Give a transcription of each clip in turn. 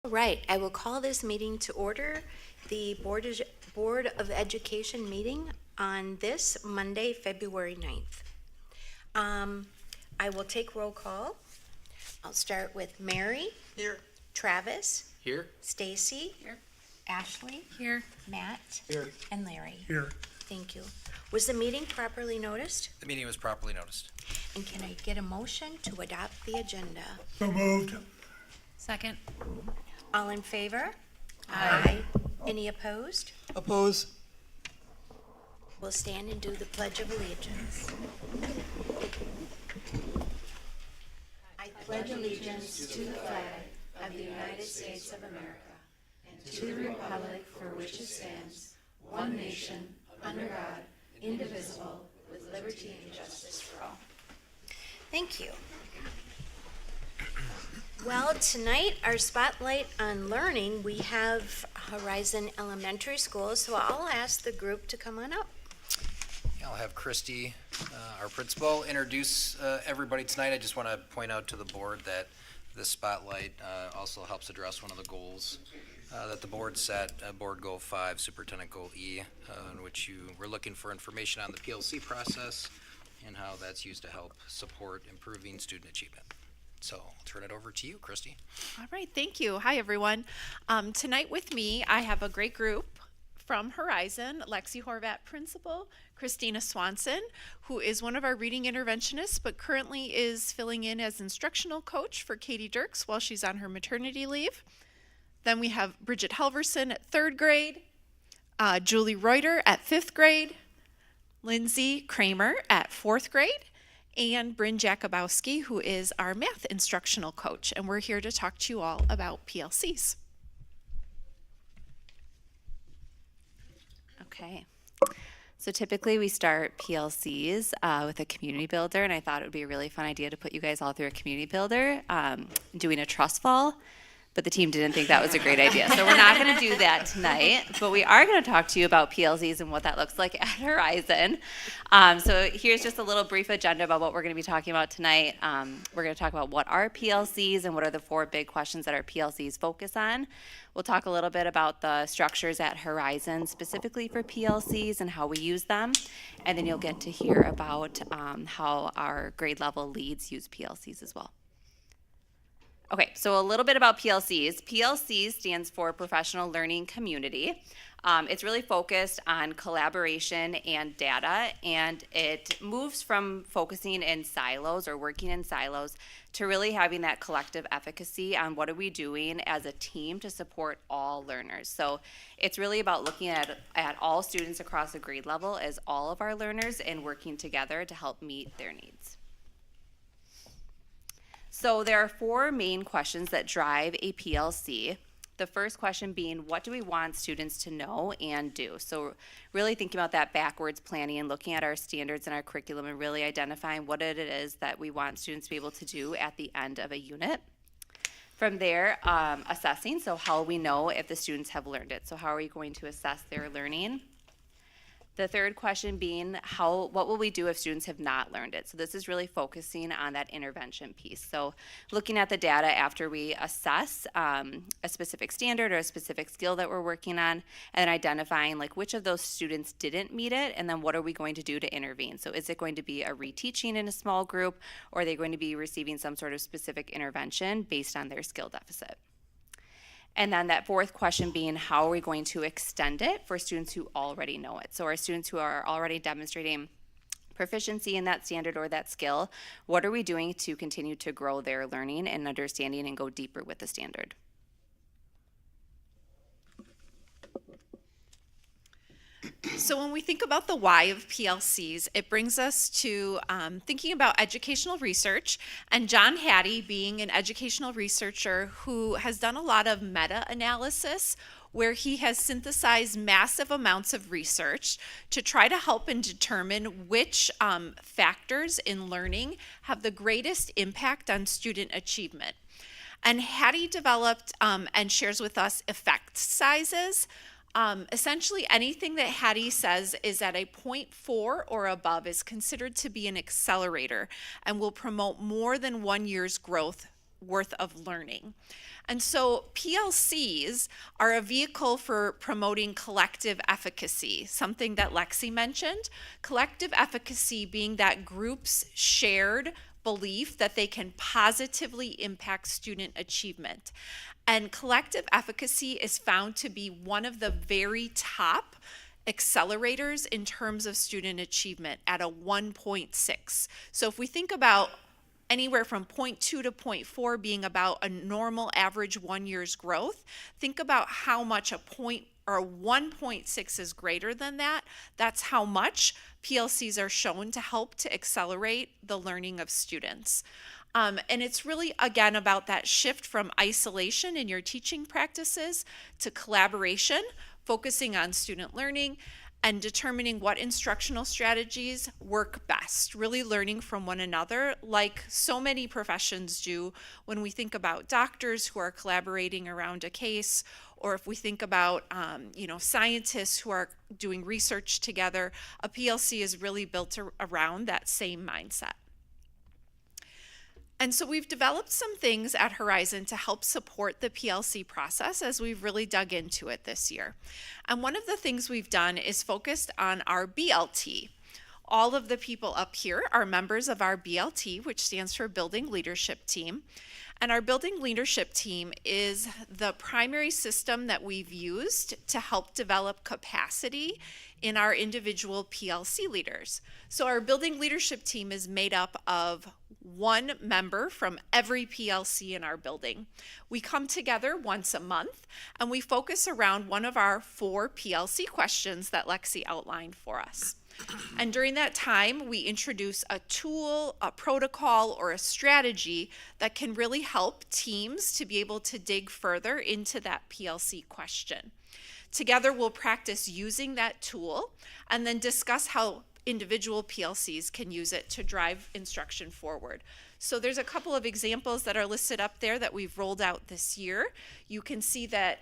All right, I will call this meeting to order, the Board of Education meeting on this Monday, February 9th. I will take roll call. I'll start with Mary. Here. Travis. Here. Stacey. Here. Ashley. Here. Matt. Here. And Larry. Here. Thank you. Was the meeting properly noticed? The meeting was properly noticed. And can I get a motion to adopt the agenda? So moved. Second. All in favor? Aye. Any opposed? Oppose. We'll stand and do the Pledge of Allegiance. I pledge allegiance to the flag of the United States of America and to the republic for which it stands, one nation, under God, indivisible, with liberty and justice for all. Thank you. Well, tonight, our spotlight on learning, we have Horizon Elementary School, so I'll ask the group to come on up. I'll have Christy, our principal, introduce everybody tonight. I just want to point out to the board that this spotlight also helps address one of the goals that the board set, Board Goal 5, Superintendent Goal E, in which you were looking for information on the PLC process and how that's used to help support improving student achievement. So I'll turn it over to you, Christy. All right, thank you. Hi, everyone. Tonight with me, I have a great group from Horizon, Lexi Horvat, principal, Christina Swanson, who is one of our reading interventionists, but currently is filling in as instructional coach for Cady Dirks while she's on her maternity leave. Then we have Bridget Halverson at 3rd grade, Julie Reuter at 5th grade, Lindsay Kramer at 4th grade, and Bren Jakubowski, who is our math instructional coach. And we're here to talk to you all about PLCs. Okay. So typically we start PLCs with a community builder, and I thought it would be a really fun idea to put you guys all through a community builder, doing a trust fall. But the team didn't think that was a great idea. So we're not going to do that tonight, but we are going to talk to you about PLCs and what that looks like at Horizon. So here's just a little brief agenda about what we're going to be talking about tonight. We're going to talk about what are PLCs and what are the 4 big questions that our PLCs focus on. We'll talk a little bit about the structures at Horizon specifically for PLCs and how we use them. And then you'll get to hear about how our grade level leads use PLCs as well. Okay, so a little bit about PLCs. PLCs stands for Professional Learning Community. It's really focused on collaboration and data, and it moves from focusing in silos or working in silos to really having that collective efficacy on what are we doing as a team to support all learners. So it's really about looking at all students across the grade level as all of our learners and working together to help meet their needs. So there are 4 main questions that drive a PLC. The first question being, what do we want students to know and do? So really thinking about that backwards planning and looking at our standards and our curriculum and really identifying what it is that we want students to be able to do at the end of a unit. From there, assessing, so how we know if the students have learned it. So how are we going to assess their learning? The third question being, what will we do if students have not learned it? So this is really focusing on that intervention piece. So looking at the data after we assess a specific standard or a specific skill that we're working on, and then identifying like which of those students didn't meet it, and then what are we going to do to intervene? So is it going to be a reteaching in a small group, or are they going to be receiving some sort of specific intervention based on their skill deficit? And then that 4th question being, how are we going to extend it for students who already know it? So our students who are already demonstrating proficiency in that standard or that skill, what are we doing to continue to grow their learning and understanding and go deeper with the standard? So when we think about the why of PLCs, it brings us to thinking about educational research, and John Hattie being an educational researcher who has done a lot of meta-analysis where he has synthesized massive amounts of research to try to help and determine which factors in learning have the greatest impact on student achievement. And Hattie developed and shares with us effect sizes. Essentially, anything that Hattie says is at a 0.4 or above is considered to be an accelerator and will promote more than 1 year's growth worth of learning. And so PLCs are a vehicle for promoting collective efficacy, something that Lexi mentioned. Collective efficacy being that group's shared belief that they can positively impact student achievement. And collective efficacy is found to be one of the very top accelerators in terms of student achievement at a 1.6. So if we think about anywhere from 0.2 to 0.4 being about a normal average 1 year's growth, think about how much a 1.6 is greater than that. That's how much PLCs are shown to help to accelerate the learning of students. And it's really, again, about that shift from isolation in your teaching practices to collaboration, focusing on student learning, and determining what instructional strategies work best, really learning from one another, like so many professions do when we think about doctors who are collaborating around a case, or if we think about scientists who are doing research together. A PLC is really built around that same mindset. And so we've developed some things at Horizon to help support the PLC process as we've really dug into it this year. And one of the things we've done is focused on our BLT. All of the people up here are members of our BLT, which stands for Building Leadership Team. And our Building Leadership Team is the primary system that we've used to help develop capacity in our individual PLC leaders. So our Building Leadership Team is made up of one member from every PLC in our building. We come together once a month and we focus around one of our 4 PLC questions that Lexi outlined for us. And during that time, we introduce a tool, a protocol, or a strategy that can really help teams to be able to dig further into that PLC question. Together, we'll practice using that tool and then discuss how individual PLCs can use it to drive instruction forward. So there's a couple of examples that are listed up there that we've rolled out this year. You can see that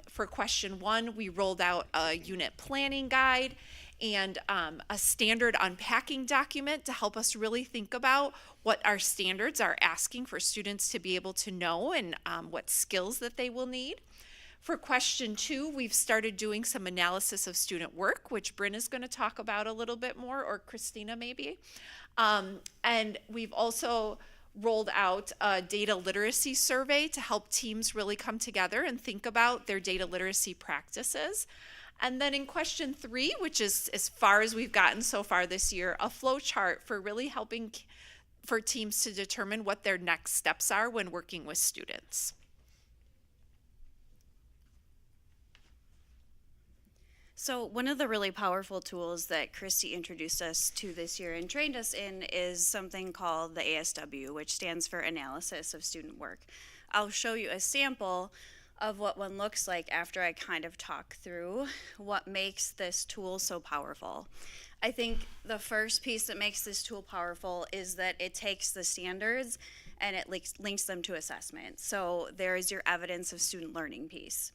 for question 1, we rolled out a unit planning guide and a standard unpacking document to help us really think about what our standards are asking for students to be able to know and what skills that they will need. For question 2, we've started doing some analysis of student work, which Bren is going to talk about a little bit more, or Christina maybe. And we've also rolled out a data literacy survey to help teams really come together and think about their data literacy practices. And then in question 3, which is as far as we've gotten so far this year, a flow chart for really helping for teams to determine what their next steps are when working with students. So one of the really powerful tools that Christy introduced us to this year and trained us in is something called the ASW, which stands for Analysis of Student Work. I'll show you a sample of what one looks like after I kind of talk through what makes this tool so powerful. I think the first piece that makes this tool powerful is that it takes the standards and it links them to assessment. So there is your evidence of student learning piece.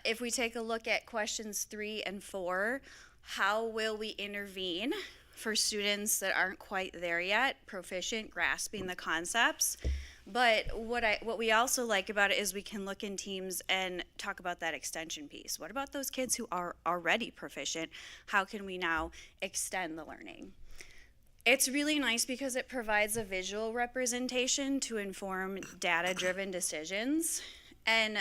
If we take a look at questions 3 and 4, how will we intervene for students that aren't quite there yet, proficient, grasping the concepts? But what we also like about it is we can look in teams and talk about that extension piece. What about those kids who are already proficient? How can we now extend the learning? It's really nice because it provides a visual representation to inform data-driven decisions. And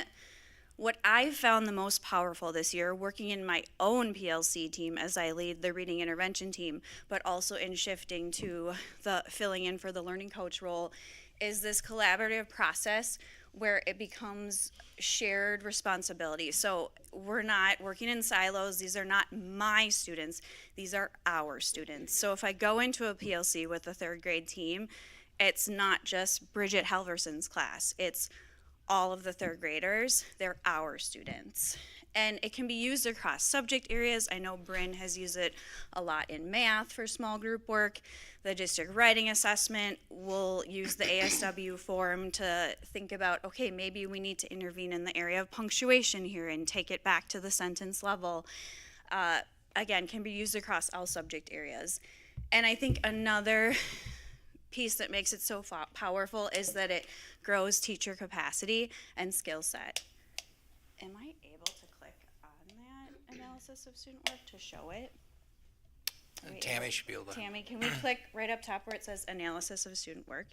what I've found the most powerful this year, working in my own PLC team as I lead the reading intervention team, but also in shifting to the filling in for the learning coach role, is this collaborative process where it becomes shared responsibility. So we're not working in silos. These are not my students. These are our students. So if I go into a PLC with a 3rd grade team, it's not just Bridget Halverson's class. It's all of the 3rd graders. They're our students. And it can be used across subject areas. I know Bren has used it a lot in math for small group work. The district writing assessment will use the ASW form to think about, okay, maybe we need to intervene in the area of punctuation here and take it back to the sentence level. Again, can be used across all subject areas. And I think another piece that makes it so powerful is that it grows teacher capacity and skill set. Am I able to click on that analysis of student work to show it? And Tammy should be able to. Tammy, can we click right up top where it says analysis of student work?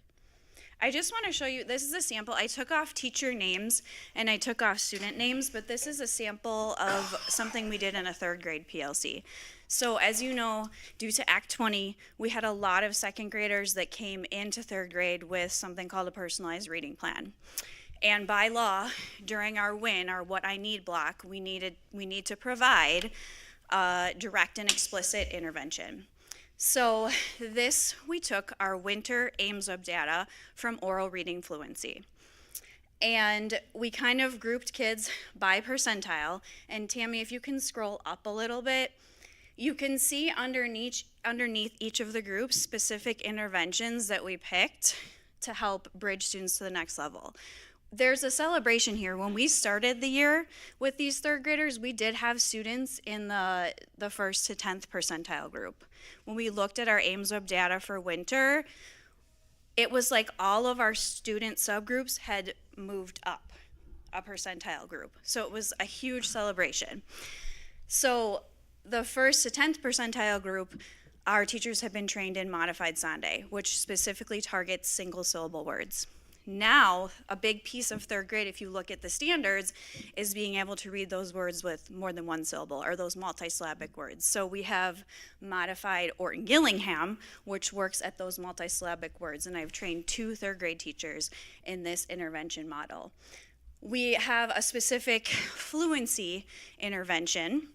I just want to show you, this is a sample. I took off teacher names and I took off student names, but this is a sample of something we did in a 3rd grade PLC. So as you know, due to Act 20, we had a lot of 2nd graders that came into 3rd grade with something called a personalized reading plan. And by law, during our WIN, our What I Need block, we need to provide direct and explicit intervention. So we took our winter AIMSWeb data from oral reading fluency. And we kind of grouped kids by percentile. And Tammy, if you can scroll up a little bit, you can see underneath each of the groups specific interventions that we picked to help bridge students to the next level. There's a celebration here. When we started the year with these 3rd graders, we did have students in the 1st to 10th percentile group. When we looked at our AIMSWeb data for winter, it was like all of our student subgroups had moved up a percentile group. So it was a huge celebration. So the 1st to 10th percentile group, our teachers have been trained in modified Sonde, which specifically targets single syllable words. Now, a big piece of 3rd grade, if you look at the standards, is being able to read those words with more than one syllable, or those multisyllabic words. So we have modified Orton-Gillingham, which works at those multisyllabic words, and I've trained 2 3rd grade teachers in this intervention model. We have a specific fluency intervention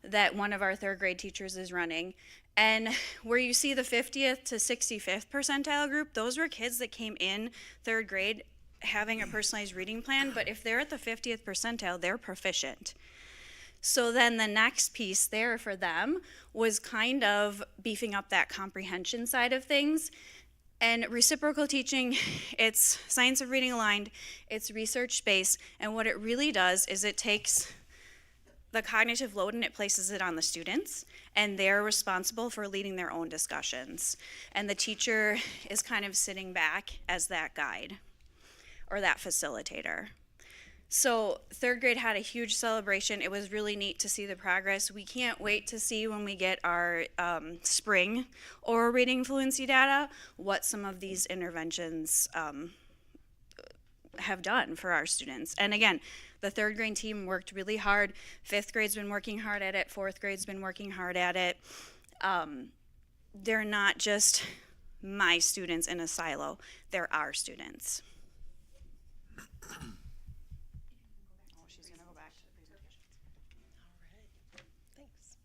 that one of our 3rd grade teachers is running. And where you see the 50th to 65th percentile group, those were kids that came in 3rd grade having a personalized reading plan, but if they're at the 50th percentile, they're proficient. So then the next piece there for them was kind of beefing up that comprehension side of things. And reciprocal teaching, it's science of reading aligned, it's research-based, and what it really does is it takes the cognitive load and it places it on the students, and they're responsible for leading their own discussions. And the teacher is kind of sitting back as that guide or that facilitator. So 3rd grade had a huge celebration. It was really neat to see the progress. We can't wait to see when we get our spring oral reading fluency data what some of these interventions have done for our students. And again, the 3rd grade team worked really hard. 5th grade's been working hard at it. 4th grade's been working hard at it. They're not just my students in a silo. They're our students. She's gonna go back to the presentation. All right, thanks.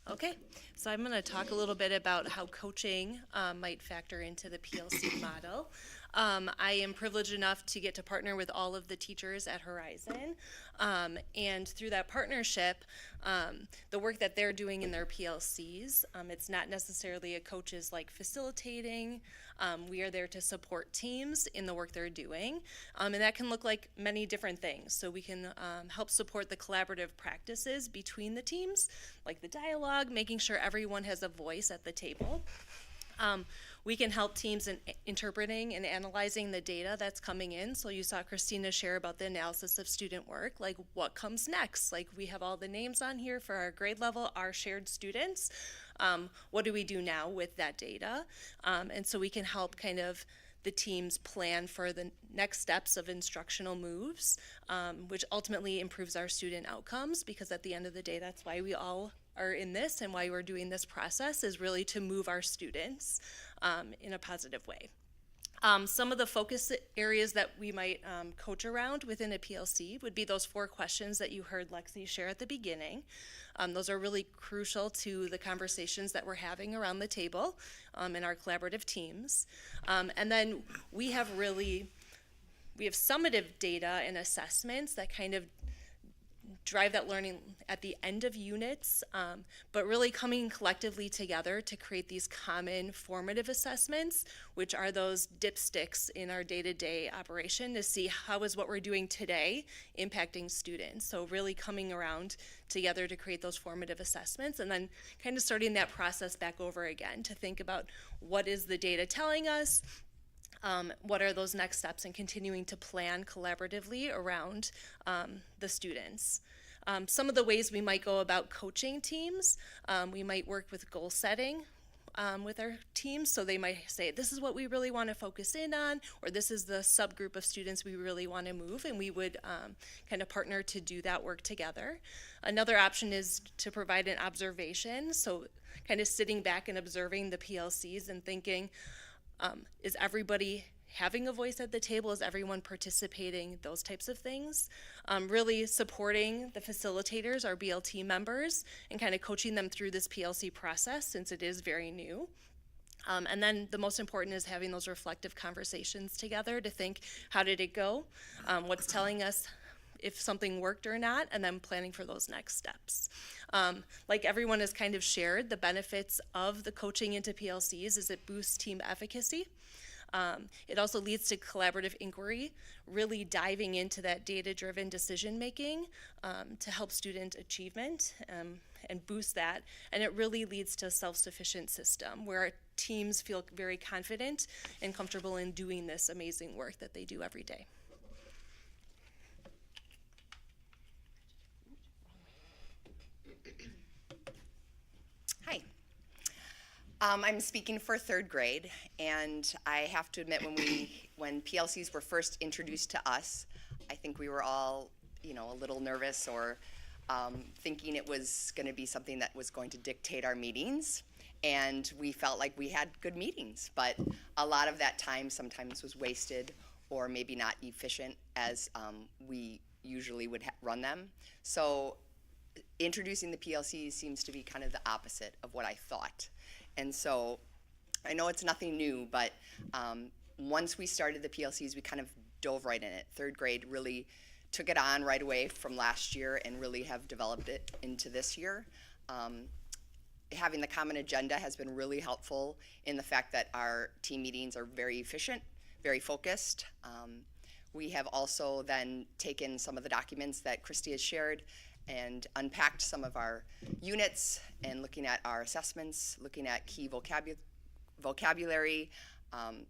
Okay, so I'm going to talk a little bit about how coaching might factor into the PLC model. I am privileged enough to get to partner with all of the teachers at Horizon, and through that partnership, the work that they're doing in their PLCs, it's not necessarily a coach's like facilitating. We are there to support teams in the work they're doing, and that can look like many different things. So we can help support the collaborative practices between the teams, like the dialogue, making sure everyone has a voice at the table. We can help teams in interpreting and analyzing the data that's coming in. So you saw Christina share about the analysis of student work, like what comes next? Like we have all the names on here for our grade level, our shared students. What do we do now with that data? And so we can help kind of the teams plan for the next steps of instructional moves, which ultimately improves our student outcomes, because at the end of the day, that's why we all are in this and why we're doing this process, is really to move our students in a positive way. Some of the focus areas that we might coach around within a PLC would be those 4 questions that you heard Lexi share at the beginning. Those are really crucial to the conversations that we're having around the table in our collaborative teams. And then we have summative data and assessments that kind of drive that learning at the end of units, but really coming collectively together to create these common formative assessments, which are those dipsticks in our day-to-day operation to see how is what we're doing today impacting students. So really coming around together to create those formative assessments, and then kind of starting that process back over again to think about what is the data telling us, what are those next steps, and continuing to plan collaboratively around the students. Some of the ways we might go about coaching teams, we might work with goal setting with our teams. So they might say, this is what we really want to focus in on, or this is the subgroup of students we really want to move, and we would kind of partner to do that work together. Another option is to provide an observation, so kind of sitting back and observing the PLCs and thinking, is everybody having a voice at the table? Is everyone participating? Those types of things. Really supporting the facilitators, our BLT members, and kind of coaching them through this PLC process since it is very new. And then the most important is having those reflective conversations together to think, how did it go? What's telling us if something worked or not, and then planning for those next steps. Like everyone has kind of shared, the benefits of the coaching into PLCs is it boosts team efficacy. It also leads to collaborative inquiry, really diving into that data-driven decision-making to help student achievement and boost that. And it really leads to a self-sufficient system where our teams feel very confident and comfortable in doing this amazing work that they do every day. Hi. I'm speaking for third grade, and I have to admit, when PLCs were first introduced to us, I think we were all, a little nervous or thinking it was going to be something that was going to dictate our meetings, and we felt like we had good meetings, but a lot of that time sometimes was wasted or maybe not efficient as we usually would run them. So introducing the PLC seems to be kind of the opposite of what I thought. And so I know it's nothing new, but once we started the PLCs, we kind of dove right in it. Third grade really took it on right away from last year and really have developed it into this year. Having the common agenda has been really helpful in the fact that our team meetings are very efficient, very focused. We have also then taken some of the documents that Christy has shared and unpacked some of our units and looking at our assessments, looking at key vocabulary,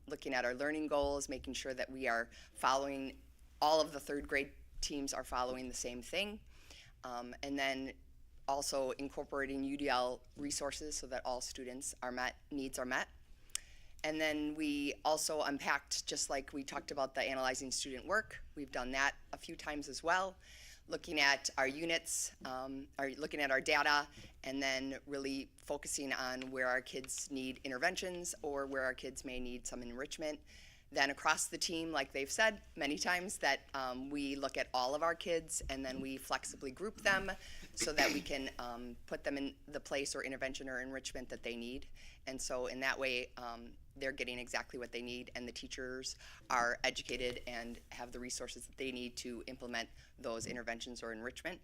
looking at our learning goals, making sure that we are following, all of the third grade teams are following the same thing. And then also incorporating UDL resources so that all students are needs are met. And then we also unpacked, just like we talked about the analyzing student work, we've done that a few times as well. Looking at our units, looking at our data, and then really focusing on where our kids need interventions or where our kids may need some enrichment. Then across the team, like they've said many times, that we look at all of our kids and then we flexibly group them so that we can put them in the place or intervention or enrichment that they need. And so in that way, they're getting exactly what they need, and the teachers are educated and have the resources that they need to implement those interventions or enrichment.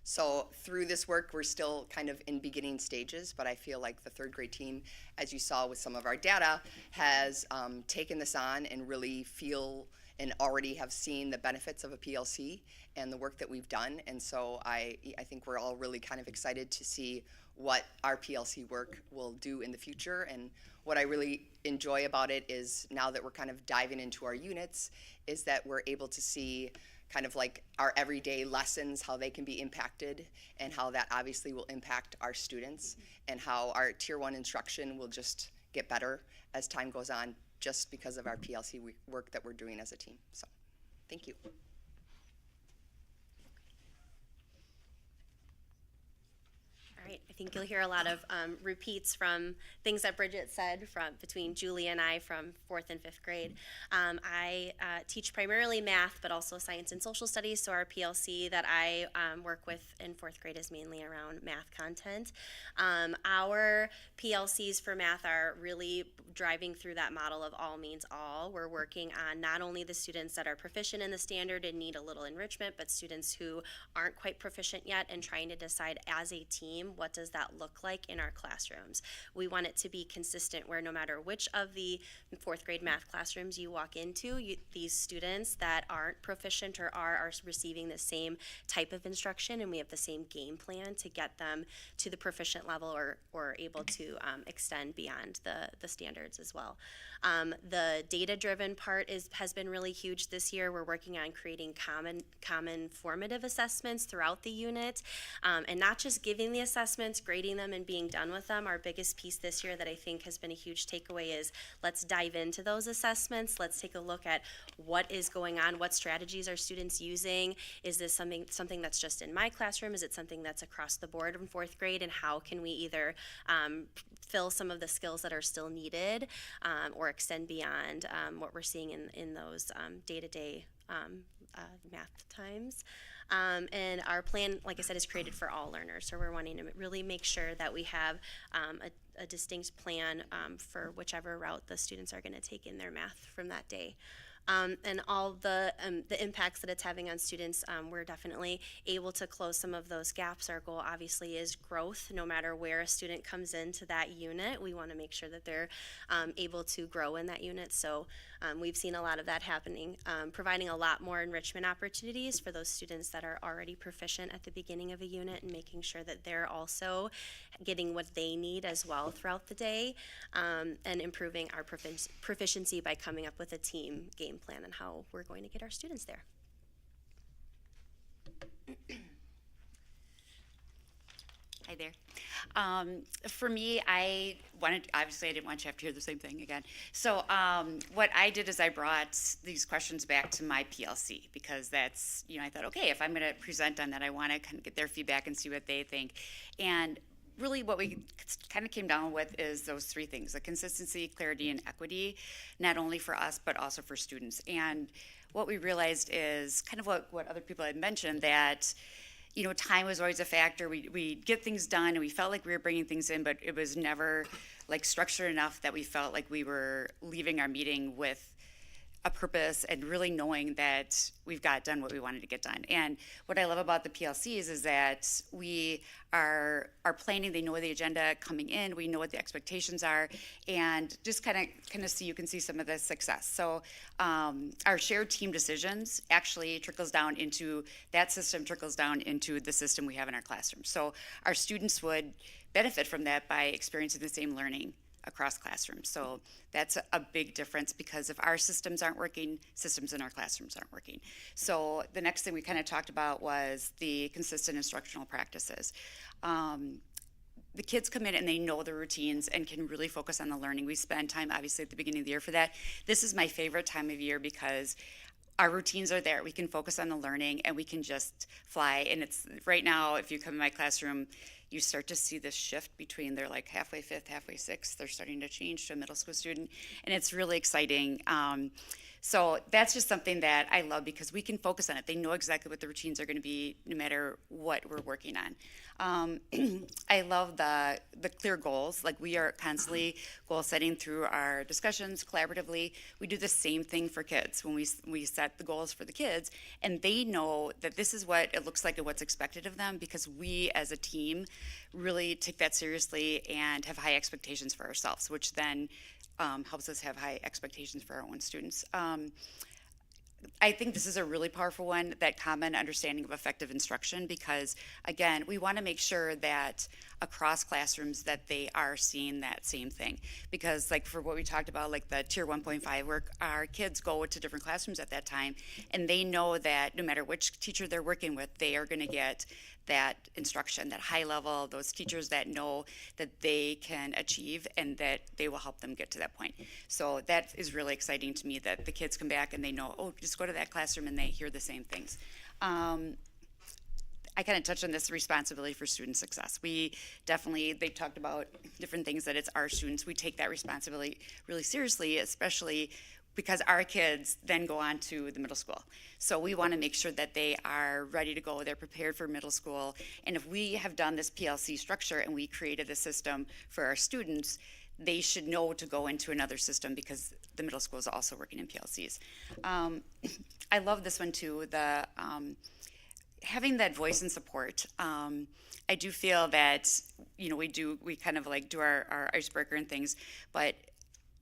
So through this work, we're still kind of in beginning stages, but I feel like the third grade team, as you saw with some of our data, has taken this on and really feel and already have seen the benefits of a PLC and the work that we've done. And so I think we're all really kind of excited to see what our PLC work will do in the future. And what I really enjoy about it is, now that we're kind of diving into our units, is that we're able to see kind of like our everyday lessons, how they can be impacted, and how that obviously will impact our students, and how our Tier 1 instruction will just get better as time goes on, just because of our PLC work that we're doing as a team. So, thank you. All right, I think you'll hear a lot of repeats from things that Bridget said between Julie and I from 4th and 5th grade. I teach primarily math, but also science and social studies, so our PLC that I work with in 4th grade is mainly around math content. Our PLCs for math are really driving through that model of all means all. We're working on not only the students that are proficient in the standard and need a little enrichment, but students who aren't quite proficient yet, and trying to decide as a team, what does that look like in our classrooms. We want it to be consistent where no matter which of the fourth grade math classrooms you walk into, these students that aren't proficient or are receiving the same type of instruction, and we have the same game plan to get them to the proficient level or able to extend beyond the standards as well. The data-driven part has been really huge this year. We're working on creating common formative assessments throughout the unit, and not just giving the assessments, grading them, and being done with them. Our biggest piece this year that I think has been a huge takeaway is let's dive into those assessments. Let's take a look at what is going on, what strategies are students using. Is this something that's just in my classroom? Is it something that's across the board in fourth grade? And how can we either fill some of the skills that are still needed or extend beyond what we're seeing in those day-to-day math times. And our plan, like I said, is created for all learners. So we're wanting to really make sure that we have a distinct plan for whichever route the students are going to take in their math from that day. And all the impacts that it's having on students, we're definitely able to close some of those gaps. Our goal obviously is growth. No matter where a student comes into that unit, we want to make sure that they're able to grow in that unit. So we've seen a lot of that happening, providing a lot more enrichment opportunities for those students that are already proficient at the beginning of a unit, and making sure that they're also getting what they need as well throughout the day, and improving our proficiency by coming up with a team game plan on how we're going to get our students there. Hi there. For me, obviously I didn't want you to have to hear the same thing again. So what I did is I brought these questions back to my PLC, because that's, I thought, okay, if I'm going to present on that, I want to kind of get their feedback and see what they think. And really what we kind of came down with is those three things: the consistency, clarity, and equity, not only for us, but also for students. And what we realized is kind of what other people had mentioned, that time was always a factor. We'd get things done, and we felt like we were bringing things in, but it was never like structured enough that we felt like we were leaving our meeting with a purpose and really knowing that we've got done what we wanted to get done. And what I love about the PLCs is that we are planning. They know the agenda coming in. We know what the expectations are, and just kind of see, you can see some of the success. So our shared team decisions actually trickles down into that system, trickles down into the system we have in our classroom. So our students would benefit from that by experiencing the same learning across classrooms. So that's a big difference, because if our systems aren't working, systems in our classrooms aren't working. So the next thing we kind of talked about was the consistent instructional practices. The kids come in and they know the routines and can really focus on the learning. We spend time, obviously, at the beginning of the year for that. This is my favorite time of year because our routines are there. We can focus on the learning and we can just fly. And it's right now, if you come in my classroom, you start to see this shift between they're like halfway fifth, halfway sixth. They're starting to change to a middle school student, and it's really exciting. So that's just something that I love, because we can focus on it. They know exactly what the routines are going to be no matter what we're working on. I love the clear goals. Like, we are constantly goal setting through our discussions collaboratively. We do the same thing for kids when we set the goals for the kids, and they know that this is what it looks like and what's expected of them, because we as a team really take that seriously and have high expectations for ourselves, which then helps us have high expectations for our own students. I think this is a really powerful one, that common understanding of effective instruction, because again, we want to make sure that across classrooms that they are seeing that same thing. Because like for what we talked about, like the tier 1.5 work, our kids go to different classrooms at that time, and they know that no matter which teacher they're working with, they are going to get that instruction, that high level, those teachers that know that they can achieve and that they will help them get to that point. So that is really exciting to me, that the kids come back and they know, oh, just go to that classroom and they hear the same things. I kind of touched on this responsibility for student success. They talked about different things, that it's our students. We take that responsibility really seriously, especially because our kids then go on to the middle school. So we want to make sure that they are ready to go, they're prepared for middle school. And if we have done this PLC structure and we created a system for our students, they should know to go into another system because the middle school is also working in PLCs. I love this one too, the having that voice and support. I do feel that, you know, we kind of like do our icebreaker and things, but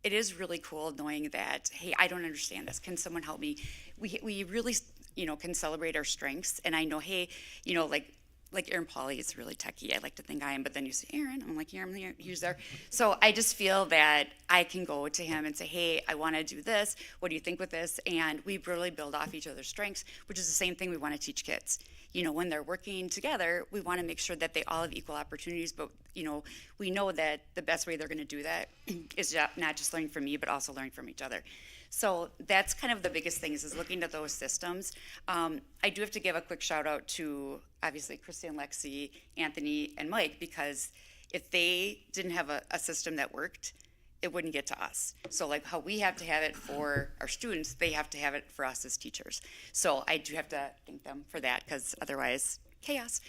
it is really cool knowing that, hey, I don't understand this. Can someone help me? We really, you know, can celebrate our strengths. And I know, hey, you know, like Aaron Pauly is really techie. I like to think I am, but then you say, Aaron, I'm like, yeah, I'm the user. So I just feel that I can go to him and say, hey, I want to do this. What do you think with this? And we really build off each other's strengths, which is the same thing we want to teach kids. You know, when they're working together, we want to make sure that they all have equal opportunities, but, you know, we know that the best way they're going to do that is not just learning from me, but also learning from each other. So that's kind of the biggest thing is looking at those systems. I do have to give a quick shout out to, obviously, Christy and Lexi, Anthony, and Mike, because if they didn't have a system that worked, it wouldn't get to us. So like how we have to have it for our students, they have to have it for us as teachers. So I do have to thank them for that, because otherwise, chaos.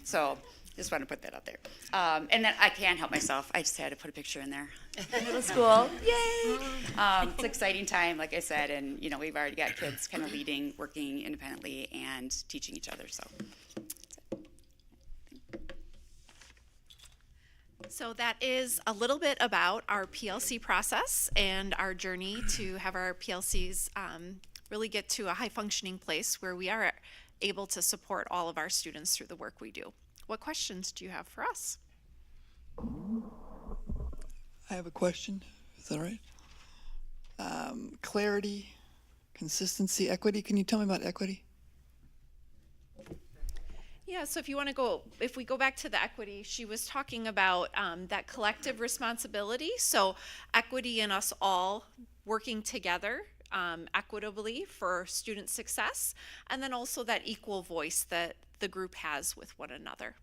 So just want to put that out there. And then I can't help myself. I just had to put a picture in there. Middle school, yay! It's an exciting time, like I said, and you know we've already got kids kind of leading, working independently, and teaching each other. So that is a little bit about our PLC process and our journey to have our PLCs really get to a high functioning place where we are able to support all of our students through the work we do. What questions do you have for us? I have a question. Is that all right? Clarity, consistency, equity. Can you tell me about equity? Yeah, so if we go back to the equity, she was talking about that collective responsibility. So equity in us all working together equitably for student success, and then also that equal voice that the group has with one another.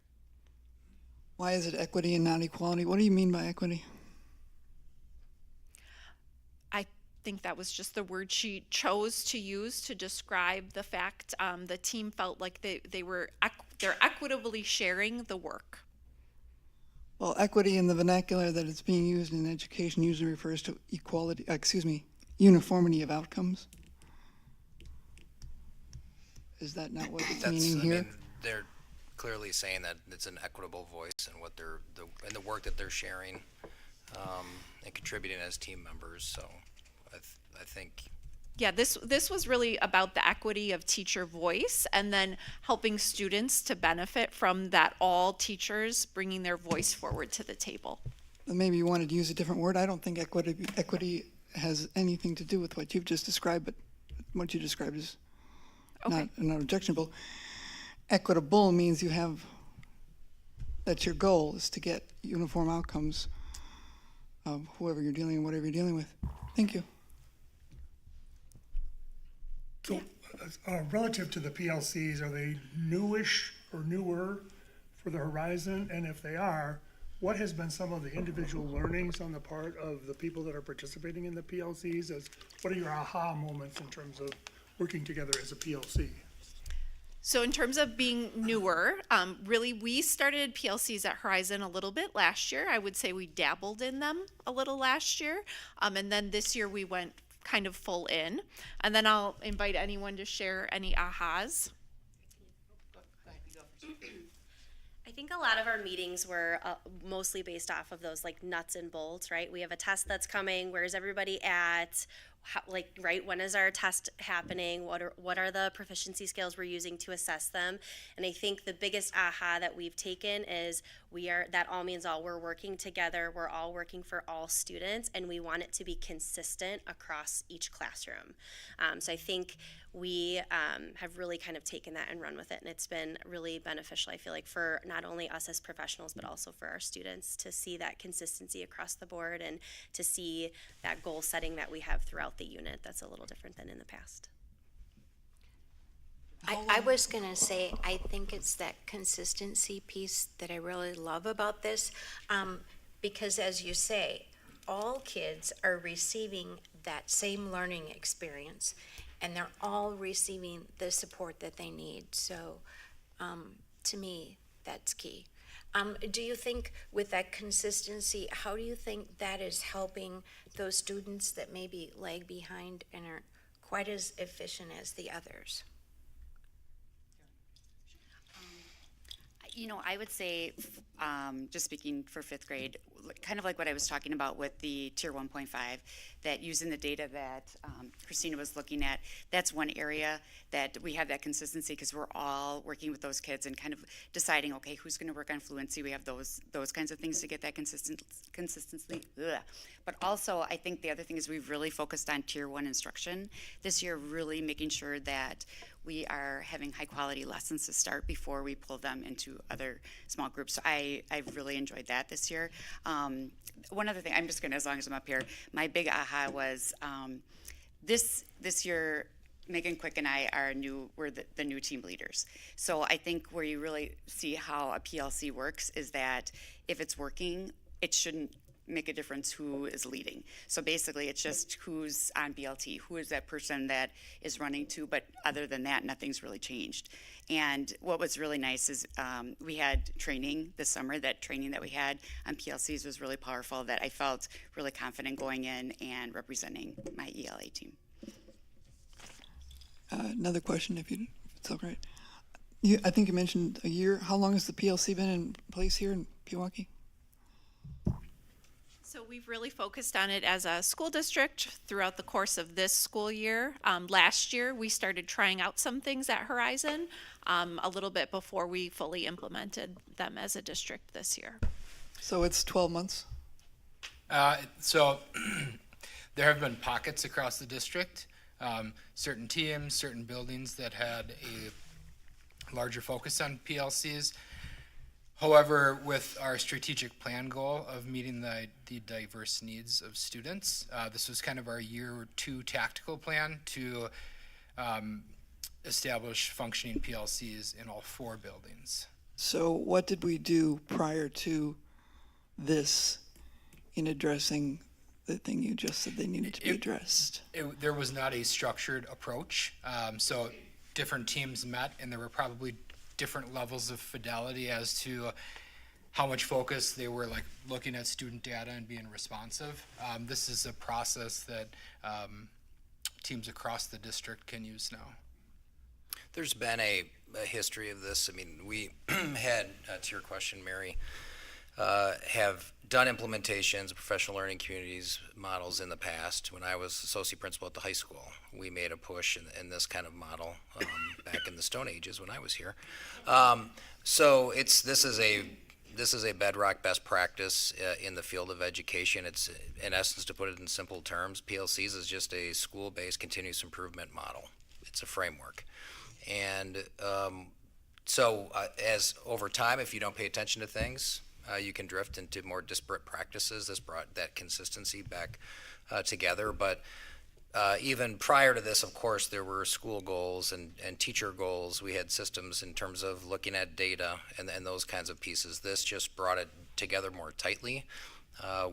Why is it equity and not equality? What do you mean by equity? I think that was just the word she chose to use to describe the fact the team felt like they're equitably sharing the work. Well, equity in the vernacular that it's being used in education usually refers to uniformity of outcomes. Is that not what it's meaning here? I mean, they're clearly saying that it's an equitable voice and what and the work that they're sharing and contributing as team members. So I think. Yeah, this was really about the equity of teacher voice and then helping students to benefit from that, all teachers bringing their voice forward to the table. Maybe you wanted to use a different word. I don't think equity has anything to do with what you've just described, but what you described is Okay. not objectionable. Equitable means that's your goal, is to get uniform outcomes of whatever you're dealing with. Thank you. So, relative to the PLCs, are they newish or newer for the horizon? And if they are, what has been some of the individual learnings on the part of the people that are participating in the PLCs? What are your aha moments in terms of working together as a PLC? So in terms of being newer, really we started PLCs at Horizon a little bit last year. I would say we dabbled in them a little last year. And then this year we went kind of full in. And then I'll invite anyone to share any ahas. I think a lot of our meetings were mostly based off of those like nuts and bolts, right? We have a test that's coming. Where's everybody at? When is our test happening? What are the proficiency scales we're using to assess them? And I think the biggest aha that we've taken is that all means all. We're working together. We're all working for all students, and we want it to be consistent across each classroom. So I think we have really kind of taken that and run with it, and it's been really beneficial, I feel like, for not only us as professionals, but also for our students to see that consistency across the board and to see that goal setting that we have throughout the unit that's a little different than in the past. I was going to say, I think it's that consistency piece that I really love about this, because as you say, all kids are receiving that same learning experience, and they're all receiving the support that they need. So, to me, that's key. Do you think with that consistency, how do you think that is helping those students that maybe lag behind and aren't quite as efficient as the others? You know, I would say, just speaking for fifth grade, kind of like what I was talking about with the tier 1.5, that using the data that Christina was looking at, that's one area that we have that consistency because we're all working with those kids and kind of deciding, okay, who's going to work on fluency. We have those kinds of things to get that consistency. Ugh. But also, I think the other thing is we've really focused on tier 1 instruction this year, really making sure that we are having high quality lessons to start before we pull them into other small groups. So I've really enjoyed that this year. One other thing, I'm just gonna, as long as I'm up here, my big aha was this year, Megan Quick and I we're the new team leaders. So I think where you really see how a PLC works is that if it's working, it shouldn't make a difference who is leading. So basically it's just who's on BLT, who is that person that is running to, but other than that, nothing's really changed. And what was really nice is we had training this summer. That training that we had on PLCs was really powerful, that I felt really confident going in and representing my ELA team. Another question, if it's all right. I think you mentioned a year. How long has the PLC been in place here in Pewaukee? So we've really focused on it as a school district throughout the course of this school year. Last year, we started trying out some things at Horizon a little bit before we fully implemented them as a district this year. So it's 12 months? So there have been pockets across the district, certain teams, certain buildings that had a larger focus on PLCs. However, with our strategic plan goal of meeting the diverse needs of students, this was kind of our year 2 tactical plan to establish functioning PLCs in all 4 buildings. So what did we do prior to this in addressing the thing you just said they needed to be addressed? There was not a structured approach. So different teams met, and there were probably different levels of fidelity as to how much focus they were like looking at student data and being responsive. This is a process that teams across the district can use now. There's been a history of this. I mean, we had, to your question, Mary, have done implementations of professional learning communities models in the past. When I was associate principal at the high school, we made a push in this kind of model back in the Stone Ages when I was here. So this is a bedrock best practice in the field of education. It's, in essence, to put it in simple terms, PLCs is just a school-based continuous improvement model. It's a framework. And so as over time, if you don't pay attention to things, you can drift into more disparate practices. This brought that consistency back together. But even prior to this, of course, there were school goals and teacher goals. We had systems in terms of looking at data and those kinds of pieces. This just brought it together more tightly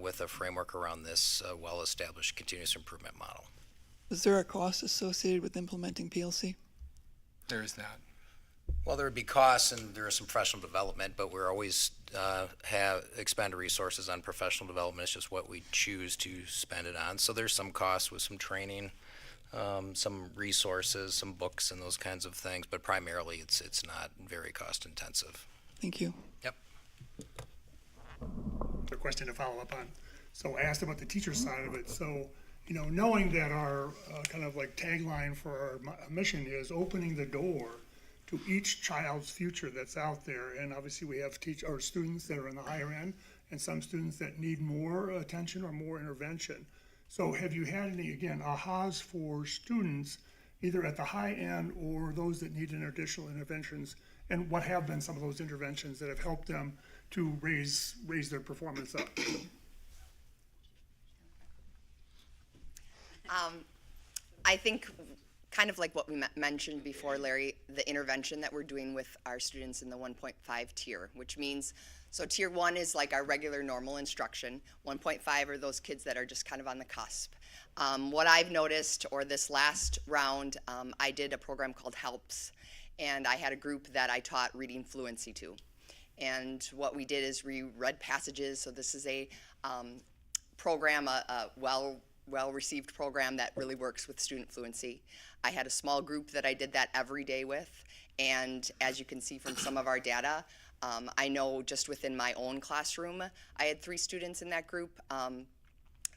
with a framework around this well-established continuous improvement model. Is there a cost associated with implementing PLC? There is not. Well, there would be costs and there is some professional development, but we're always expend resources on professional development. It's just what we choose to spend it on. So there's some costs with some training, some resources, some books and those kinds of things, but primarily it's not very cost intensive. Thank you. Yep. A question to follow up on. So I asked about the teacher side of it. So, you know, knowing that our kind of like tagline for our mission is opening the door to each child's future that's out there, and obviously we have students that are in the higher end and some students that need more attention or more intervention. So have you had any, again, ahas for students either at the high end or those that need additional interventions, and what have been some of those interventions that have helped them to raise their performance up? I think kind of like what we mentioned before, Larry, the intervention that we're doing with our students in the 1.5 tier, which means So tier 1 is like our regular normal instruction. 1.5 are those kids that are just kind of on the cusp. What I've noticed, or this last round, I did a program called HELPS, and I had a group that I taught reading fluency to. And what we did is we read passages. So this is a program, a well-received program that really works with student fluency. I had a small group that I did that every day with, and as you can see from some of our data, I know just within my own classroom, I had 3 students in that group.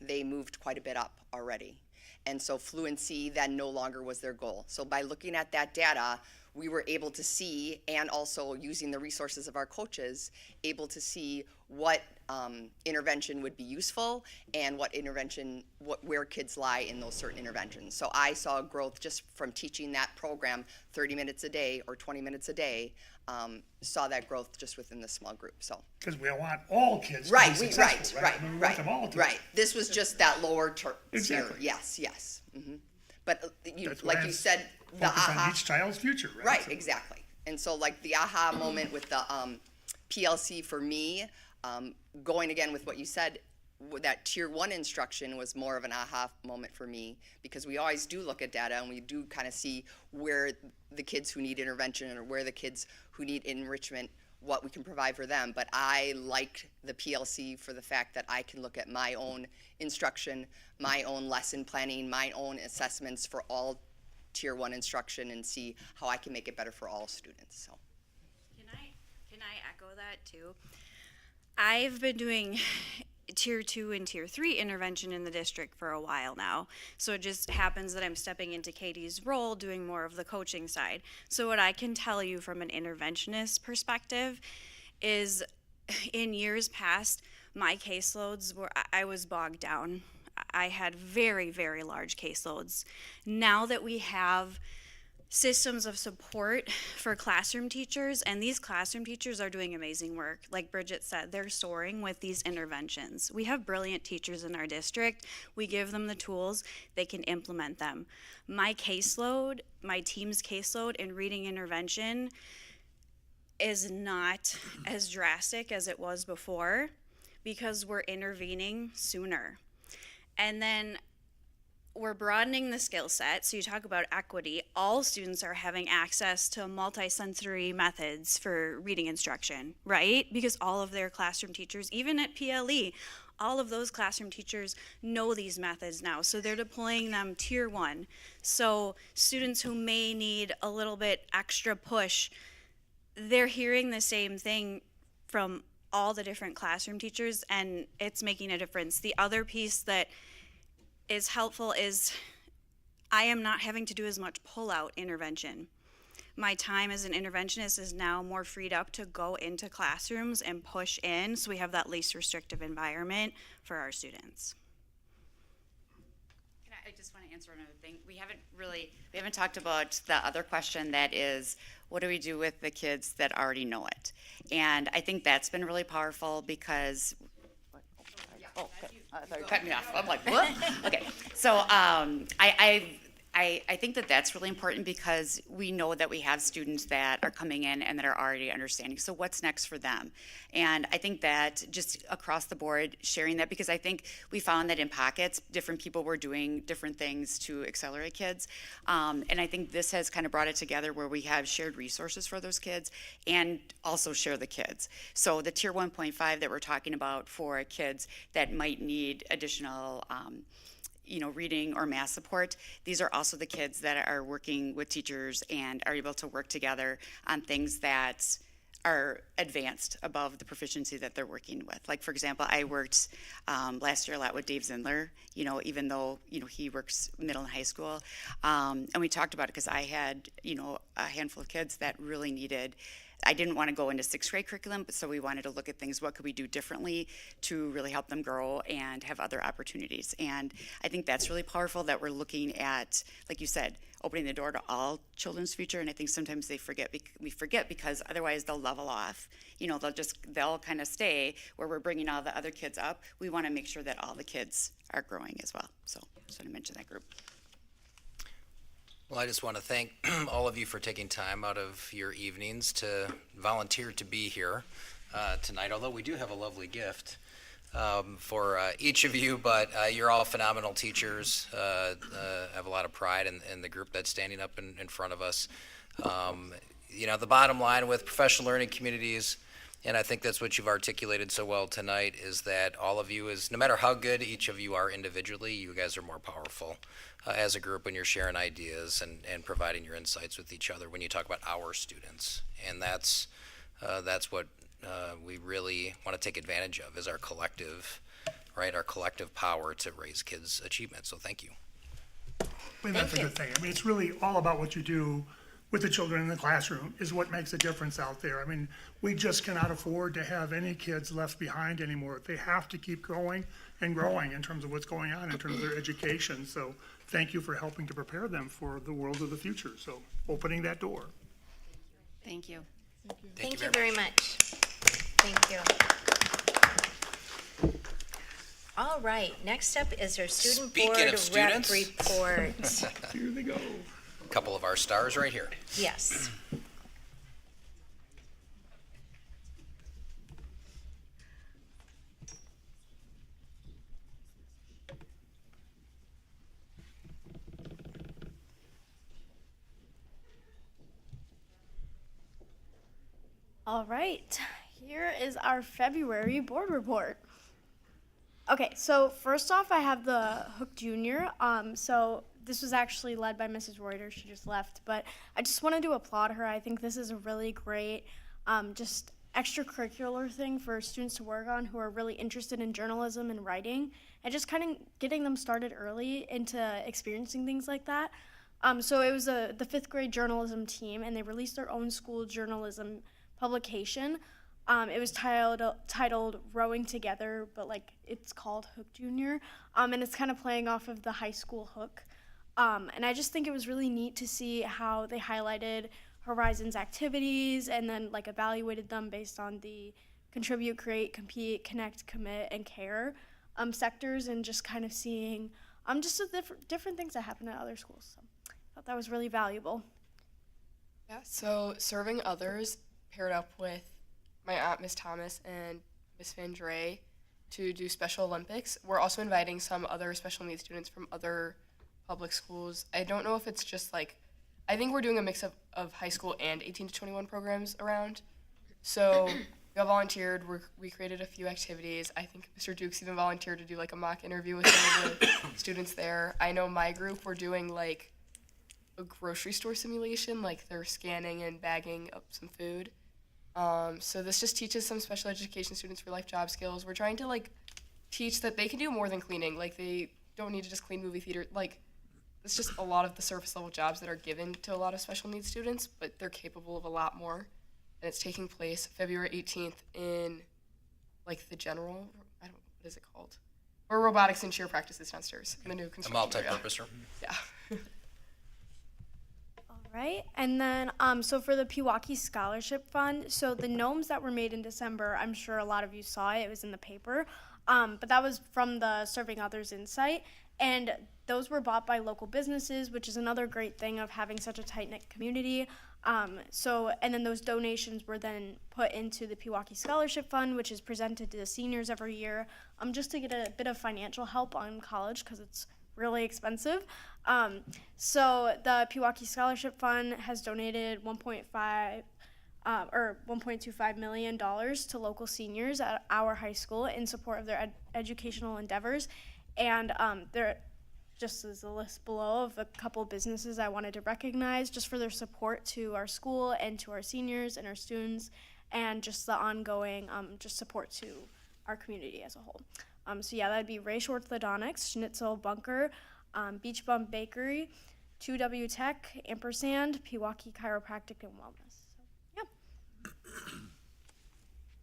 They moved quite a bit up already. And so fluency then no longer was their goal. So by looking at that data, we were able to see, and also using the resources of our coaches, able to see what intervention would be useful and where kids lie in those certain interventions. So I saw growth just from teaching that program 30 minutes a day or 20 minutes a day, saw that growth just within the small group. So Because we want all kids to right, be successful, right. I mean, we want them all to. Right. This was just that lower tier. Exactly. Yes. But That's why like you it's said, the focus on aha. each child's future, right? Right, So- exactly. And so like the aha moment with the PLC for me, going again with what you said, that tier 1 instruction was more of an aha moment for me, because we always do look at data and we do kind of see where the kids who need intervention or where the kids who need enrichment, what we can provide for them. But I like the PLC for the fact that I can look at my own instruction, my own lesson planning, my own assessments for all tier 1 instruction, and see how I can make it better for all students. So Can I echo that too? I've been doing tier 2 and tier 3 intervention in the district for a while now. So it just happens that I'm stepping into Cady's role, doing more of the coaching side. So what I can tell you from an interventionist perspective is, in years past, my caseloads I was bogged down. I had very, very large caseloads. Now that we have systems of support for classroom teachers, and these classroom teachers are doing amazing work. Like Bridget said, they're soaring with these interventions. We have brilliant teachers in our district. We give them the tools, they can implement them. My caseload, my team's caseload in reading intervention is not as drastic as it was before, because we're intervening sooner. And then we're broadening the skill set. So you talk about equity. All students are having access to multisensory methods for reading instruction, right? Because all of their classroom teachers, even at PLE, all of those classroom teachers know these methods now. So they're deploying them tier 1. So students who may need a little bit extra push, they're hearing the same thing from all the different classroom teachers, and it's making a difference. The other piece that is helpful is I am not having to do as much pull-out intervention. My time as an interventionist is now more freed up to go into classrooms and push in, so we have that least restrictive environment for our students. I just want to answer another thing. We haven't talked about the other question, that is, what do we do with the kids that already know it? And I think that's been really powerful, because I thought you cut me off. I'm like, what? Okay. So I think that that's really important, because we know that we have students that are coming in and that are already understanding. So what's next for them? And I think that just across the board, sharing that, because I think we found that in pockets, different people were doing different things to accelerate kids. And I think this has kind of brought it together, where we have shared resources for those kids and also share the kids. So the tier 1.5 that we're talking about for kids that might need additional reading or math support, these are also the kids that are working with teachers and are able to work together on things that are advanced above the proficiency that they're working with. Like, for example, I worked last year a lot with Dave Zindler, even though, he works middle and high school. And we talked about it because I had, a handful of kids that really needed, I didn't want to go into 6th grade curriculum, but so we wanted to look at things, what could we do differently to really help them grow and have other opportunities. And I think that's really powerful, that we're looking at, like you said, opening the door to all children's future. And I think sometimes we forget because otherwise they'll level off. They'll kind of stay where we're bringing all the other kids up. We want to make sure that all the kids are growing as well. So just want to mention that group. Well, I just want to thank all of you for taking time out of your evenings to volunteer to be here. tonight, although we do have a lovely gift for each of you, but you're all phenomenal teachers. I have a lot of pride in the group that's standing up in front of us. The bottom line with professional learning communities, and I think that's what you've articulated so well tonight, is that all of you no matter how good each of you are individually, you guys are more powerful as a group when you're sharing ideas and providing your insights with each other when you talk about our students. And that's what we really want to take advantage of, is our collective power to raise kids' achievement. So thank you. I mean, that's a good thing. I mean, it's really all about what you do with the children in the classroom is what makes a difference out there. I mean, we just cannot afford to have any kids left behind anymore. They have to keep growing and growing in terms of what's going on in terms of their education. So thank you for helping to prepare them for the world of the future. So opening that door. Thank you. Thank you very much. Thank you. All right, next up is our student Speaking board of rep students. report. Here they go. A couple of our stars right here. Yes. All right, here is our February board report. Okay, so first off, I have the Hook Junior. So this was actually led by Mrs. Reuter. She just left, but I just wanted to applaud her. I think this is a really great, just extracurricular thing for students to work on who are really interested in journalism and writing, and just kind of getting them started early into experiencing things like that. So it was the fifth grade journalism team, and they released their own school journalism publication. It was titled Rowing Together, but it's called Hook Junior, and it's kind of playing off of the high school Hook. And I just think it was really neat to see how they highlighted Horizon's activities and then evaluated them based on the contribute, create, compete, connect, commit, and care sectors, and just kind of seeing just the different things that happen at other schools. So I thought that was really valuable. Yeah, so serving others paired up with my aunt, Miss Thomas, and Miss Van Dre to do Special Olympics. We're also inviting some other special needs students from other public schools. I don't know if it's just I think we're doing a mix of high school and 18 to 21 programs around. So we all volunteered. We created a few activities. I think Mr. Dukes even volunteered to do a mock interview with some of the students there. I know my group, we're doing a grocery store simulation, they're scanning and bagging up some food. So this just teaches some special education students real life job skills. We're trying to teach that they can do more than cleaning. They don't need to just clean movie theater. It's just a lot of the surface level jobs that are given to a lot of special needs students, but they're capable of a lot more. And it's taking place February 18th in the general, what is it called? Or robotics and cheer practices downstairs in the new construction. A multi-purpose room. Yeah. Right, and then so for the Pewaukee Scholarship Fund, so the gnomes that were made in December, I'm sure a lot of you saw it was in the paper, but that was from the Serving Others Insight, and those were bought by local businesses, which is another great thing of having such a tight-knit community. And then those donations were then put into the Pewaukee Scholarship Fund, which is presented to the seniors every year, just to get a bit of financial help on college, because it's really expensive. So the Pewaukee Scholarship Fund has donated $1.25 million to local seniors at our high school in support of their educational endeavors. And there just as a list below of a couple businesses I wanted to recognize just for their support to our school and to our seniors and our students, and just the ongoing just support to our community as a whole. So yeah, that'd be Ray Orthodontics, Schnitzel Bunker, Beach Bum Bakery, 2W Tech, Ampersand, Pewaukee Chiropractic and Wellness. So, yeah.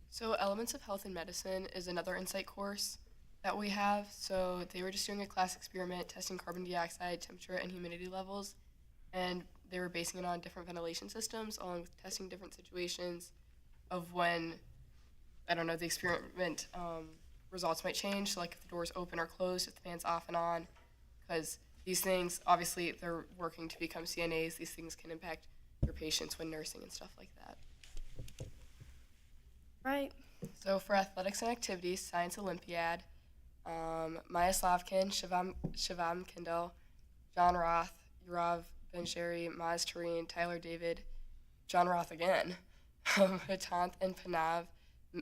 So Elements of Health and Medicine is another insight course that we have. So they were just doing a class experiment testing carbon dioxide, temperature, and humidity levels. And they were basing it on different ventilation systems, along with testing different situations of when, the experiment results might change. So if the door's open or closed, if the fan's off and on, because these things, obviously, they're working to become CNAs. These things can impact your patients when nursing and stuff like that. Right. So for athletics and activities, Science Olympiad, Maya Slavkin, Shivam Kindle, John Roth, Yurav Benjeri, Maz Tareen, Tyler David, John Roth again, Hitanth and Panav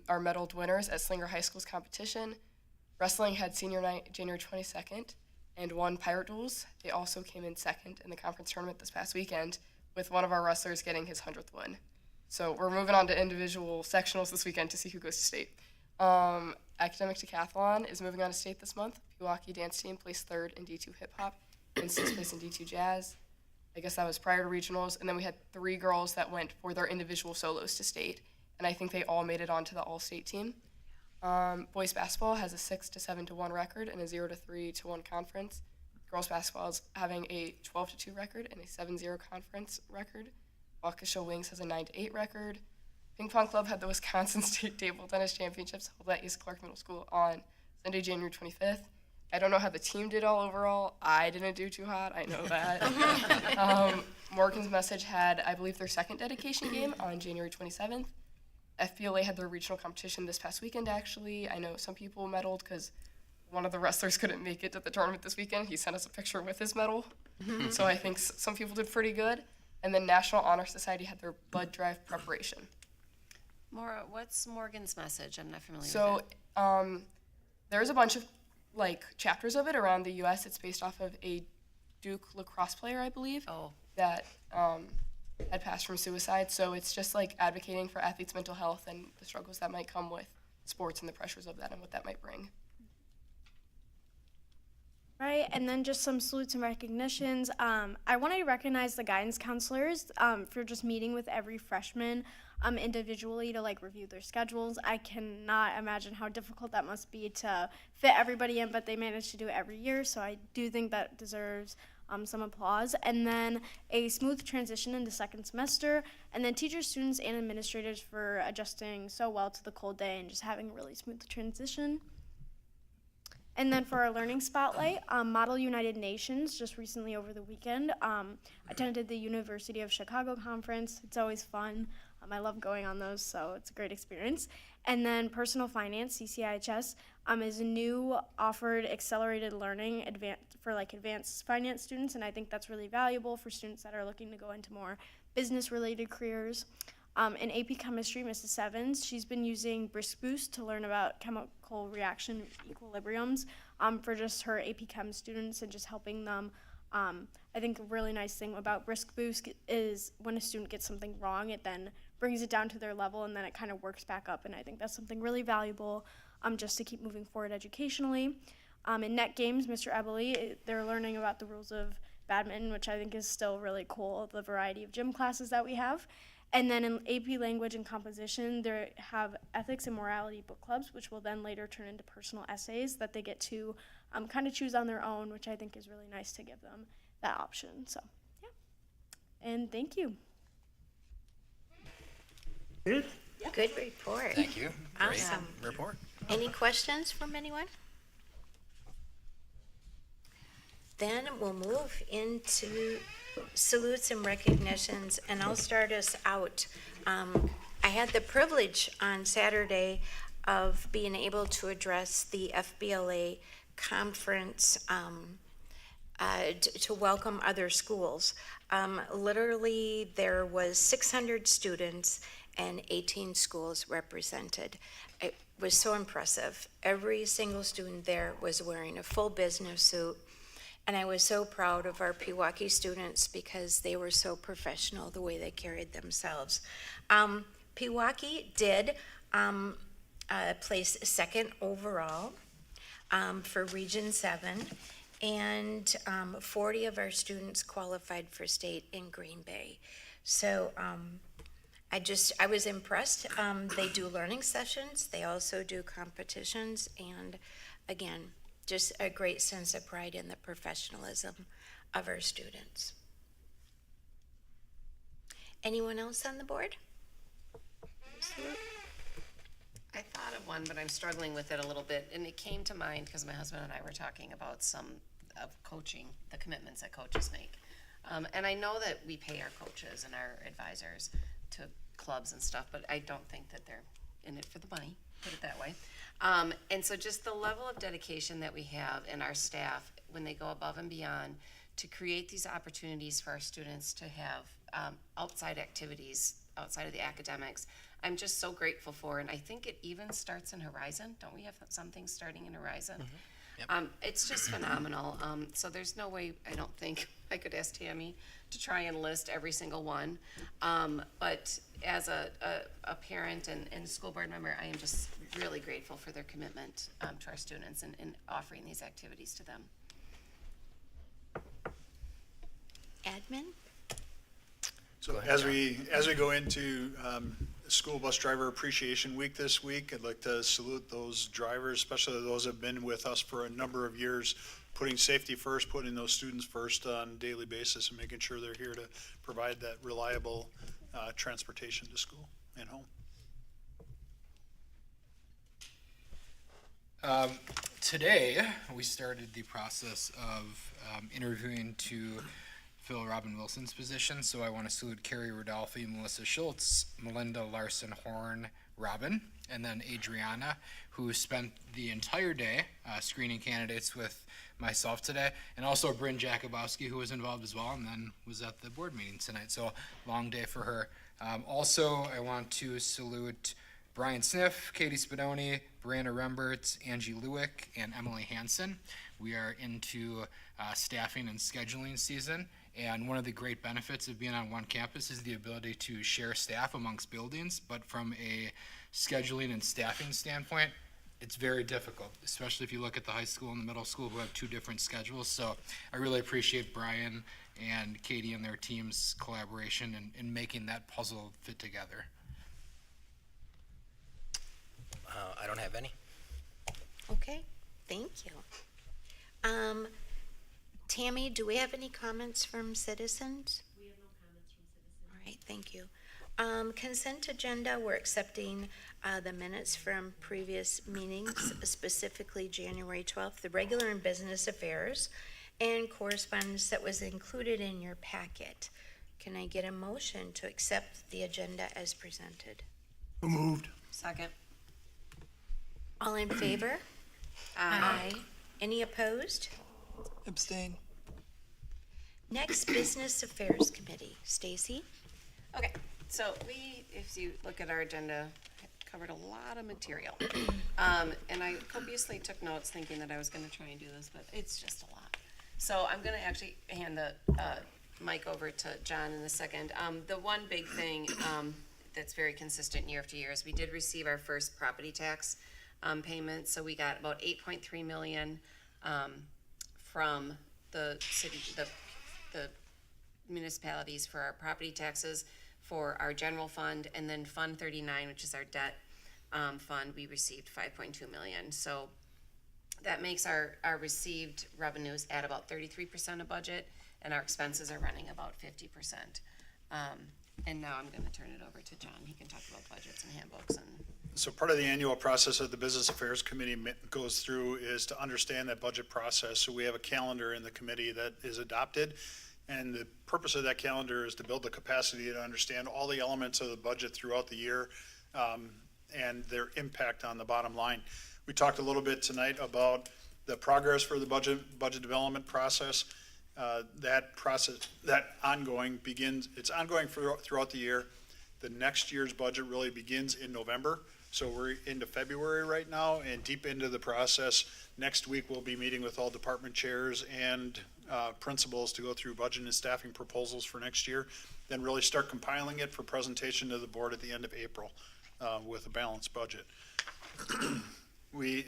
are medaled winners at Slinger High School's competition. Wrestling had senior night January 22nd and won Pirate Duels. They also came in second in the conference tournament this past weekend, with one of our wrestlers getting his 100th win. So we're moving on to individual sectionals this weekend to see who goes to state. Academic Decathlon is moving on to state this month. Pewaukee dance team placed 3rd in D2 hip hop and 6th place in D2 jazz. I guess that was prior to regionals. And then we had 3 girls that went for their individual solos to state. And I think they all made it onto the all-state team. Boys basketball has a 6-7-1 record and a 0-3-1 conference. Girls basketball is having a 12-2 record and a 7-0 conference record. Waukesha Wings has a 9-8 record. Ping Pong Club had the Wisconsin State Table Tennis Championships held at East Clark Middle School on Sunday, January 25th. I don't know how the team did all overall. I didn't do too hot, I know that. Morgan's Message had, I believe, their 2nd dedication game on January 27th. FBLA had their regional competition this past weekend, actually. I know some people medaled because one of the wrestlers couldn't make it to the tournament this weekend. He sent us a picture with his medal. So I think some people did pretty good. And then National Honor Society had their blood drive preparation. Maura, what's Morgan's Message? I'm not familiar with So there's a bunch of chapters of it around the U.S. It's based off of a Duke lacrosse player, I believe, that had passed from suicide. So it's just advocating for athletes' mental health and the struggles that might come with sports and the pressures of that and what that might bring. Right, and then just some salutes and recognitions. I want to recognize the guidance counselors for just meeting with every freshman individually to review their schedules. I cannot imagine how difficult that must be to fit everybody in, but they manage to do it every year, so I do think that deserves some applause. And then a smooth transition into second semester, and then teachers, students, and administrators for adjusting so well to the cold day and just having a really smooth transition. And then for our learning spotlight, Model United Nations just recently over the weekend attended the University of Chicago conference. It's always fun. I love going on those, so it's a great experience. And then Personal Finance, CCIHS, is a new offered accelerated learning for advanced finance students, and I think that's really valuable for students that are looking to go into more business-related careers. In AP Chemistry, Mrs. Evans, she's been using Brisk Boost to learn about chemical reaction equilibriums for just her AP Chem students and just helping them. I think a really nice thing about Brisk Boost is when a student gets something wrong, it then brings it down to their level and then it kind of works back up, and I think that's something really valuable just to keep moving forward educationally. In Net Games, Mr. Ebele, they're learning about the rules of badminton, which I think is still really cool, the variety of gym classes that we have. And then in AP Language and Composition, they have ethics and morality book clubs, which will then later turn into personal essays that they get to kind of choose on their own, which I think is really nice to give them that option. So, yeah. And thank you. Good? Good report. Thank you. Great Awesome. report. Any questions from anyone? Then we'll move into salutes and recognitions, and I'll start us out. I had the privilege on Saturday of being able to address the FBLA conference to welcome other schools. Literally, there was 600 students and 18 schools represented. It was so impressive. Every single student there was wearing a full business suit. And I was so proud of our Pewaukee students because they were so professional the way they carried themselves. Pewaukee did place 2nd overall for Region 7, and 40 of our students qualified for state in Green Bay. So I was impressed. They do learning sessions, they also do competitions, and again, just a great sense of pride in the professionalism of our students. Anyone else on the board? I thought of one, but I'm struggling with it a little bit, and it came to mind because my husband and I were talking about some of coaching, the commitments that coaches make. And I know that we pay our coaches and our advisors to clubs and stuff, but I don't think that they're in it for the money, put it that way. And so just the level of dedication that we have in our staff when they go above and beyond to create these opportunities for our students to have outside activities outside of the academics, I'm just so grateful for. And I think it even starts in Horizon. Don't we have something starting in Horizon? Yep. It's just phenomenal. So there's no way, I don't think, I could ask Tammy to try and list every single one. But as a parent and school board member, I am just really grateful for their commitment to our students and offering these activities to them. Admin? So as we go into School Bus Driver Appreciation Week this week, I'd like to salute those drivers, especially those that have been with us for a number of years, putting safety first, putting those students first on a daily basis, and making sure they're here to provide that reliable transportation to school and home. Today, we started the process of interviewing to fill Robin Wilson's position, so I want to salute Carrie Rodolphe, Melissa Schultz, Melinda Larson Horn, Robin, and then Adriana, who spent the entire day screening candidates with myself today, and also Bren Jakubowski, who was involved as well, and then was at the board meeting tonight, so long day for her. Also, I want to salute Brian Sniff, Katie Spadoni, Brianna Remberts, Angie Lewick, and Emily Hansen. We are into staffing and scheduling season, and one of the great benefits of being on one campus is the ability to share staff amongst buildings, but from a scheduling and staffing standpoint, it's very difficult, especially if you look at the high school and the middle school who have two different schedules. So I really appreciate Brian and Cady and their team's collaboration in making that puzzle fit together. I don't have any. Okay, thank you. Tammy, do we have any comments from citizens? We have no comments from citizens. All right, thank you. Consent agenda, we're accepting the minutes from previous meetings, specifically January 12th, the regular and business affairs, and correspondence that was included in your packet. Can I get a motion to accept the agenda as presented? So moved. Second. All in favor? Aye. Any opposed? Abstain. Next, Business Affairs Committee. Stacey? Okay, so we, if you look at our agenda, covered a lot of material. And I copiously took notes thinking that I was gonna try and do this, but it's just a lot. So I'm gonna actually hand the mic over to John in a second. The one big thing that's very consistent year after year is we did receive our first property tax payment. So we got about 8.3 million from the city, the municipalities for our property taxes, for our general fund, and then Fund 39, which is our debt fund, we received 5.2 million. So that makes our received revenues at about 33% of budget, and our expenses are running about 50%. And now I'm going to turn it over to John. He can talk about budgets and handbooks and. So part of the annual process that the Business Affairs Committee goes through is to understand that budget process. So we have a calendar in the committee that is adopted, and the purpose of that calendar is to build the capacity to understand all the elements of the budget throughout the year and their impact on the bottom line. We talked a little bit tonight about the progress for the budget development process. That process, that ongoing begins, it's ongoing throughout the year. The next year's budget really begins in November. So we're into February right now and deep into the process. Next week, we'll be meeting with all department chairs and principals to go through budget and staffing proposals for next year, then really start compiling it for presentation to the board at the end of April with a balanced budget.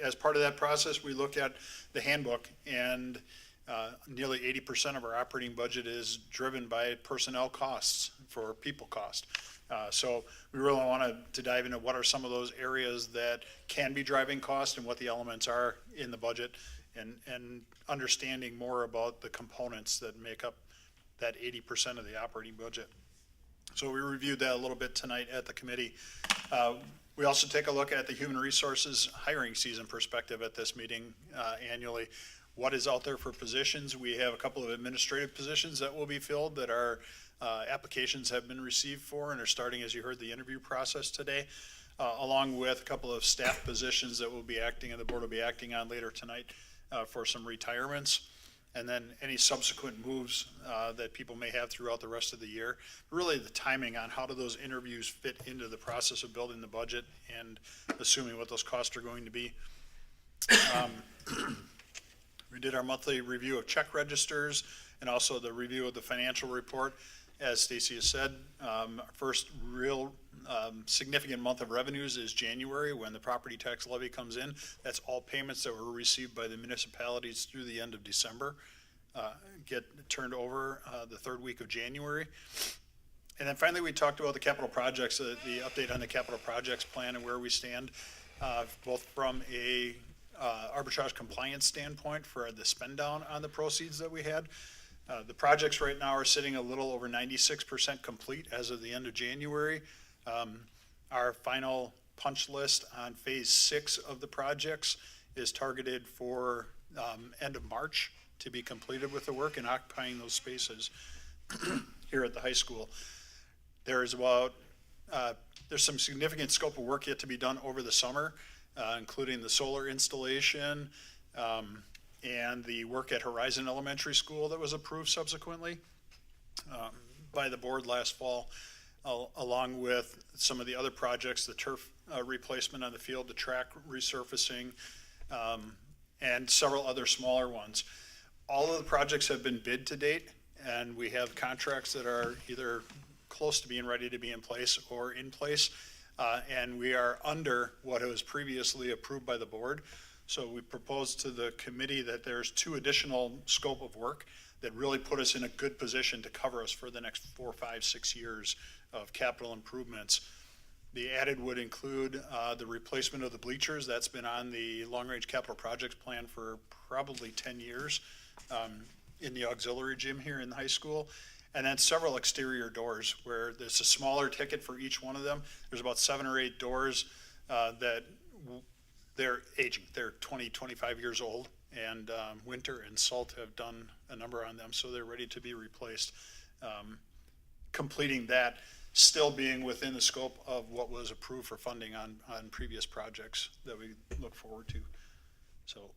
As part of that process, we look at the handbook, and nearly 80% of our operating budget is driven by personnel costs for people cost. So we really want to dive into what are some of those areas that can be driving cost and what the elements are in the budget, and understanding more about the components that make up that 80% of the operating budget. So we reviewed that a little bit tonight at the committee. We also take a look at the human resources hiring season perspective at this meeting annually. What is out there for positions? We have a couple of administrative positions that will be filled that are applications have been received for and are starting, as you heard, the interview process today. along with a couple of staff positions that will be acting, and the board will be acting on later tonight for some retirements. And then any subsequent moves that people may have throughout the rest of the year. Really the timing on how do those interviews fit into the process of building the budget and assuming what those costs are going to be. We did our monthly review of check registers and also the review of the financial report. As Stacey has said, our first real significant month of revenues is January when the property tax levy comes in. That's all payments that were received by the municipalities through the end of December get turned over the third week of January. And then finally, we talked about the capital projects, the update on the capital projects plan and where we stand, both from a arbitrage compliance standpoint for the spend down on the proceeds that we had. The projects right now are sitting a little over 96% complete as of the end of January. Our final punch list on phase 6 of the projects is targeted for end of March to be completed with the work and occupying those spaces here at the high school. There's some significant scope of work yet to be done over the summer, including the solar installation, and the work at Horizon Elementary School that was approved subsequently by the board last fall, along with some of the other projects, the turf replacement on the field, the track resurfacing, and several other smaller ones. All of the projects have been bid to date, and we have contracts that are either close to being ready to be in place or in place, and we are under what was previously approved by the board. So we proposed to the committee that there's 2 additional scope of work that really put us in a good position to cover us for the next 4, 5, 6 years of capital improvements. The added would include the replacement of the bleachers. That's been on the long-range capital projects plan for probably 10 years in the auxiliary gym here in the high school. And then several exterior doors where there's a smaller ticket for each one of them. There's about 7 or 8 doors that they're aging. They're 20, 25 years old, and Winter and Salt have done a number on them, so they're ready to be replaced. Completing that, still being within the scope of what was approved for funding on previous projects that we look forward to. So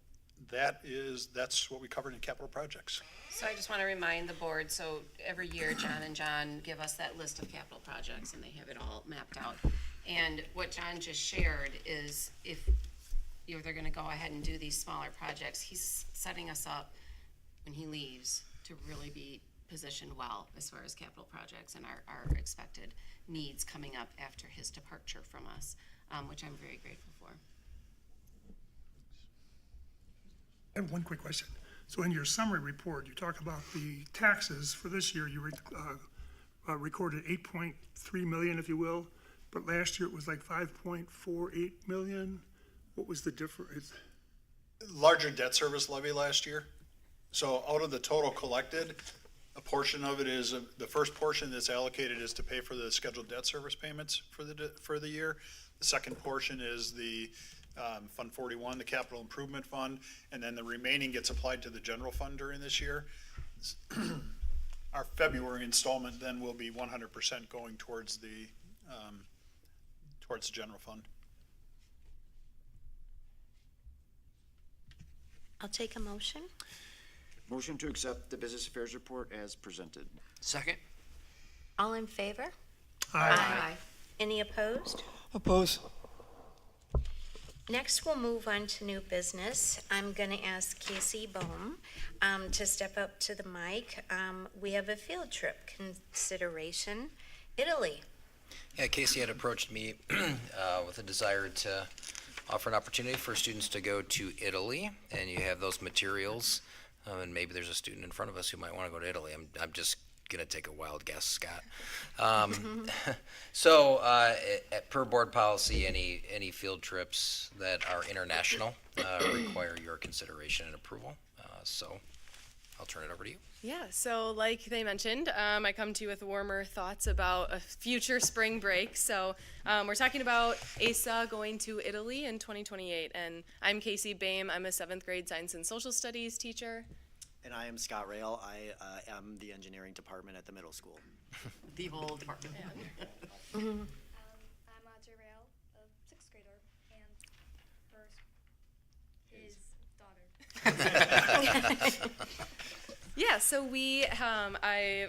that's what we covered in capital projects. So I just want to remind the board, so every year John and John give us that list of capital projects and they have it all mapped out. And what John just shared is if they're going to go ahead and do these smaller projects, he's setting us up when he leaves to really be positioned well as far as capital projects and our expected needs coming up after his departure from us, which I'm very grateful for. I have one quick question. So in your summary report, you talk about the taxes for this year. You recorded 8.3 million, if you will, but last year it was like 5.48 million. What was the difference? Larger debt service levy last year. So out of the total collected, a portion of it is the first portion that's allocated is to pay for the scheduled debt service payments for the year. The second portion is the Fund 41, the Capital Improvement Fund, and then the remaining gets applied to the general fund during this year. Our February installment then will be 100% going towards the general fund. I'll take a motion. Motion to accept the business affairs report as presented. Second. All in favor? Aye. Any opposed? Oppose. Next, we'll move on to new business. I'm going to ask Casey Bohm to step up to the mic. We have a field trip consideration, Italy. Yeah, Casey had approached me with a desire to offer an opportunity for students to go to Italy, and you have those materials, and maybe there's a student in front of us who might want to go to Italy. I'm just going to take a wild guess, Scott. So, per board policy, any field trips that are international require your consideration and approval. So, I'll turn it over to you. Yeah, so like they mentioned, I come to you with warmer thoughts about a future spring break. So we're talking about ASA going to Italy in 2028. And I'm Casey Boehm. I'm a 7th grade science and social studies teacher. And I am Scott Rail. I am the engineering department at the middle school. The whole department. I'm Audrey Rail of Yeah, so I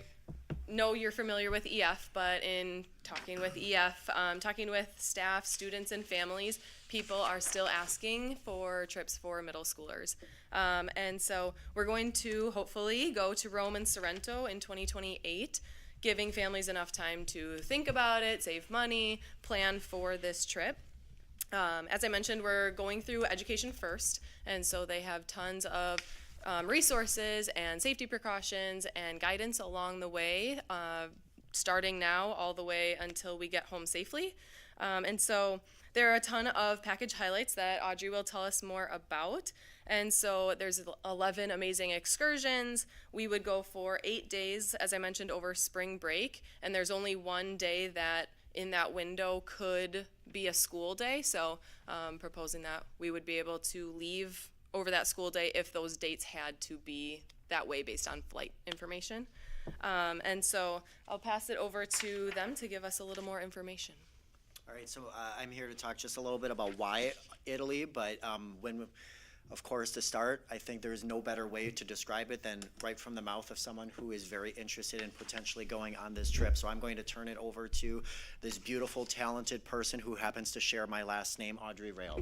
know you're familiar with EF, but in talking with EF, talking with staff, students, and families, people are still asking for trips for middle schoolers. And so we're going to hopefully go to Rome and Sorrento in 2028, giving families enough time to think about it, save money, plan for this trip. As I mentioned, we're going through Education First, and so they have tons of resources and safety precautions and guidance along the way, starting now all the way until we get home safely. And so there are a ton of package highlights that Audrey will tell us more about. And so there's 11 amazing excursions. We would go for 8 days, as I mentioned, over spring break, and there's only one day that in that window could be a school day. So proposing that we would be able to leave over that school day if those dates had to be that way based on flight information. And so I'll pass it over to them to give us a little more information. All right, so I'm here to talk just a little bit about why Italy, but of course, to start, I think there's no better way to describe it than right from the mouth of someone who is very interested in potentially going on this trip. So I'm going to turn it over to this beautiful, talented person who happens to share my last name, Audrey Rail.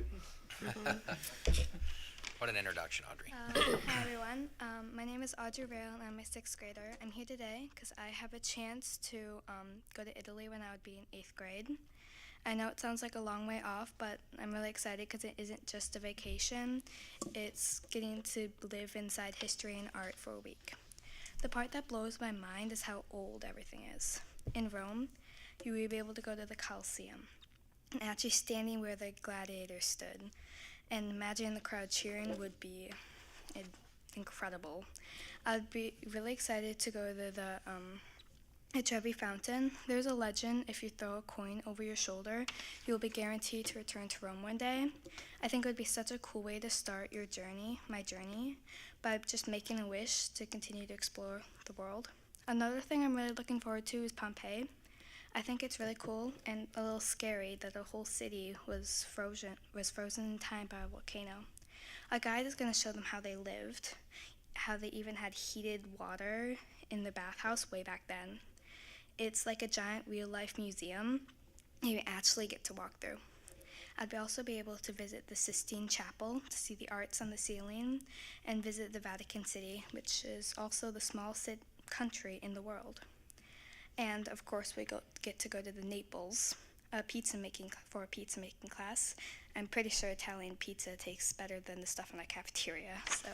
What an introduction, Audrey. Hi, everyone. My name is Audrey Rail, and I'm a 6th grader. I'm here today because I have a chance to go to Italy when I would be in 8th grade. I know it sounds like a long way off, but I'm really excited because it isn't just a vacation. It's getting to live inside history and art for a week. The part that blows my mind is how old everything is. In Rome, you will be able to go to the Colosseum and actually standing where the gladiators stood. And imagining the crowd cheering would be incredible. I'd be really excited to go to the Trevi Fountain. There's a legend, if you throw a coin over your shoulder, you'll be guaranteed to return to Rome one day. I think it would be such a cool way to start your journey, my journey, by just making a wish to continue to explore the world. Another thing I'm really looking forward to is Pompeii. I think it's really cool and a little scary that the whole city was frozen in time by a volcano. A guide is going to show them how they lived, how they even had heated water in the bathhouse way back then. It's like a giant real-life museum you actually get to walk through. I'd also be able to visit the Sistine Chapel to see the arts on the ceiling and visit the Vatican City, which is also the smallest country in the world. And of course, we get to go to the Naples pizza making class. I'm pretty sure Italian pizza tastes better than the stuff in the cafeteria. So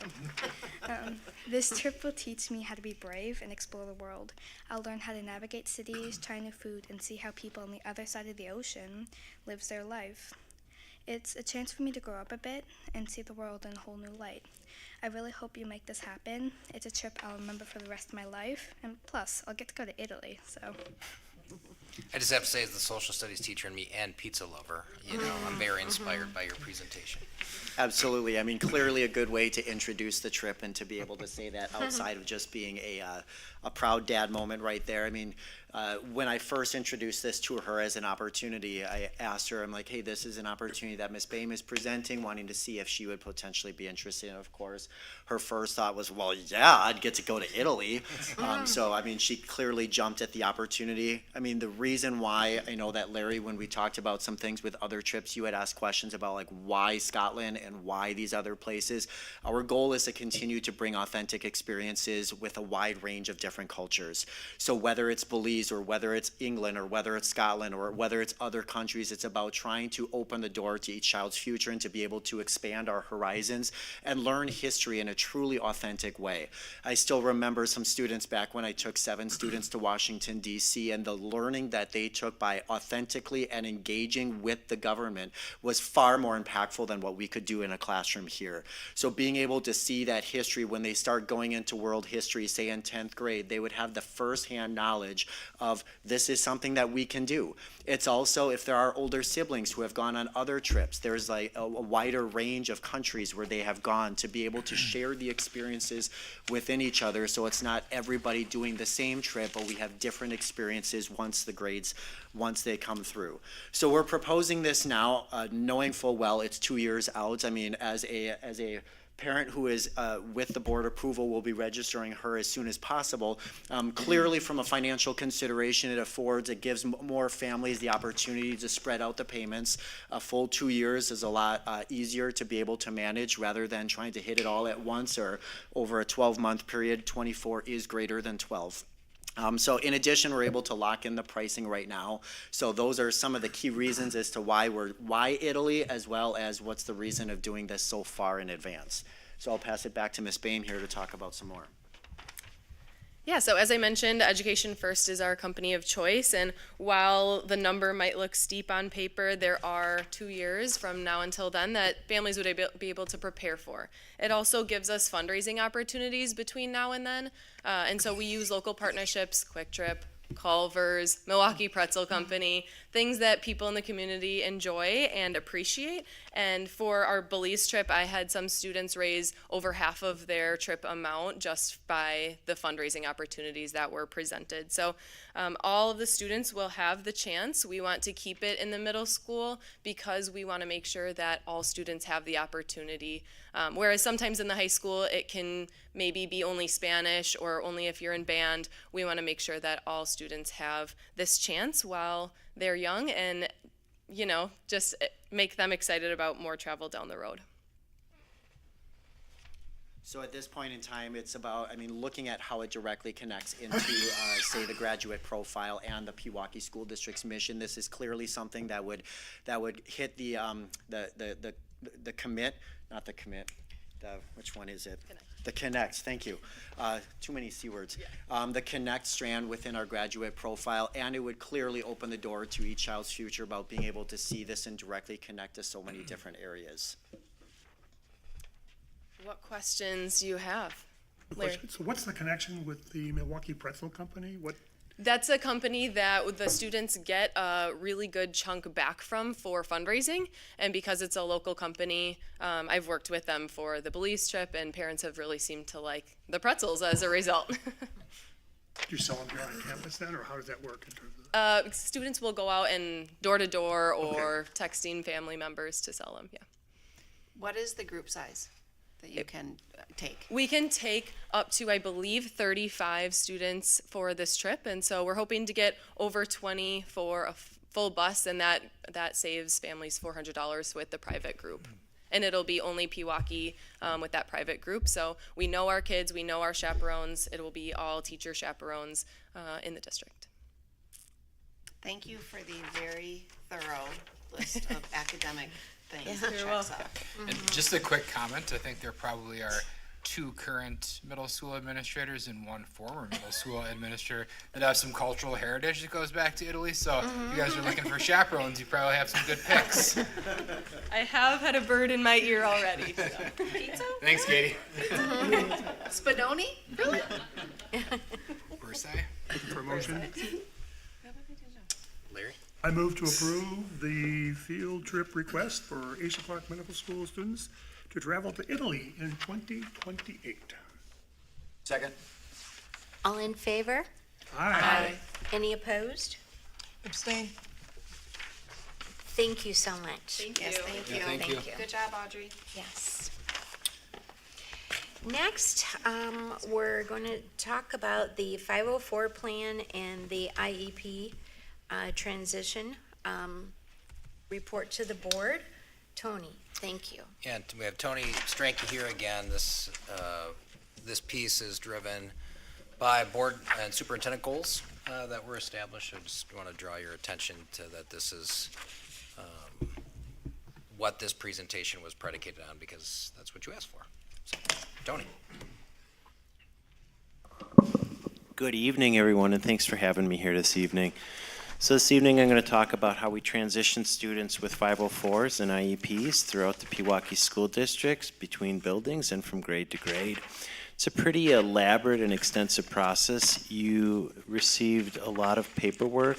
this trip will teach me how to be brave and explore the world. I'll learn how to navigate cities, try new food, and see how people on the other side of the ocean lives their life. It's a chance for me to grow up a bit and see the world in a whole new light. I really hope you make this happen. It's a trip I'll remember for the rest of my life, and plus, I'll get to go to Italy, so. I just have to say, as the social studies teacher and me and pizza lover, I'm very inspired by your presentation. Absolutely. I mean, clearly a good way to introduce the trip and to be able to say that outside of just being a proud dad moment right there. I mean, when I first introduced this to her as an opportunity, I asked her, I'm like, hey, this is an opportunity that Ms. Boehm is presenting, wanting to see if she would potentially be interested. And of course, her first thought was, well, yeah, I'd get to go to Italy. So, I mean, she clearly jumped at the opportunity. I mean, the reason why, I know that Larry, when we talked about some things with other trips, you had asked questions about like why Scotland and why these other places. Our goal is to continue to bring authentic experiences with a wide range of different cultures. So whether it's Belize or whether it's England or whether it's Scotland or whether it's other countries, it's about trying to open the door to each child's future and to be able to expand our horizons and learn history in a truly authentic way. I still remember some students back when I took 7 students to Washington, D.C., and the learning that they took by authentically and engaging with the government was far more impactful than what we could do in a classroom here. So being able to see that history when they start going into world history, say in 10th grade, they would have the firsthand knowledge of this is something that we can do. It's also, if there are older siblings who have gone on other trips, there's like a wider range of countries where they have gone to be able to share the experiences within each other, so it's not everybody doing the same trip, but we have different experiences once they come through. So we're proposing this now, knowing full well it's 2 years out. I mean, as a parent who is with the board approval will be registering her as soon as possible. Clearly, from a financial consideration, it gives more families the opportunity to spread out the payments. A full 2 years is a lot easier to be able to manage rather than trying to hit it all at once or over a 12-month period. 24 is greater than 12. So in addition, we're able to lock in the pricing right now. So those are some of the key reasons as to why Italy, as well as what's the reason of doing this so far in advance. So I'll pass it back to Ms. Bain here to talk about some more. Yeah, so as I mentioned, Education First is our company of choice, and while the number might look steep on paper, there are 2 years from now until then that families would be able to prepare for. It also gives us fundraising opportunities between now and then, and so we use local partnerships, Quick Trip, Culver's, Milwaukee Pretzel Company, things that people in the community enjoy and appreciate. And for our Belize trip, I had some students raise over half of their trip amount just by the fundraising opportunities that were presented. So all of the students will have the chance. We want to keep it in the middle school because we want to make sure that all students have the opportunity. Whereas sometimes in the high school, it can maybe be only Spanish or only if you're in band. We want to make sure that all students have this chance while they're young and, you know, just make them excited about more travel down the road. So at this point in time, it's about, looking at how it directly connects into, say, the graduate profile and the Pewaukee School District's mission. This is clearly something that would hit the commit, not the commit, which one is it? The connect, thank you. Too many C words. The connect strand within our graduate profile, and it would clearly open the door to each child's future about being able to see this and directly connect to so many different areas. What questions do you have, Larry? So what's the connection with the Milwaukee Pretzel Company? That's a company that the students get a really good chunk back from for fundraising, and because it's a local company, I've worked with them for the Belize trip, and parents have really seemed to like the pretzels as a result. Do you sell them here on campus then, or how does that work in terms of? Students will go out and door to door or texting family members to sell them, yeah. What is the group size that you can take? We can take up to, I believe, 35 students for this trip, and so we're hoping to get over 20 for a full bus, and that saves families $400 with the private group. And it'll be only Pewaukee with that private group, so we know our kids, we know our chaperones. It will be all teacher chaperones in the district. Thank you for the very thorough list of academic things. You're welcome. And just a quick comment, I think there probably are 2 current middle school administrators and 1 former middle school administrator that have some cultural heritage that goes back to Italy, so if you guys are looking for chaperones, you probably have some good picks. I have had a bird in my ear already. So. Pizzo? Thanks, Cady. Spadoni? Really? Versailles? Promotion. Larry? I move to approve the field trip request for Asa Clark Medical School students to travel to Italy in 2028. Second. All in favor? Aye. Any opposed? Abstain. Thank you so much. Thank Yes, you. thank Yeah, you. thank you. Good job, Audrey. Yes. Next, we're going to talk about the 504 plan and the IEP transition report to the board. Tony, thank you. Yeah, and we have Tony Stranke here again. This piece is driven by board and superintendent goals that were established. I just want to draw your attention to that. This is what this presentation was predicated on, because that's what you asked for. So, Tony. Good evening, everyone, and thanks for having me here this evening. So this evening I'm going to talk about how we transition students with 504s and IEPs throughout the Pewaukee School Districts between buildings and from grade to grade. It's a pretty elaborate and extensive process. You received a lot of paperwork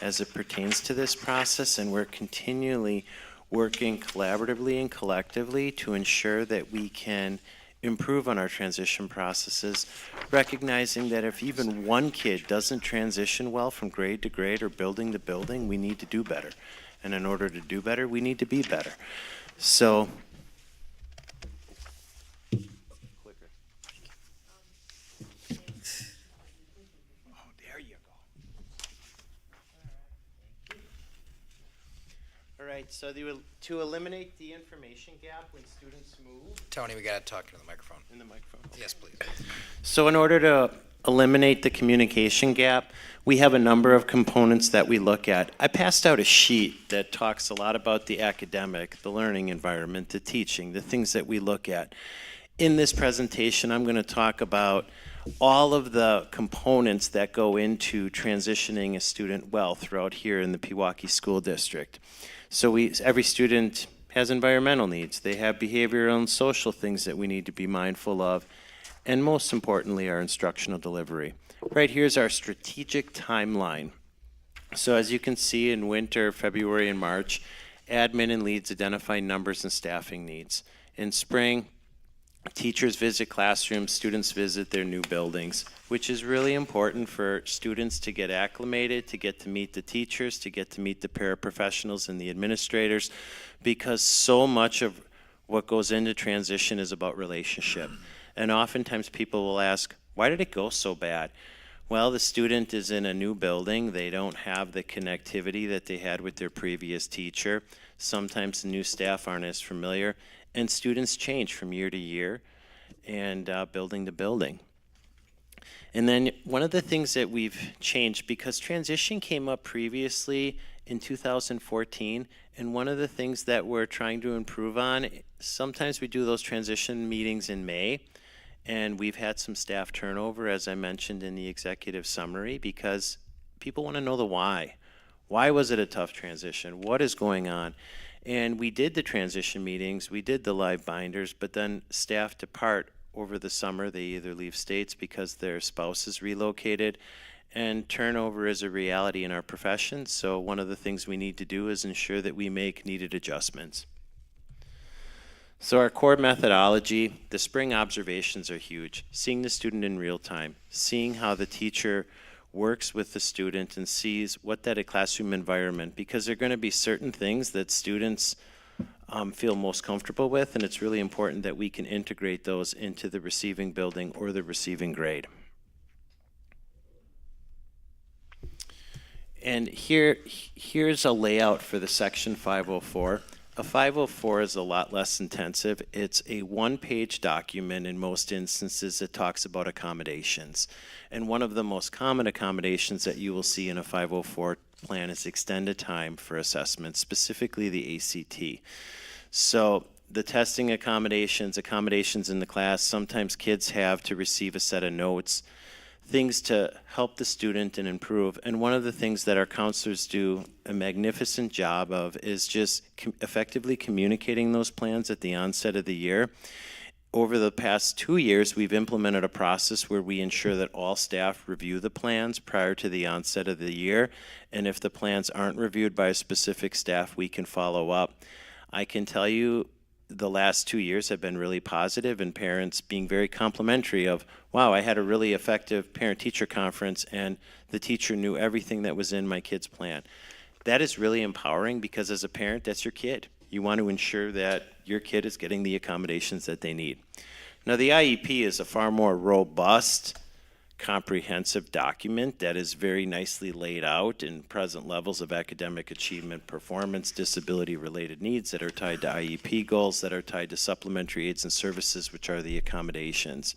as it pertains to this process, and we're continually working collaboratively and collectively to ensure that we can improve on our transition processes, recognizing that if even one kid doesn't transition well from grade to grade or building to building, we need to do better. And in order to do better, we need to be better. So right, so to eliminate the information gap when students move. Tony, we gotta talk into the microphone. In the microphone. Yes, please. So in order to eliminate the communication gap, we have a number of components that we look at. I passed out a sheet that talks a lot about the academic, the learning environment, the teaching, the things that we look at. In this presentation, I'm going to talk about all of the components that go into transitioning a student well throughout here in the Pewaukee School District. So every student has environmental needs. They have behavioral and social things that we need to be mindful of. And most importantly, our instructional delivery. Right here's our strategic timeline. So as you can see in winter, February and March, admin and leads identify numbers and staffing needs. In spring, teachers visit classrooms, students visit their new buildings, which is really important for students to get acclimated, to get to meet the teachers, to get to meet the paraprofessionals and the administrators, because so much of what goes into transition is about relationship. And oftentimes people will ask, why did it go so bad? Well, the student is in a new building. They don't have the connectivity that they had with their previous teacher. Sometimes the new staff aren't as familiar. And students change from year to year and building to building. And then one of the things that we've changed, because transition came up previously in 2014, and one of the things that we're trying to improve on, sometimes we do those transition meetings in May, and we've had some staff turnover, as I mentioned in the executive summary, because people want to know the why. Why was it a tough transition? What is going on? And we did the transition meetings, we did the live binders, but then staff depart over the summer. They either leave states because their spouse is relocated, and turnover is a reality in our profession. So one of the things we need to do is ensure that we make needed adjustments. So our core methodology, the spring observations are huge. Seeing the student in real time, seeing how the teacher works with the student and sees what that classroom environment, because there are going to be certain things that students feel most comfortable with, and it's really important that we can integrate those into the receiving building or the receiving grade. And here's a layout for the section 504. A 504 is a lot less intensive. It's a one-page document in most instances that talks about accommodations. And one of the most common accommodations that you will see in a 504 plan is extended time for assessment, specifically the ACT. So the testing accommodations in the class, sometimes kids have to receive a set of notes, things to help the student and improve. And one of the things that our counselors do a magnificent job of is just effectively communicating those plans at the onset of the year. Over the past 2 years, we've implemented a process where we ensure that all staff review the plans prior to the onset of the year. And if the plans aren't reviewed by a specific staff, we can follow up. I can tell you the last 2 years have been really positive, and parents being very complimentary of, wow, I had a really effective parent-teacher conference and the teacher knew everything that was in my kid's plan. That is really empowering, because as a parent, that's your kid. You want to ensure that your kid is getting the accommodations that they need. Now, the IEP is a far more robust, comprehensive document that is very nicely laid out in present levels of academic achievement, performance, disability-related needs that are tied to IEP goals, that are tied to supplementary aids and services, which are the accommodations.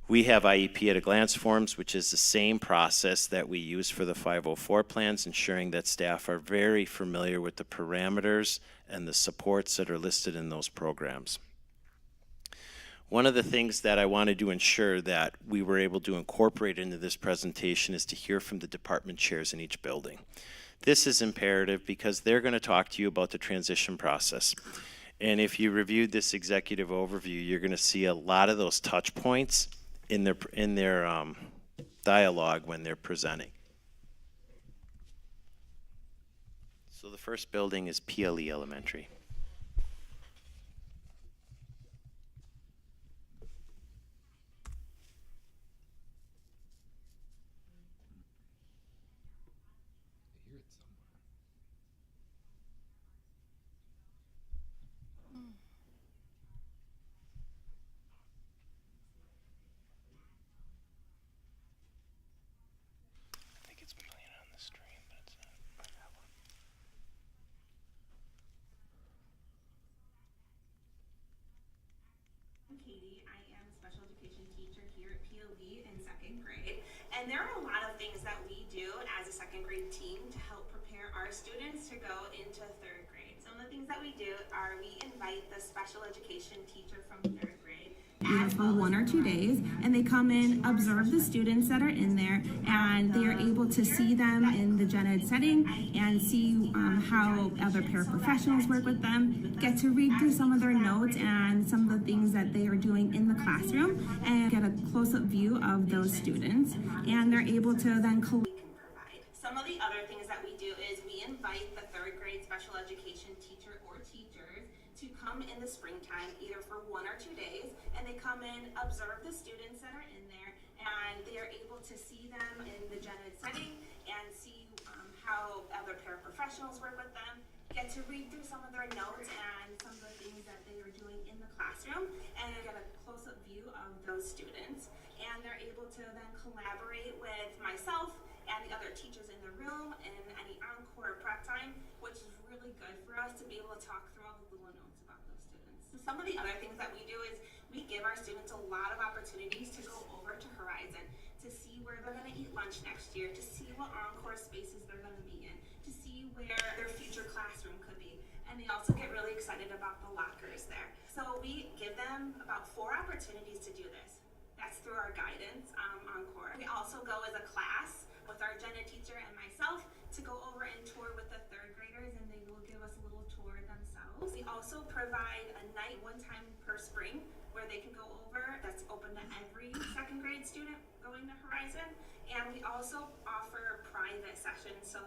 We have IEP at a glance forms, which is the same process that we use for the 504 plans, ensuring that staff are very familiar with the parameters and the supports that are listed in those programs. One of the things that I wanted to ensure that we were able to incorporate into this presentation is to hear from the department chairs in each building. This is imperative because they're going to talk to you about the transition process. And if you reviewed this executive overview, you're going to see a lot of those touch points in their dialogue when they're presenting. So the first building is PLE Elementary. PLE in second grade. And there are a lot of things that we do as a second grade team to help prepare our students to go into third grade. Some of the things that we do are we invite the special education teacher from third grade for 1 or 2 days, and they come in, observe the students that are in there, and they are able to see them in the gen ed setting and see how other paraprofessionals work with them, get to read through some of their notes and some of the things that they are doing in the classroom, and get a close-up view of those students, and they're able to then Some of the other things that we do is we invite the third grade special education teacher or teachers to come in the springtime, either for 1 or 2 days, and they come in, observe the students that are in there, and they are able to see them in the gen ed setting and see how other paraprofessionals work with them, get to read through some of their notes and some of the things that they are doing in the classroom, and get a close-up view of those students. And they're able to then collaborate with myself and the other teachers in the room in any encore prep time, which is really good for us to be able to talk through all the little notes about those students. So some of the other things that we do is we give our students a lot of opportunities to go over to Horizon, to see where they're going to eat lunch next year, to see what encore spaces they're going to be in, to see where their future classroom could be. And they also get really excited about the lockers there. So we give them about 4 opportunities to do this. That's through our guidance encore. We also go as a class with our gen ed teacher and myself to go over and tour with the third graders, and they will give us a little tour themselves. We also provide a night 1 time per spring where they can go over. That's open to every second grade student going to Horizon. And we also offer private sessions. So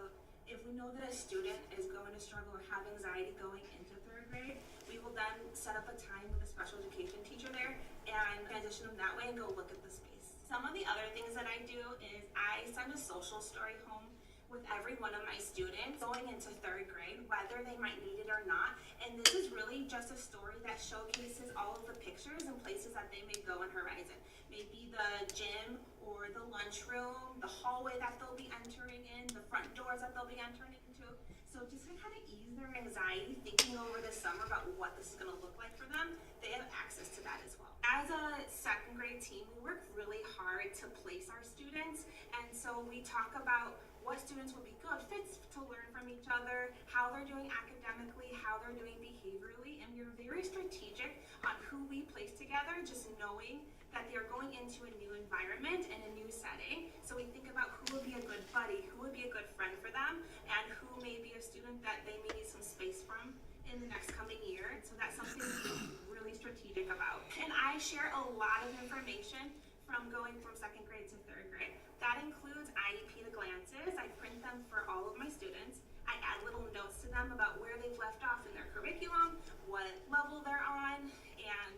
if we know that a student is going to struggle or have anxiety going into third grade, we will then set up a time with a special education teacher there and transition them that way and go look at the space. Some of the other things that I do is I send a social story home with every one of my students going into third grade, whether they might need it or not. And this is really just a story that showcases all of the pictures and places that they may go in Horizon. Maybe the gym or the lunchroom, the hallway that they'll be entering in, the front doors that they'll be entering into. So just to kind of ease their anxiety, thinking over the summer about what this is going to look like for them, they have access to that as well. As a second grade team, we work really hard to place our students, and so we talk about what students will be good fits to learn from each other, how they're doing academically, how they're doing behaviorally, and we're very strategic on who we place together, just knowing that they're going into a new environment and a new setting. So we think about who would be a good buddy, who would be a good friend for them, and who may be a student that they may need some space from in the next coming year. So that's something we're really strategic about. And I share a lot of information from going from second grade to third grade. That includes IEP the glances. I print them for all of my students. I add little notes to them about where they've left off in their curriculum, what level they're on, and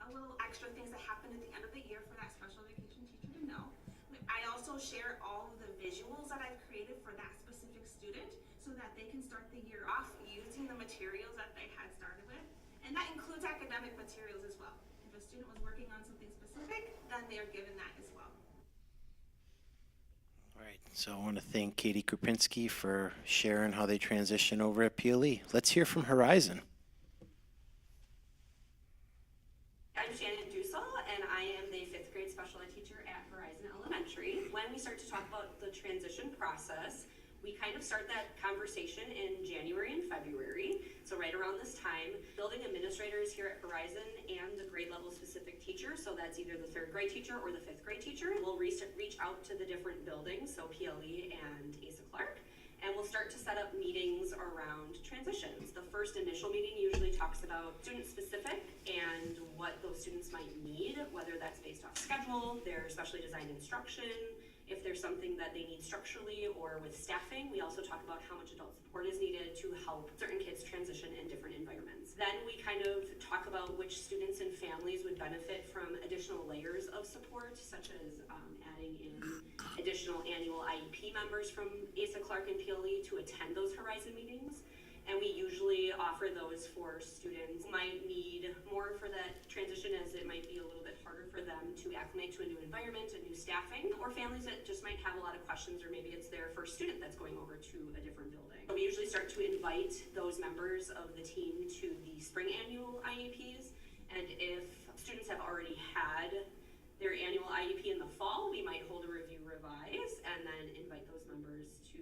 a little extra things that happen at the end of the year for that special education teacher to know. I also share all of the visuals that I've created for that specific student so that they can start the year off using the materials that they had started with. And that includes academic materials as well. If a student was working on something specific, then they are given that as well. All right, so I want to thank Cady Krupinski for sharing how they transition over at PLE. Let's hear from Horizon. I'm Shannon Dusel, and I am the 5th grade special ed teacher at Horizon Elementary. When we start to talk about the transition process, we kind of start that conversation in January and February. So right around this time, building administrators here at Horizon and the grade level specific teacher, so that's either the 3rd grade teacher or the 5th grade teacher, will reach out to the different buildings, so PLE and Clerk, and we'll start to set up meetings around transitions. The first initial meeting usually talks about student specific and what those students might need, whether that's based off schedule, their specially designed instruction, if there's something that they need structurally or with staffing. We also talk about how much adult support is needed to help certain kids transition in different environments. Then we kind of talk about which students and families would benefit from additional layers of support, such as adding in additional annual IEP members from Clerk and PLE to attend those Horizon meetings. And we usually offer those for students who might need more for that transition, as it might be a little bit harder for them to acclimate to a new environment, a new staffing, or families that just might have a lot of questions, or maybe it's their first student that's going over to a different building. So we usually start to invite those members of the team to the spring annual IEPs, and if students have already had their annual IEP in the fall, we might hold a review revise and then invite those members to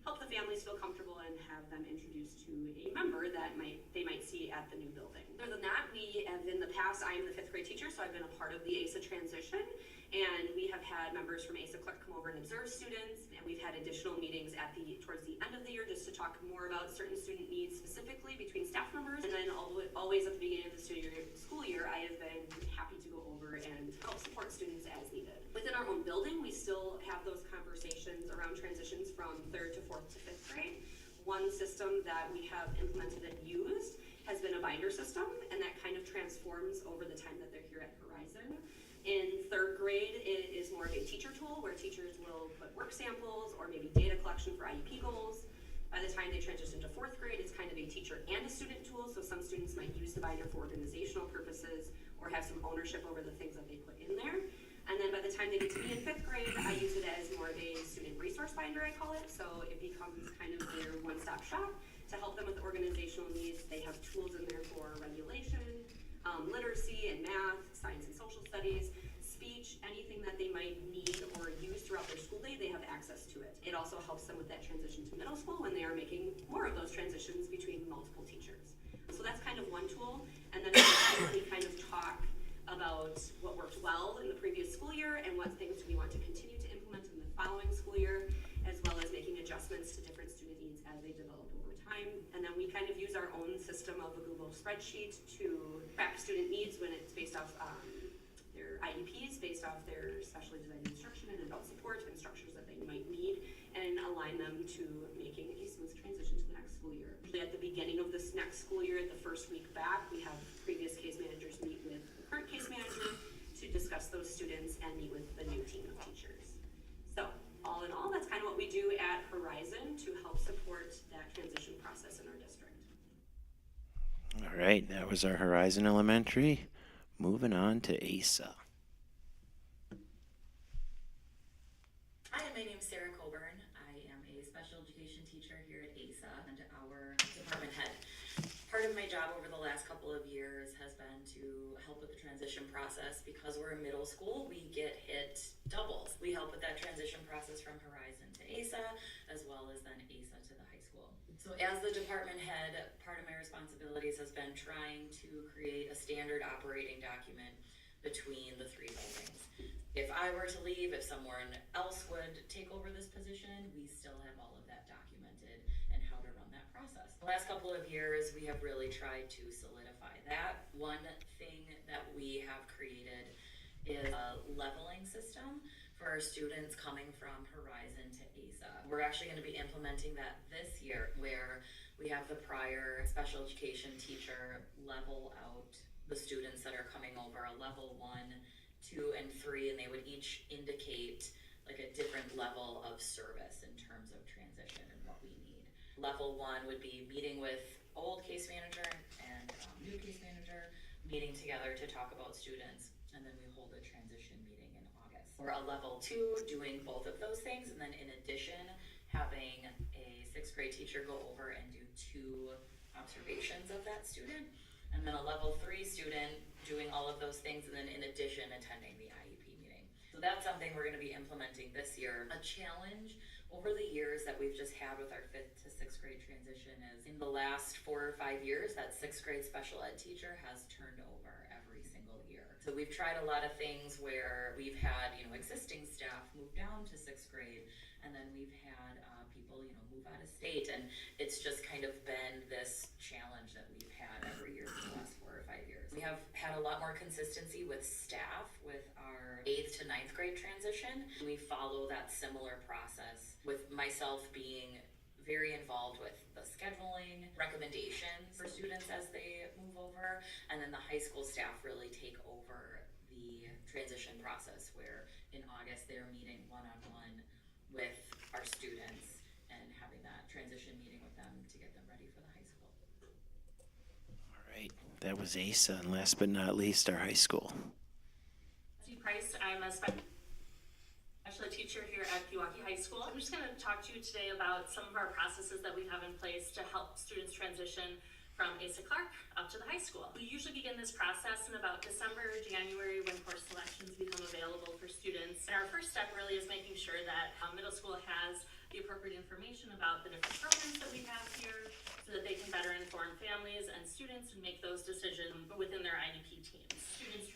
help the families feel comfortable and have them introduced to a member that they might see at the new building. Other than that, we have in the past, I am the 5th grade teacher, so I've been a part of the ASA transition, and we have had members from ASA Clerk come over and observe students, and we've had additional meetings towards the end of the year just to talk more about certain student needs specifically between staff members, and then always at the beginning of the school year, I have been happy to go over and help support students as needed. Within our own building, we still have those conversations around transitions from 3rd to 4th to 5th grade. One system that we have implemented and used has been a binder system, and that kind of transforms over the time that they're here at Horizon. In 3rd grade, it is more of a teacher tool where teachers will put work samples or maybe data collection for IEP goals. By the time they transition to 4th grade, it's kind of a teacher and a student tool, so some students might use the binder for organizational purposes or have some ownership over the things that they put in there. And then by the time they get to be in 5th grade, I use it as more of a student resource binder, I call it. So it becomes kind of their one-stop shop to help them with organizational needs. They have tools in there for regulation, literacy and math, science and social studies, speech, anything that they might need or use throughout their school day, they have access to it. It also helps them with that transition to middle school when they are making more of those transitions between multiple teachers. So that's kind of one tool. And then we kind of talk about what worked well in the previous school year and what things do we want to continue to implement in the following school year, as well as making adjustments to different student needs as they develop over time. And then we kind of use our own system of a Google spreadsheet to track student needs when it's based off their IEPs, based off their specially designed instruction and adult support and structures that they might need, and align them to making a smooth transition to the next school year. Usually at the beginning of this next school year, the first week back, we have previous case managers meet with the current case manager to discuss those students and meet with the new team of teachers. So all in all, that's kind of what we do at Horizon to help support that transition process in our district. All right, that was our Horizon Elementary. Moving on to ASA. Hi, my name is Sarah Coburn. I am a special education teacher here at ASA and our department head. Part of my job over the last couple of years has been to help with the transition process. Because we're in middle school, we get hit doubles. We help with that transition process from Horizon to ASA, as well as then ASA to the high school. So as the department head, part of my responsibilities has been trying to create a standard operating document between the 3 buildings. If I were to leave, if someone else would take over this position, we still have all of that documented and how to run that process. The last couple of years, we have really tried to solidify that. One thing that we have created is a leveling system for our students coming from Horizon to ASA. We're actually going to be implementing that this year, where we have the prior special education teacher level out the students that are coming over a level 1, 2, and 3, and they would each indicate like a different level of service in terms of transition and what we need. Level 1 would be meeting with old case manager and new case manager, meeting together to talk about students, and then we hold a transition meeting in August. We're a level 2 doing both of those things, and then in addition, having a 6th grade teacher go over and do 2 observations of that student, and then a level 3 student doing all of those things, and then in addition, attending the IEP meeting. So that's something we're going to be implementing this year. A challenge over the years that we've just had with our 5th to 6th grade transition is in the last 4 or 5 years, that 6th grade special ed teacher has turned over every single year. So we've tried a lot of things where we've had, existing staff move down to 6th grade, and then we've had people, move out of state, and it's just kind of been this challenge that we've had every year for the last 4 or 5 years. We have had a lot more consistency with staff with our 8th to 9th grade transition. We follow that similar process, with myself being very involved with the scheduling, recommendations for students as they move over, and then the high school staff really take over the transition process, where in August they're meeting one-on-one with our students and having that transition meeting with them to get them ready for the high school. All right, that was ASA, and last but not least, our high school. Price. I'm a special ed teacher here at Pewaukee High School. I'm just going to talk to you today about some of our processes that we have in place to help students transition from ASA Clerk up to the high school. We usually begin this process in about December or January, when course selections become available.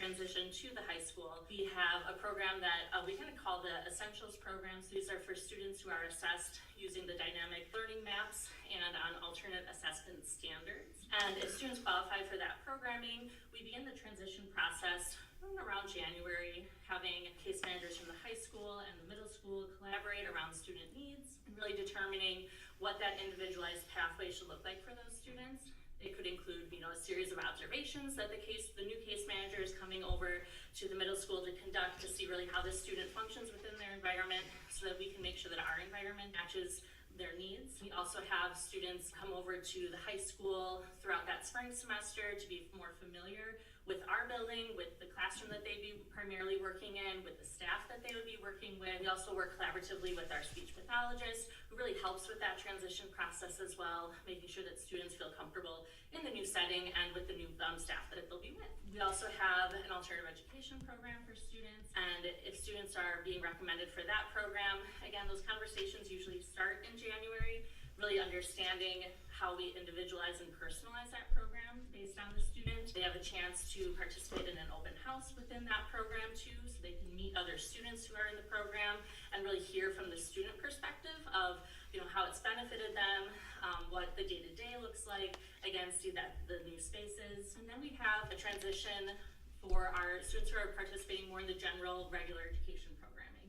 transition to the high school, we have a program that we kind of call the Essentials Program. So these are for students who are assessed using the dynamic learning maps and on alternate assessment standards. And if students qualify for that programming, we begin the transition process around January, having case managers from the high school and the middle school collaborate around student needs and really determining what that individualized pathway should look like for those students. It could include, a series of observations that the new case manager is coming over to the middle school to conduct to see really how the student functions within their environment so that we can make sure that our environment matches their needs. We also have students come over to the high school throughout that spring semester to be more familiar with our building, with the classroom that they'd be primarily working in, with the staff that they would be working with. We also work collaboratively with our speech pathologist, who really helps with that transition process as well, making sure that students feel comfortable in the new setting and with the new staff that they'll be with. We also have an alternative education program for students, and if students are being recommended for that program, again, those conversations usually start in January, really understanding how we individualize and personalize that program based on the student. They have a chance to participate in an open house within that program too, so they can meet other students who are in the program and really hear from the student perspective of how it's benefited them, what the day-to-day looks like, again, see that the new spaces. And then we have a transition for our students who are participating more in the general regular education programming.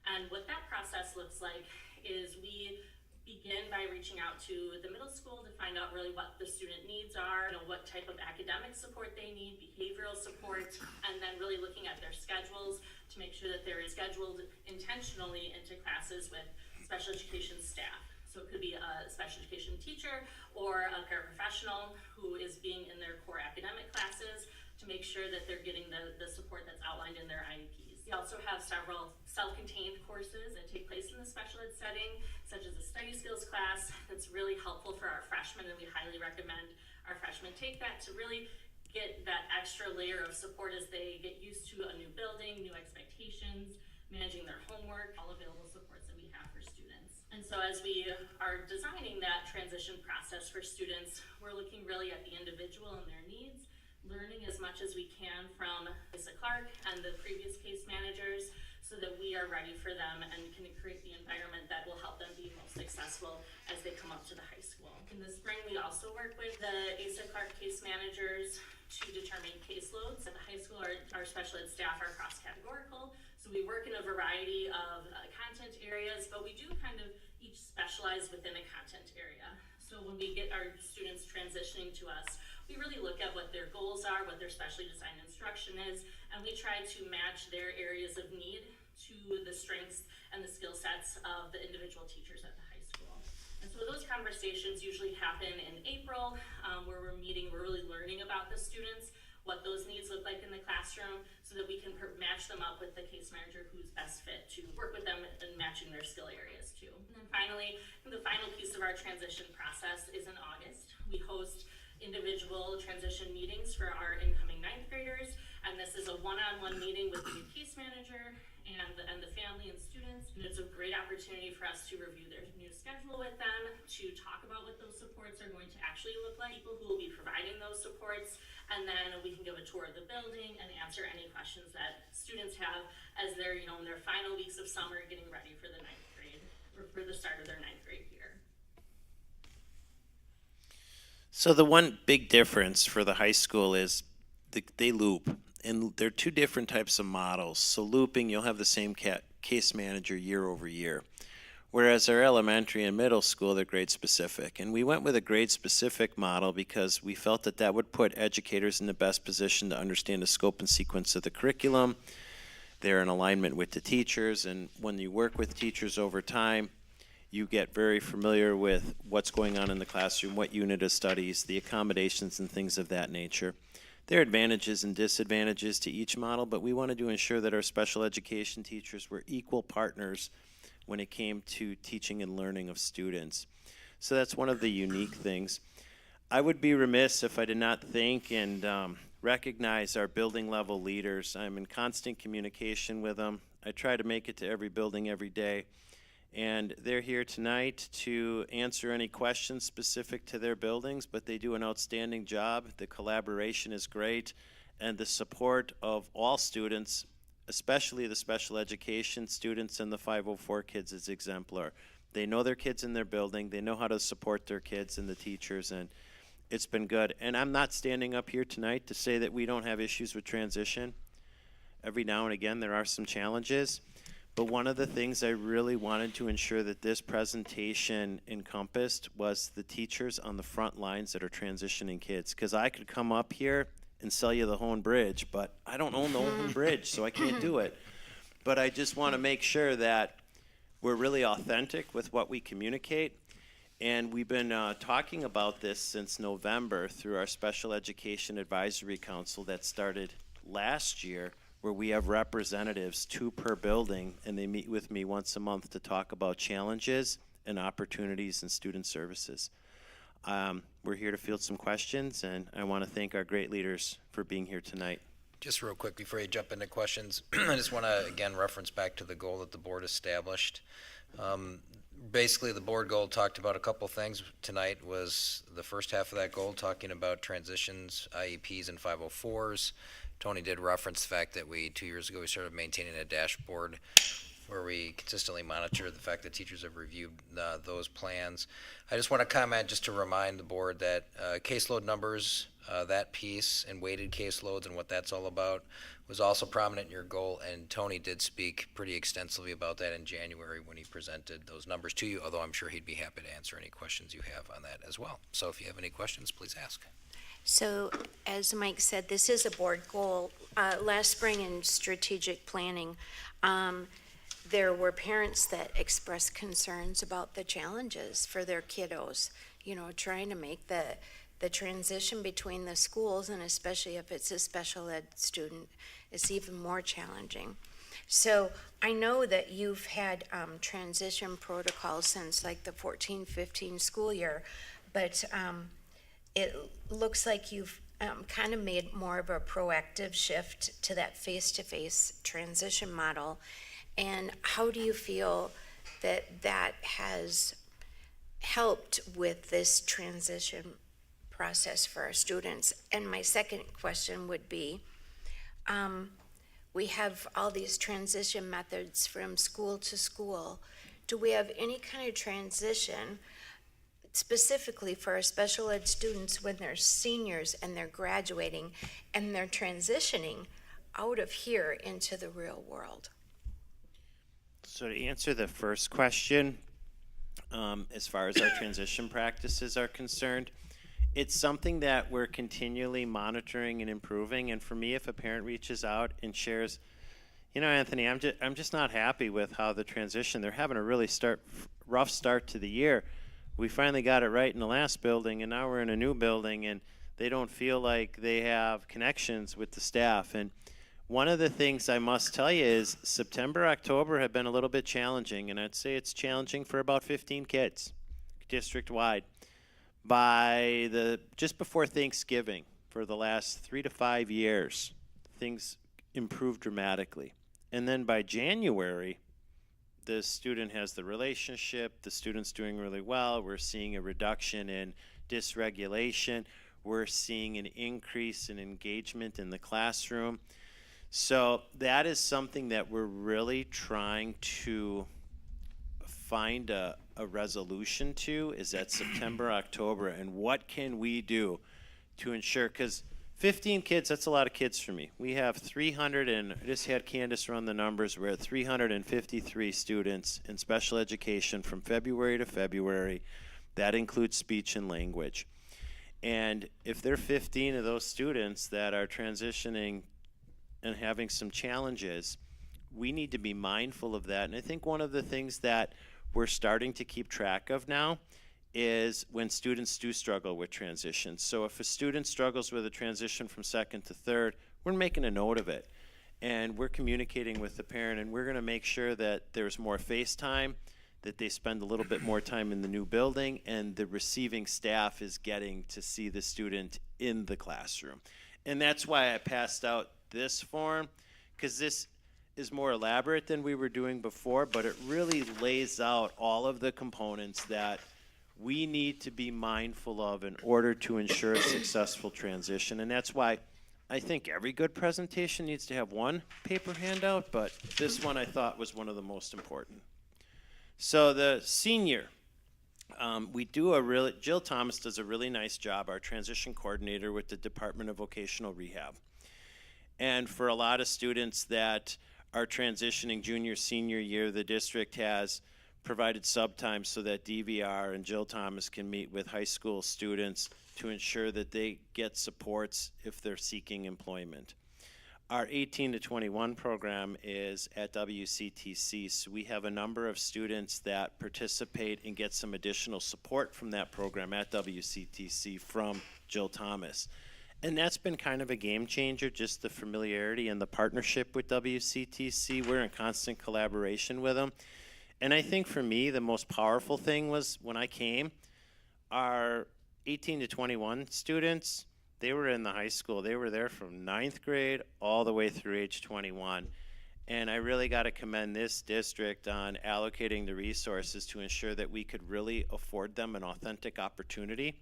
And what that process looks like is we begin by reaching out to the middle school to find out really what the student needs are, what type of academic support they need, behavioral support, and then really looking at their schedules to make sure that they're scheduled intentionally into classes with special education staff. So it could be a special education teacher or a paraprofessional who is being in their core academic classes to make sure that they're getting the support that's outlined in their IEPs. We also have several self-contained courses that take place in the special ed setting, such as a study skills class that's really helpful for our freshmen, and we highly recommend our freshmen take that to really get that extra layer of support as they get used to a new building, new expectations, managing their homework, all available supports that we have for students. And so as we are designing that transition process for students, we're looking really at the individual and their needs, learning as much as we can from Clerk and the previous case managers so that we are ready for them and can create the environment that will help them be most successful as they come up to the high school. In the spring, we also work with the Clerk case managers to determine caseloads. At the high school, our special ed staff are cross-categorical, so we work in a variety of content areas, but we do kind of each specialize within a content area. So when we get our students transitioning to us, we really look at what their goals are, what their specially designed instruction is, and we try to match their areas of need to the strengths and the skill sets of the individual teachers at the high school. And so those conversations usually happen in April, where we're really learning about the students, what those needs look like in the classroom, so that we can match them up with the case manager who's best fit to work with them in matching their skill areas too. And then finally, the final piece of our transition process is in August. We host individual transition meetings for our incoming ninth graders, and this is a one-on-one meeting with the new case manager and the family and students. And it's a great opportunity for us to review their new schedule with them, to talk about what those supports are going to actually look like, people who will be providing those supports, and then we can give a tour of the building and answer any questions that students have as they're in their final weeks of summer getting ready for the ninth grade, or for the start of their ninth grade year. So the one big difference for the high school is they loop, and there are two different types of models. So looping, you'll have the same case manager year over year, whereas our elementary and middle school, they're grade specific. And we went with a grade specific model because we felt that that would put educators in the best position to understand the scope and sequence of the curriculum. They're in alignment with the teachers, and when you work with teachers over time, you get very familiar with what's going on in the classroom, what unit of studies, the accommodations and things of that nature. There are advantages and disadvantages to each model, but we wanted to ensure that our special education teachers were equal partners when it came to teaching and learning of students. So that's one of the unique things. I would be remiss if I did not thank and recognize our building level leaders. I'm in constant communication with them. I try to make it to every building every day. And they're here tonight to answer any questions specific to their buildings, but they do an outstanding job. The collaboration is great, and the support of all students, especially the special education students and the 504 kids, is exemplar. They know their kids in their building, they know how to support their kids and the teachers, and it's been good. And I'm not standing up here tonight to say that we don't have issues with transition. Every now and again there are some challenges, but one of the things I really wanted to ensure that this presentation encompassed was the teachers on the front lines that are transitioning kids. Because I could come up here and sell you the Hohen Bridge, but I don't own the Hohen Bridge, so I can't do it. But I just want to make sure that we're really authentic with what we communicate. And we've been talking about this since November through our Special Education Advisory Council that started last year, where we have representatives, 2 per building, and they meet with me once a month to talk about challenges and opportunities in student services. We're here to field some questions, and I want to thank our great leaders for being here tonight. Just real quick before you jump into questions, I just want to again reference back to the goal that the board established. Basically, the board goal talked about a couple things tonight. Was the first half of that goal talking about transitions, IEPs, and 504s. Tony did reference the fact that 2 years ago we started maintaining a dashboard where we consistently monitor the fact that teachers have reviewed those plans. I just want to comment just to remind the board that caseload numbers, that piece, and weighted caseloads and what that's all about was also prominent in your goal, and Tony did speak pretty extensively about that in January when he presented those numbers to you, although I'm sure he'd be happy to answer any questions you have on that as well. So if you have any questions, please ask. So, as Mike said, this is a board goal. Last spring in strategic planning, there were parents that expressed concerns about the challenges for their kiddos, trying to make the transition between the schools, and especially if it's a special ed student, is even more challenging. So I know that you've had transition protocols since like the 14-15 school year, but it looks like you've kind of made more of a proactive shift to that face-to-face transition model. And how do you feel that that has helped with this transition process for our students? And my second question would be, we have all these transition methods from school to school. Do we have any kind of transition specifically for our special ed students when they're seniors and they're graduating and they're transitioning out of here into the real world? So to answer the first question, as far as our transition practices are concerned, it's something that we're continually monitoring and improving. And for me, if a parent reaches out and shares, Anthony, I'm just not happy with how the transition, they're having a really rough start to the year. We finally got it right in the last building, and now we're in a new building, and they don't feel like they have connections with the staff. And one of the things I must tell you is September, October have been a little bit challenging, and I'd say it's challenging for about 15 kids district-wide. Just before Thanksgiving, for the last 3 to 5 years, things improved dramatically. And then by January, the student has the relationship, the student's doing really well, we're seeing a reduction in dysregulation, we're seeing an increase in engagement in the classroom. So that is something that we're really trying to find a resolution to, is that September, October, and what can we do to ensure, because 15 kids, that's a lot of kids for me. We have 300, and I just had Candace run the numbers, we're at 353 students in special education from February to February. That includes speech and language. And if there are 15 of those students that are transitioning and having some challenges, we need to be mindful of that. And I think one of the things that we're starting to keep track of now is when students do struggle with transition. So if a student struggles with a transition from second to third, we're making a note of it. And we're communicating with the parent, and we're gonna make sure that there's more face time, that they spend a little bit more time in the new building, and the receiving staff is getting to see the student in the classroom. And that's why I passed out this form, because this is more elaborate than we were doing before, but it really lays out all of the components that we need to be mindful of in order to ensure a successful transition. And that's why I think every good presentation needs to have one paper handout, but this one I thought was one of the most important. So the senior, Jill Thomas does a really nice job, our transition coordinator with the Department of Vocational Rehab. And for a lot of students that are transitioning junior, senior year, the district has provided subtime so that DVR and Jill Thomas can meet with high school students to ensure that they get supports if they're seeking employment. Our 18 to 21 program is at WCTC, so we have a number of students that participate and get some additional support from that program at WCTC from Jill Thomas. And that's been kind of a game changer, just the familiarity and the partnership with WCTC. We're in constant collaboration with them. And I think for me, the most powerful thing was when I came, our 18 to 21 students, they were in the high school. They were there from 9th grade all the way through age 21. And I really got to commend this district on allocating the resources to ensure that we could really afford them an authentic opportunity.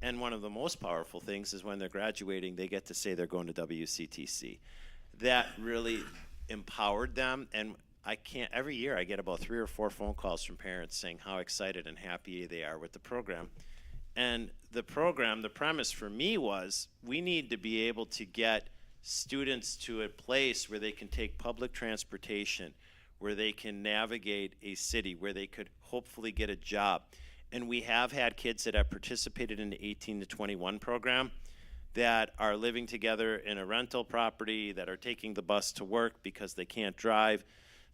And one of the most powerful things is when they're graduating, they get to say they're going to WCTC. That really empowered them. And every year I get about 3 or 4 phone calls from parents saying how excited and happy they are with the program. And the program, the premise for me was we need to be able to get students to a place where they can take public transportation, where they can navigate a city, where they could hopefully get a job. And we have had kids that have participated in the 18 to 21 program that are living together in a rental property, that are taking the bus to work because they can't drive.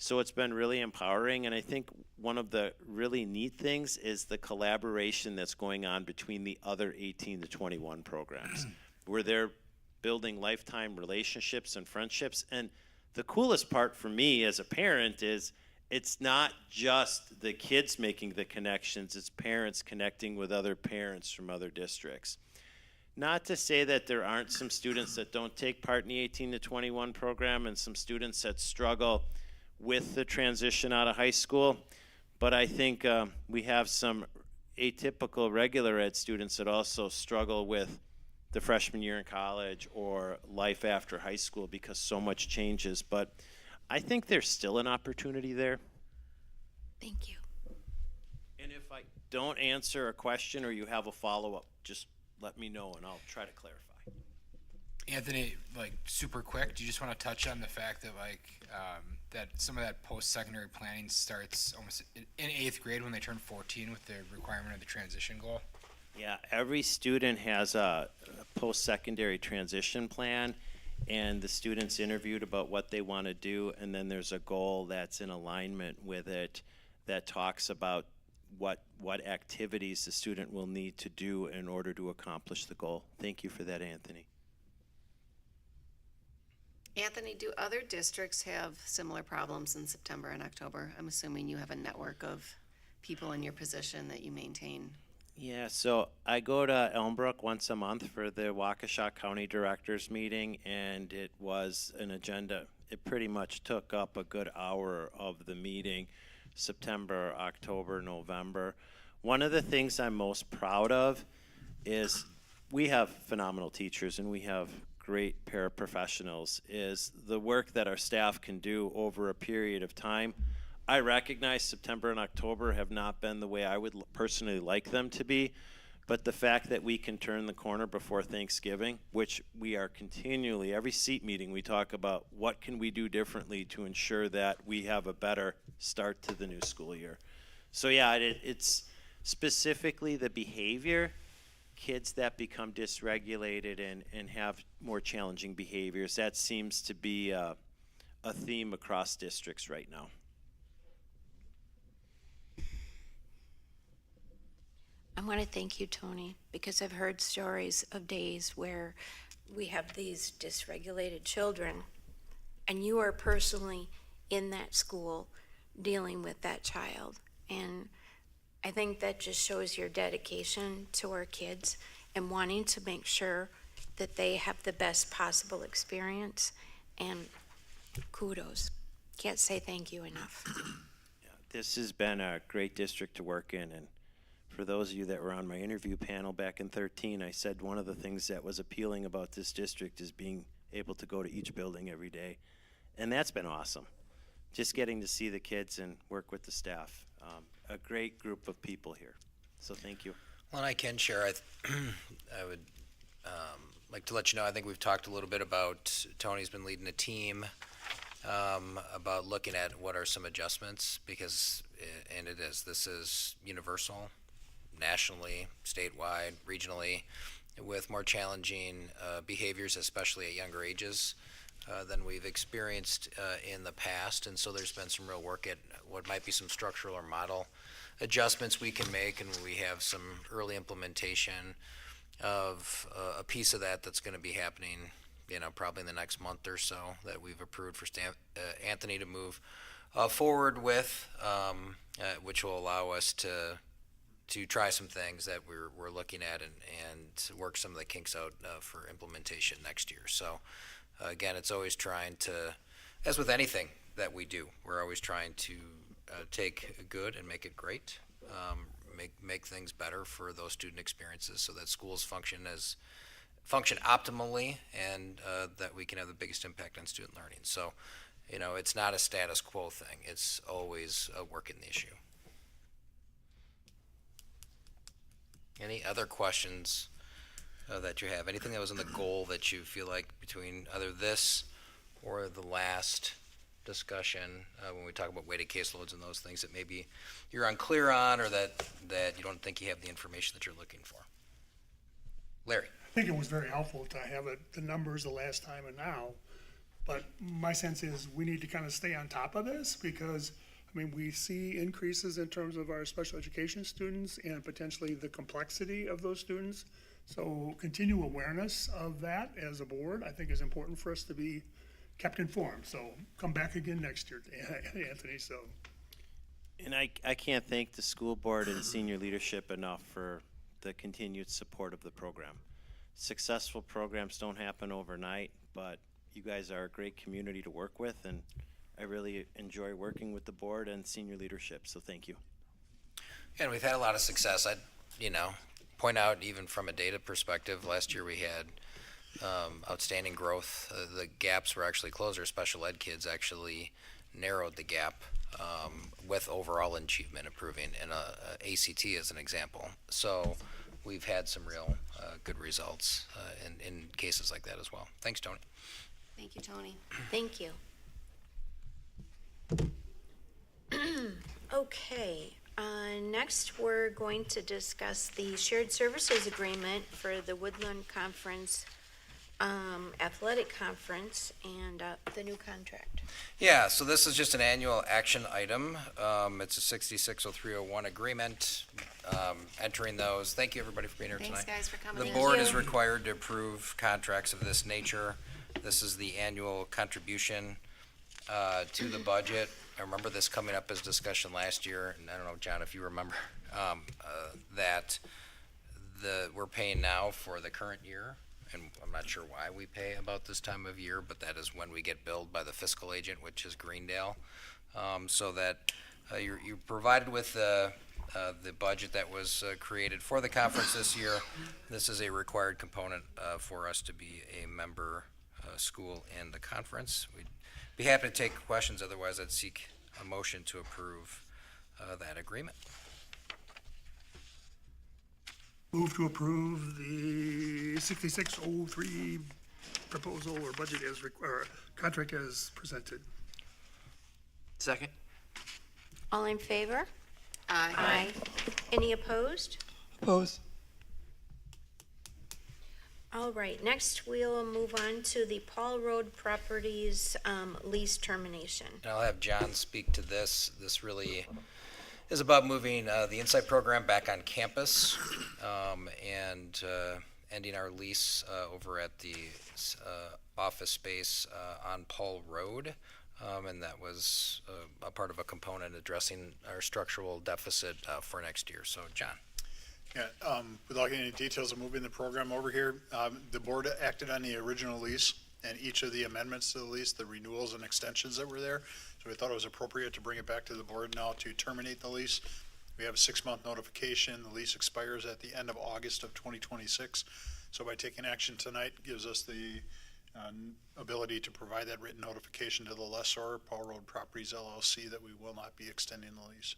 So it's been really empowering, and I think one of the really neat things is the collaboration that's going on between the other 18 to 21 programs, where they're building lifetime relationships and friendships. And the coolest part for me as a parent is it's not just the kids making the connections, it's parents connecting with other parents from other districts. Not to say that there aren't some students that don't take part in the 18 to 21 program and some students that struggle with the transition out of high school, but I think we have some atypical regular ed students that also struggle with the freshman year in college or life after high school because so much changes. But I think there's still an opportunity there. Thank you. And if I don't answer a question or you have a follow-up, just let me know and I'll try to clarify. Anthony, super quick, do you just want to touch on the fact that that some of that post-secondary planning starts almost in 8th grade when they turn 14 with the requirement of the transition goal? Yeah, every student has a post-secondary transition plan, and the students interviewed about what they want to do, and then there's a goal that's in alignment with it that talks about what activities the student will need to do in order to accomplish the goal. Thank you for that, Anthony. Anthony, do other districts have similar problems in September and October? I'm assuming you have a network of people in your position that you maintain. Yeah, so I go to Elmbrook once a month for the Waukesha County Directors Meeting, and it was an agenda. It pretty much took up a good hour of the meeting, September, October, November. One of the things I'm most proud of is we have phenomenal teachers and we have great paraprofessionals, is the work that our staff can do over a period of time. I recognize September and October have not been the way I would personally like them to be, but the fact that we can turn the corner before Thanksgiving, which we are continually, every seat meeting we talk about what can we do differently to ensure that we have a better start to the new school year. So yeah, it's specifically the behavior, kids that become dysregulated and have more challenging behaviors. That seems to be a theme across districts right now. I want to thank you, Tony, because I've heard stories of days where we have these dysregulated children, and you are personally in that school dealing with that child. And I think that just shows your dedication to our kids and wanting to make sure that they have the best possible experience. And kudos. Can't say thank you enough. Yeah, this has been a great district to work in, and for those of you that were on my interview panel back in 13, I said one of the things that was appealing about this district is being able to go to each building every day. And that's been awesome. Just getting to see the kids and work with the staff. A great group of people here. So thank you. Well, and I can share, I would like to let you know, I think we've talked a little bit about, Tony's been leading a team about looking at what are some adjustments, because, and this is universal, nationally, statewide, regionally, with more challenging behaviors, especially at younger ages, than we've experienced in the past. And so there's been some real work at what might be some structural or model adjustments we can make, and we have some early implementation of a piece of that that's going to be happening, probably in the next month or so, that we've approved for Anthony to move forward with, which will allow us to try some things that we're looking at and work some of the kinks out for implementation next year. So again, it's always trying to, as with anything that we do, we're always trying to take good and make it great, make things better for those student experiences, so that schools function optimally, and that we can have the biggest impact on student learning. So, it's not a status quo thing. It's always working the issue. Any other questions that you have? Anything that was in the goal that you feel like between either this or the last discussion, when we talk about weighted caseloads and those things, that maybe you're unclear on, or that you don't think you have the information that you're looking for? Larry? I think it was very helpful to have the numbers the last time and now, but my sense is we need to kind of stay on top of this, because we see increases in terms of our special education students and potentially the complexity of those students. So continual awareness of that as a board, I think, is important for us to be kept informed. So come back again next year, Anthony. So. And I can't thank the school board and senior leadership enough for the continued support of the program. Successful programs don't happen overnight, but you guys are a great community to work with, and I really enjoy working with the board and senior leadership, so thank you. And we've had a lot of success. I'd, point out, even from a data perspective, last year we had outstanding growth. The gaps were actually closed. Our special ed kids actually narrowed the gap with overall achievement improving, and ACT as an example. So we've had some real good results in cases like that as well. Thanks, Tony. Thank you, Tony. Thank you. Okay, next we're going to discuss the shared services agreement for the Woodland Conference athletic conference and the new contract. Yeah, so this is just an annual action item. It's a 660301 agreement, entering those. Thank you, everybody, for being here tonight. Thanks, guys, for coming. The board is required to approve contracts of this nature. This is the annual contribution to the budget. I remember this coming up as discussion last year, and I don't know, John, if you remember, that we're paying now for the current year, and I'm not sure why we pay about this time of year, but that is when we get billed by the fiscal agent, which is Greendale, so that you're provided with the budget that was created for the conference this year. This is a required component for us to be a member school in the conference. We'd be happy to take questions. Otherwise, I'd seek a motion to approve that agreement. Move to approve the 6603 proposal or budget or contract as presented. Second. All in favor? Aye. Aye. Any opposed? Opposed? All right, next we'll move on to the Paul Road Properties lease termination. And I'll have John speak to this. This really is about moving the Insight program back on campus and ending our lease over at the office space on Paul Road. And that was a part of a component addressing our structural deficit for next year. So, John. Yeah, without getting any details of moving the program over here, the board acted on the original lease and each of the amendments to the lease, the renewals and extensions that were there. So we thought it was appropriate to bring it back to the board now to terminate the lease. We have a 6-month notification. The lease expires at the end of August of 2026. So by taking action tonight gives us the ability to provide that written notification to the lessor, Paul Road Properties LLC, that we will not be extending the lease.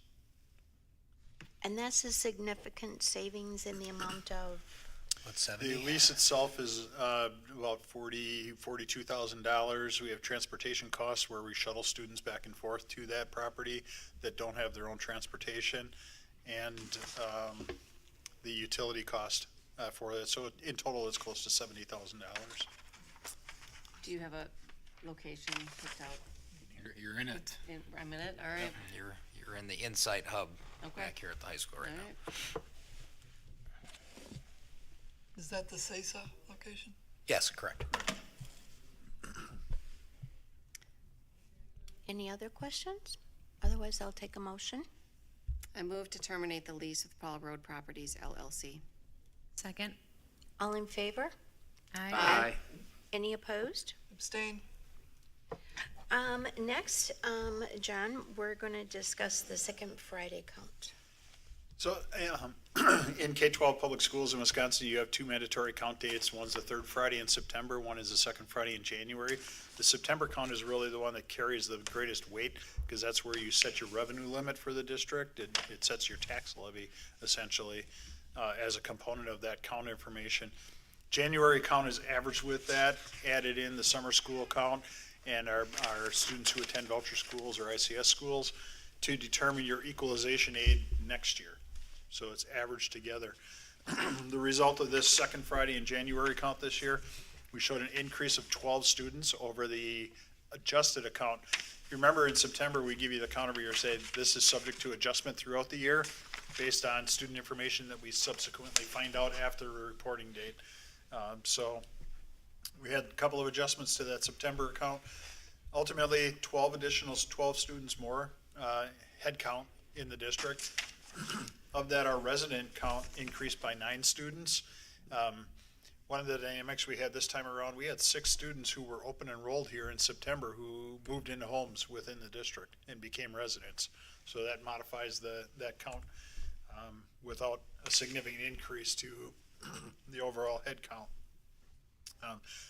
And that's a significant savings in the amount of, What's 70? The lease itself is about $42,000. We have transportation costs where we shuttle students back and forth to that property that don't have their own transportation, and the utility cost for it. So in total, it's close to $70,000. Do you have a location picked out? You're in it. I'm in it, all right. You're in the Insight Hub Okay. back here at the high school right All now. right. Is that the CESA location? Yes, correct. any other questions? Otherwise, I'll take a motion. I move to terminate the lease with Paul Road Properties LLC. Second. All in favor? Aye. Any opposed? Abstain. Next, John, we're going to discuss the second Friday count. So in K-12 public schools in Wisconsin, you have two mandatory count dates. One's the third Friday in September, one is the second Friday in January. The September count is really the one that carries the greatest weight because that's where you set your revenue limit for the district. It sets your tax levy essentially as a component of that count information. January count is averaged with that, added in the summer school count and our students who attend voucher schools or ICS schools to determine your equalization aid next year. So it's averaged together. The result of this second Friday in January count this year, we showed an increase of 12 students over the adjusted account. You remember in September, we give you the count every year, say this is subject to adjustment throughout the year based on student information that we subsequently find out after the reporting date. So we had a couple of adjustments to that September account. Ultimately, 12 students more head count in the district. Of that, our resident count increased by 9 students. One of the dynamics we had this time around, we had 6 students who were open enrolled here in September who moved into homes within the district and became residents. So that modifies that count without a significant increase to the overall head count.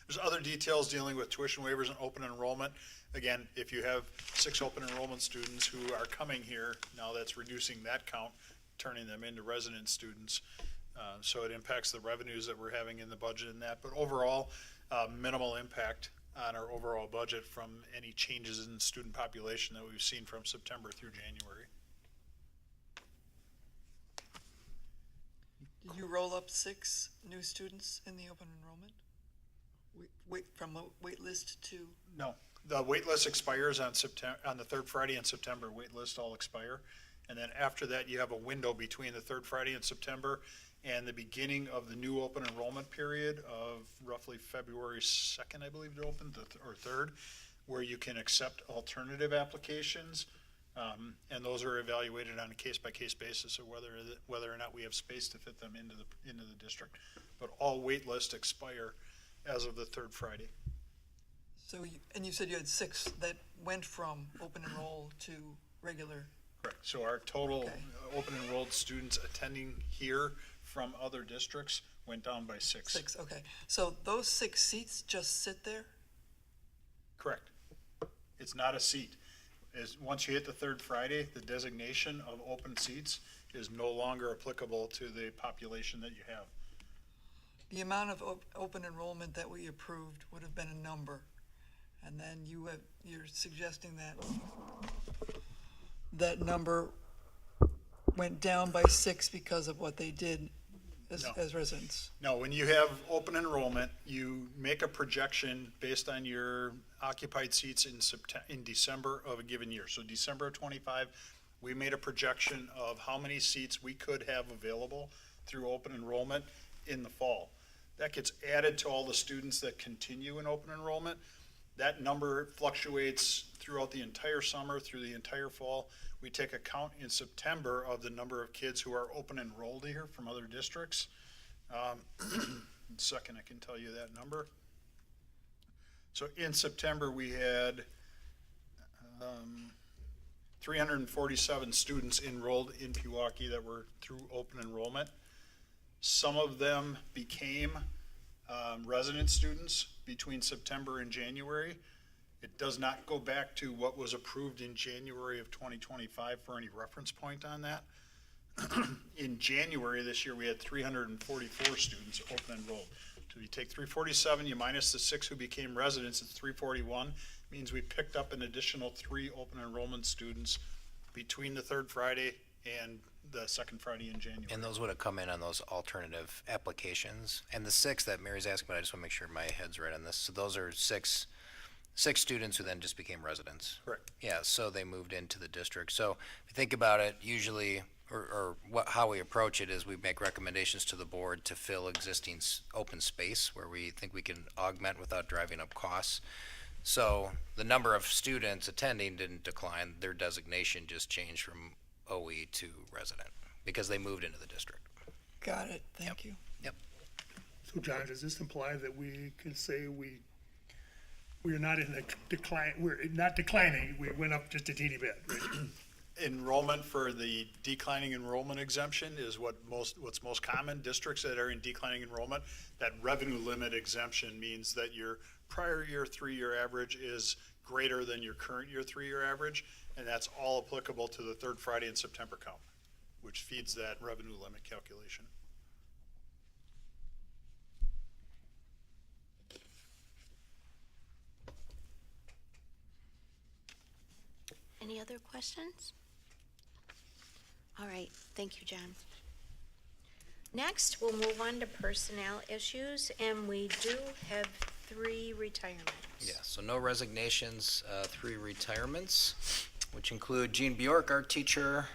There's other details dealing with tuition waivers and open enrollment. Again, if you have 6 open enrollment students who are coming here, now that's reducing that count, turning them into resident students. So it impacts the revenues that we're having in the budget in that. But overall, minimal impact on our overall budget from any changes in student population that we've seen from September through January. Did you roll up 6 new students in the open enrollment? Wait from a wait list to? No, the wait list expires on the third Friday in September. Wait lists all expire. And then after that, you have a window between the third Friday in September and the beginning of the new open enrollment period of roughly February 2nd, I believe it opened, or 3rd, where you can accept alternative applications. And those are evaluated on a case-by-case basis of whether or not we have space to fit them into the district. But all wait lists expire as of the third Friday. So, and you said you had 6 that went from open enroll to regular? Correct. So our total open enrolled students attending here from other districts went down by 6. 6, okay. So those 6 seats just sit there? Correct. It's not a seat. Once you hit the third Friday, the designation of open seats is no longer applicable to the population that you have. The amount of open enrollment that we approved would have been a number, and then you're suggesting that that number went down by 6 because of what they did as residents. No, when you have open enrollment, you make a projection based on your occupied seats in December of a given year. So December of 25, we made a projection of how many seats we could have available through open enrollment in the fall. That gets added to all the students that continue in open enrollment. That number fluctuates throughout the entire summer, through the entire fall. We take account in September of the number of kids who are open enrolled here from other districts. In a second, I can tell you that number. So in September, we had 347 students enrolled in Pewaukee that were through open enrollment. Some of them became resident students between September and January. It does not go back to what was approved in January of 2025 for any reference point on that. In January this year, we had 344 students open enrolled. So you take 347, you minus the 6 who became residents, it's 341. Means we picked up an additional 3 open enrollment students between the third Friday and the second Friday in January. And those would have come in on those alternative applications. And the 6 that Mary's asking about, I just want to make sure my head's right on this. So those are six students who then just became residents. Correct. Yeah, so they moved into the district. So if you think about it, usually, how we approach it is we make recommendations to the board to fill existing open space where we think we can augment without driving up costs. So the number of students attending didn't decline. Their designation just changed from OE to resident because they moved into the district. Got it, thank you. Yep. So John, does this imply that we can say we're not in a decline, we're not declining, we went up just a teeny bit, right? Enrollment for the declining enrollment exemption is what's most common. Districts that are in declining enrollment, that revenue limit exemption means that your prior year 3-year average is greater than your current year 3-year average, and that's all applicable to the third Friday in September count, which feeds that revenue limit calculation. Any other questions? All right, thank you, John. Next, we'll move on to personnel issues, and we do have 3 retirements. Yeah, so no resignations, 3 retirements, which include Jean Bjork, our teacher,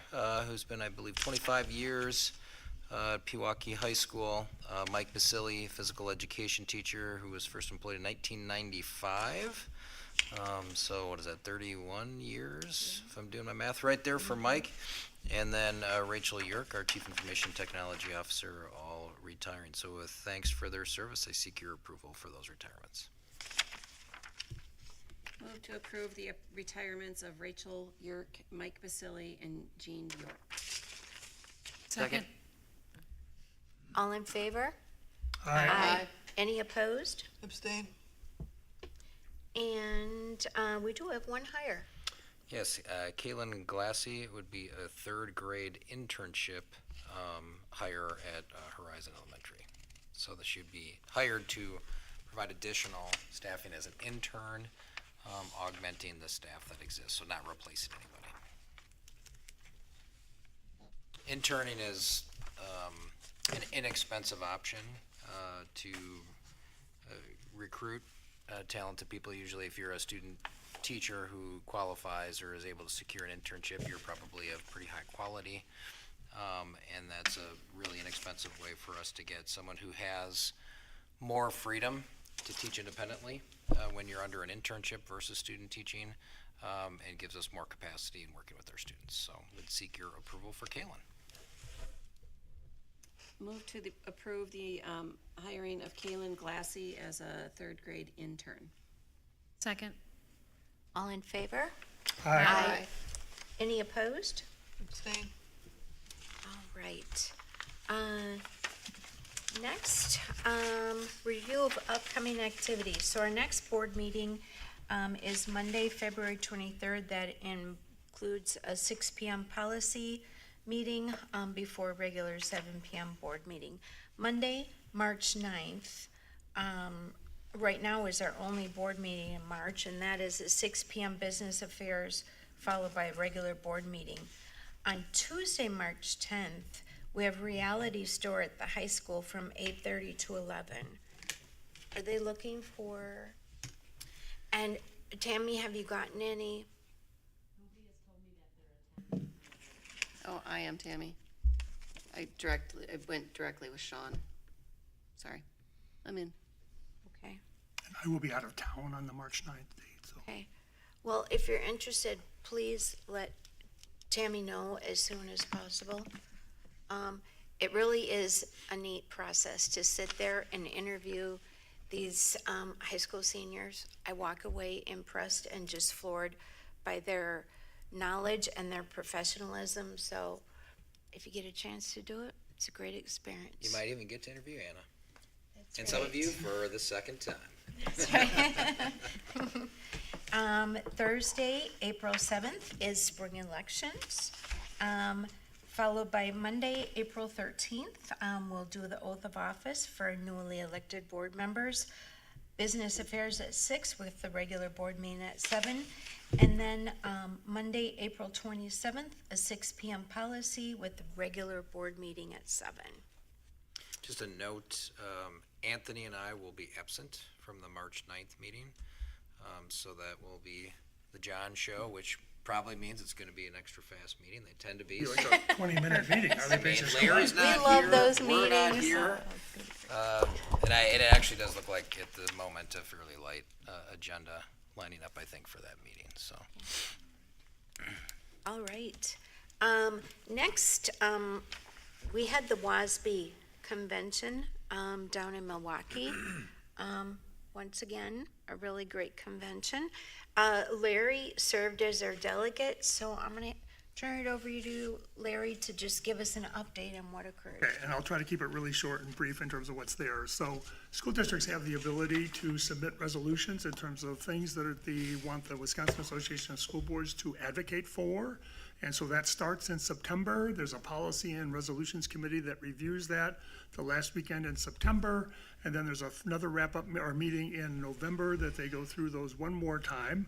who's been, I believe, 25 years at Pewaukee High School. Mike Basili, physical education teacher, who was first employed in 1995. So what is that, 31 years, if I'm doing my math right there for Mike. And then Rachel Yerk, our Chief Information Technology Officer, all retiring. So with thanks for their service, I seek your approval for those retirements. Move to approve the retirements of Rachel Yerk, Mike Basili, and Jean York. Second. All in favor? Aye. Any opposed? Abstain. And we do have 1 hire. Yes, Kaylin Glassy would be a 3rd grade internship hire at Horizon Elementary. So that she'd be hired to provide additional staffing as an intern, augmenting the staff that exists, so not replacing anybody. Interning is an inexpensive option to recruit talented people. Usually if you're a student teacher who qualifies or is able to secure an internship, you're probably of pretty high quality. And that's a really inexpensive way for us to get someone who has more freedom to teach independently when you're under an internship versus student teaching, and gives us more capacity in working with our students. So we'd seek your approval for Kaylin. Move to approve the hiring of Kaylin Glassy as a 3rd grade intern. Second. All in favor? Aye. Any opposed? Abstain. All right. Next, review of upcoming activities. So our next board meeting is Monday, February 23rd. That includes a 6 p.m. policy meeting before regular 7 p.m. board meeting. Monday, March 9th, right now is our only board meeting in March, and that is at 6 p.m. business affairs, followed by a regular board meeting. On Tuesday, March 10th, we have reality store at the high school from 8:30 to 11. Are they looking for, and Tammy, have you gotten any? Oh, I am Tammy. I went directly with Sean. Sorry. I'm in. Okay. And I will be out of town on the March 9th date, so. Okay. Well, if you're interested, please let Tammy know as soon as possible. It really is a neat process to sit there and interview these high school seniors. I walk away impressed and just floored by their knowledge and their professionalism. So if you get a chance to do it, it's a great experience. You might even get to interview Anna. That's And some of right. you for the second time. That's right. Thursday, April 7th is spring elections, followed by Monday, April 13th. We'll do the oath of office for newly elected board members. Business affairs at 6 with the regular board meeting at 7. And then Monday, April 27th, a 6 p.m. policy with the regular board meeting at 7. Just a note, Anthony and I will be absent from the March 9th meeting. So that will be the John show, which probably means it's going to be an extra fast meeting. They tend to be. Be like a 20-minute meeting. Are they basically? Larry's not We love here, those we're not meetings. here. And it actually does look like at the moment a fairly light agenda lining up, I think, for that meeting, so. All right. Next, we had the WASB convention down in Milwaukee. Once again, a really great convention. Larry served as our delegate, so I'm going to turn it over to Larry to just give us an update on what occurred. Okay, and I'll try to keep it really short and brief in terms of what's there. So school districts have the ability to submit resolutions in terms of things that they want the Wisconsin Association of School Boards to advocate for. And so that starts in September. There's a policy and resolutions committee that reviews that the last weekend in September. And then there's another wrap-up or meeting in November that they go through those one more time.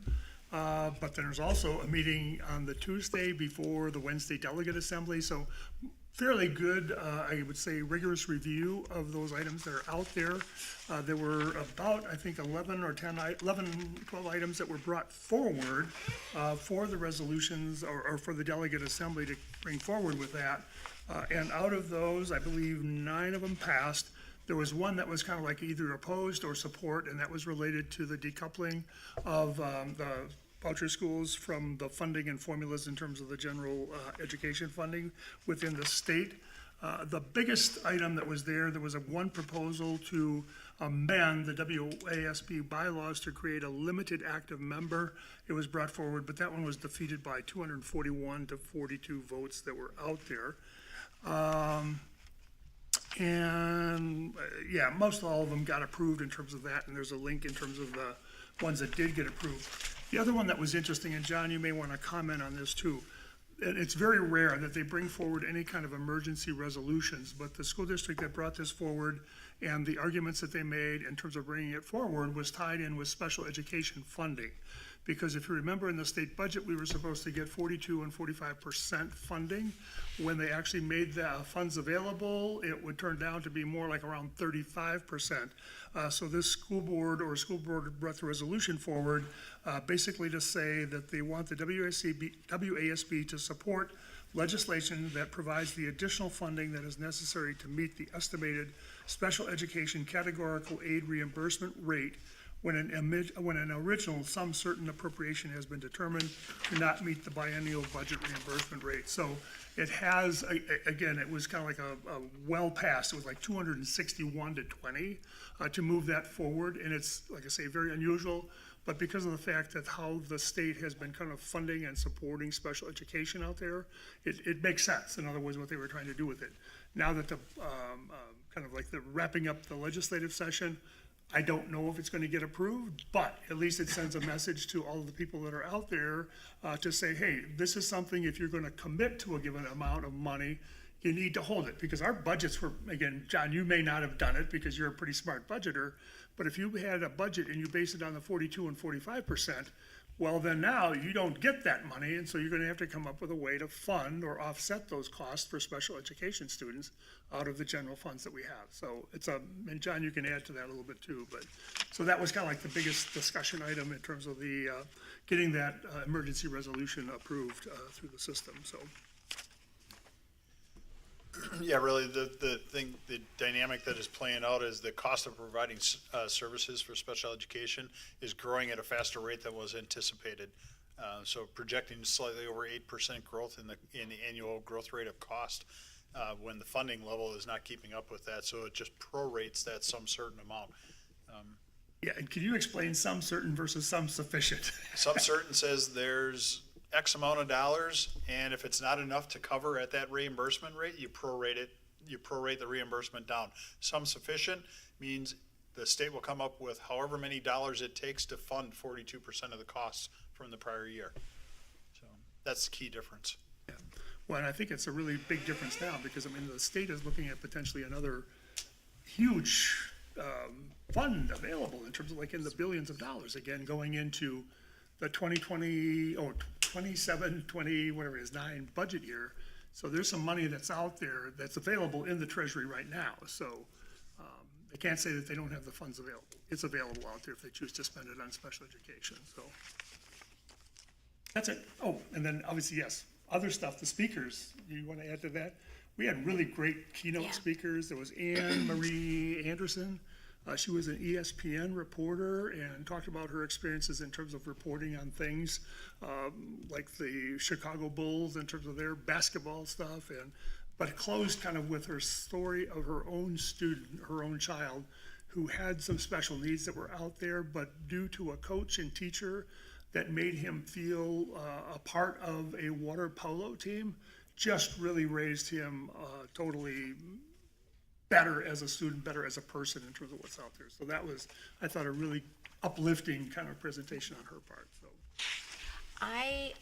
But there's also a meeting on the Tuesday before the Wednesday delegate assembly. So fairly good, I would say, rigorous review of those items that are out there. There were about, I think, 11 or 12 items that were brought forward for the resolutions or for the delegate assembly to bring forward with that. And out of those, I believe 9 of them passed. There was one that was kind of like either opposed or support, and that was related to the decoupling of the voucher schools from the funding and formulas in terms of the general education funding within the state. The biggest item that was there was one proposal to amend the WASB bylaws to create a limited active member. It was brought forward, but that one was defeated by 241 to 42 votes that were out there. Yeah, most all of them got approved in terms of that, and there's a link in terms of the ones that did get approved. The other one that was interesting, and John, you may want to comment on this too, and it's very rare that they bring forward any kind of emergency resolutions, but the school district that brought this forward and the arguments that they made in terms of bringing it forward was tied in with special education funding. Because if you remember in the state budget, we were supposed to get 42 and 45% funding. When they actually made the funds available, it would turn down to be more like around 35%. So this school board brought the resolution forward basically to say that they want the WASB to support legislation that provides the additional funding that is necessary to meet the estimated special education categorical aid reimbursement rate when an original some certain appropriation has been determined to not meet the biennial budget reimbursement rate. So it has, again, it was kind of like a well passed. It was like 261 to 20 to move that forward. And it's, like I say, very unusual. But because of the fact that how the state has been kind of funding and supporting special education out there, it makes sense. In other words, what they were trying to do with it. Now that the kind of like the wrapping up the legislative session, I don't know if it's going to get approved, but at least it sends a message to all of the people that are out there to say, hey, this is something, if you're going to commit to a given amount of money, you need to hold it. Because our budgets were, again, John, you may not have done it because you're a pretty smart budgeter, but if you had a budget and you base it on the 42 and 45%, well, then now you don't get that money, and so you're going to have to come up with a way to fund or offset those costs for special education students out of the general funds that we have. So it's and John, you can add to that a little bit too, but, so that was kind of like the biggest discussion item in terms of the, getting that emergency resolution approved through the system, so. Yeah, really, the dynamic that is playing out is the cost of providing services for special education is growing at a faster rate than was anticipated. So projecting slightly over 8% growth in the annual growth rate of cost when the funding level is not keeping up with that. So it just prorates that some certain amount. Yeah, and can you explain some certain versus some sufficient? Some certain says there's X amount of dollars, and if it's not enough to cover at that reimbursement rate, you prorate it, you prorate the reimbursement down. Some sufficient means the state will come up with however many dollars it takes to fund 42% of the costs from the prior year. So that's the key difference. Well, and I think it's a really big difference now, because, I mean, the state is looking at potentially another huge fund available in terms of like in the billions of dollars, again, going into the 27, 20, whatever it is, 9 budget year. So there's some money that's out there that's available in the Treasury right now. So they can't say that they don't have the funds available. It's available out there if they choose to spend it on special education, so. That's it. Oh, and then obviously, yes, other stuff, the speakers, you want to add to that? We had really great keynote speakers. There was Anne Marie Anderson. She was an ESPN reporter and talked about her experiences in terms of reporting on things like the Chicago Bulls in terms of their basketball stuff, but closed kind of with her story of her own student, her own child, who had some special needs that were out there, but due to a coach and teacher that made him feel a part of a water polo team, just really raised him totally better as a student, better as a person in terms of what's out there. So that was, I thought, a really uplifting kind of presentation on her part, so. I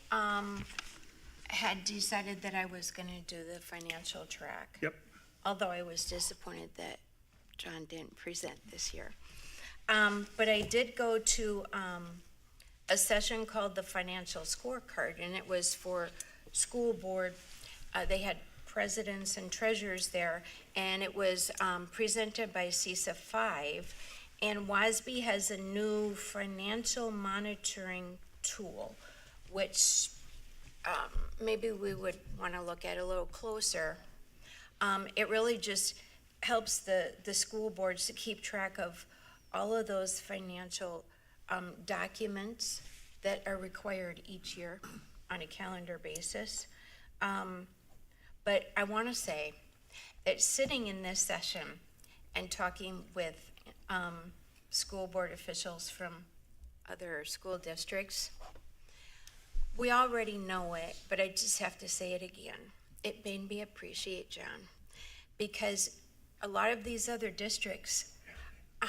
had decided that I was going to do the financial track. Yep. Although I was disappointed that John didn't present this year. But I did go to a session called the Financial Scorecard, and it was for school board. They had presidents and treasurers there, and it was presented by CISA 5. And WASB has a new financial monitoring tool, which maybe we would want to look at a little closer. It really just helps the school boards to keep track of all of those financial documents that are required each year on a calendar basis. But I want to say that sitting in this session and talking with school board officials from other school districts, we already know it, but I just have to say it again. It made me appreciate John, because a lot of these other districts,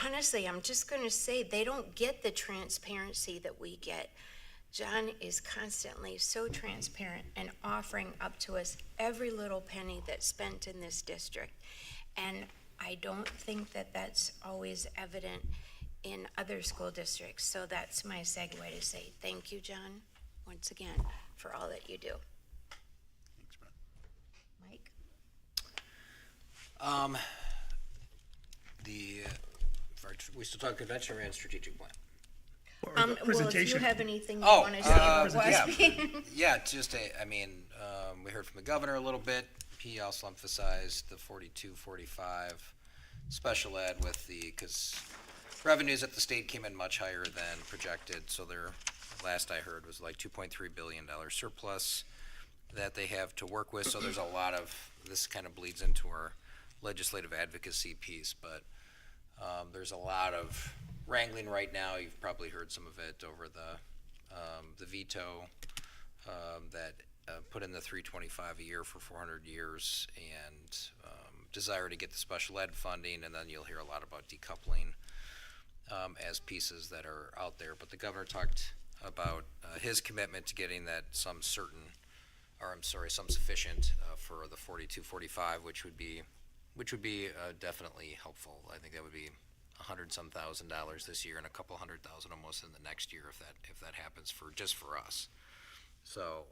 honestly, I'm just going to say, they don't get the transparency that we get. John is constantly so transparent and offering up to us every little penny that's spent in this district. And I don't think that that's always evident in other school districts. So that's my segue to say thank you, John, once again, for all that you do. Thanks, Bren. Mike? We still talk convention and strategic plan. Well, if you have anything you Oh, want to say, yeah, we heard from the governor a little bit. He also emphasized the 42-45 special ed because revenues at the state came in much higher than projected. So their, last I heard, was like $2.3 billion surplus that they have to work with. So there's a lot of, this kind of bleeds into our legislative advocacy piece, but there's a lot of wrangling right now. You've probably heard some of it over the veto that put in the $325 a year for 400 years and desire to get the special ed funding, and then you'll hear a lot about decoupling as pieces that are out there. But the governor talked about his commitment to getting that some sufficient for the 42-45, which would be definitely helpful. I think that would be $100-some thousand this year and a couple $100,000 almost in the next year if that happens for us. So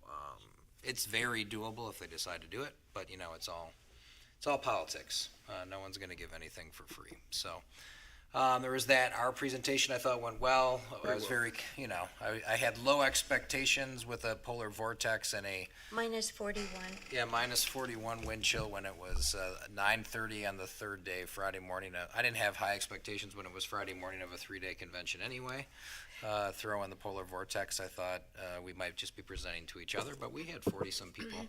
it's very doable if they decide to do it, but it's all politics. No one's going to give anything for free. So there was that. Our presentation I thought went well. I was very, I had low expectations with a polar vortex and a minus 41. Yeah, minus 41 wind chill when it was 9:30 on the third day, Friday morning. I didn't have high expectations when it was Friday morning of a 3-day convention anyway. Throw in the polar vortex, I thought we might just be presenting to each other, but we had 40-some people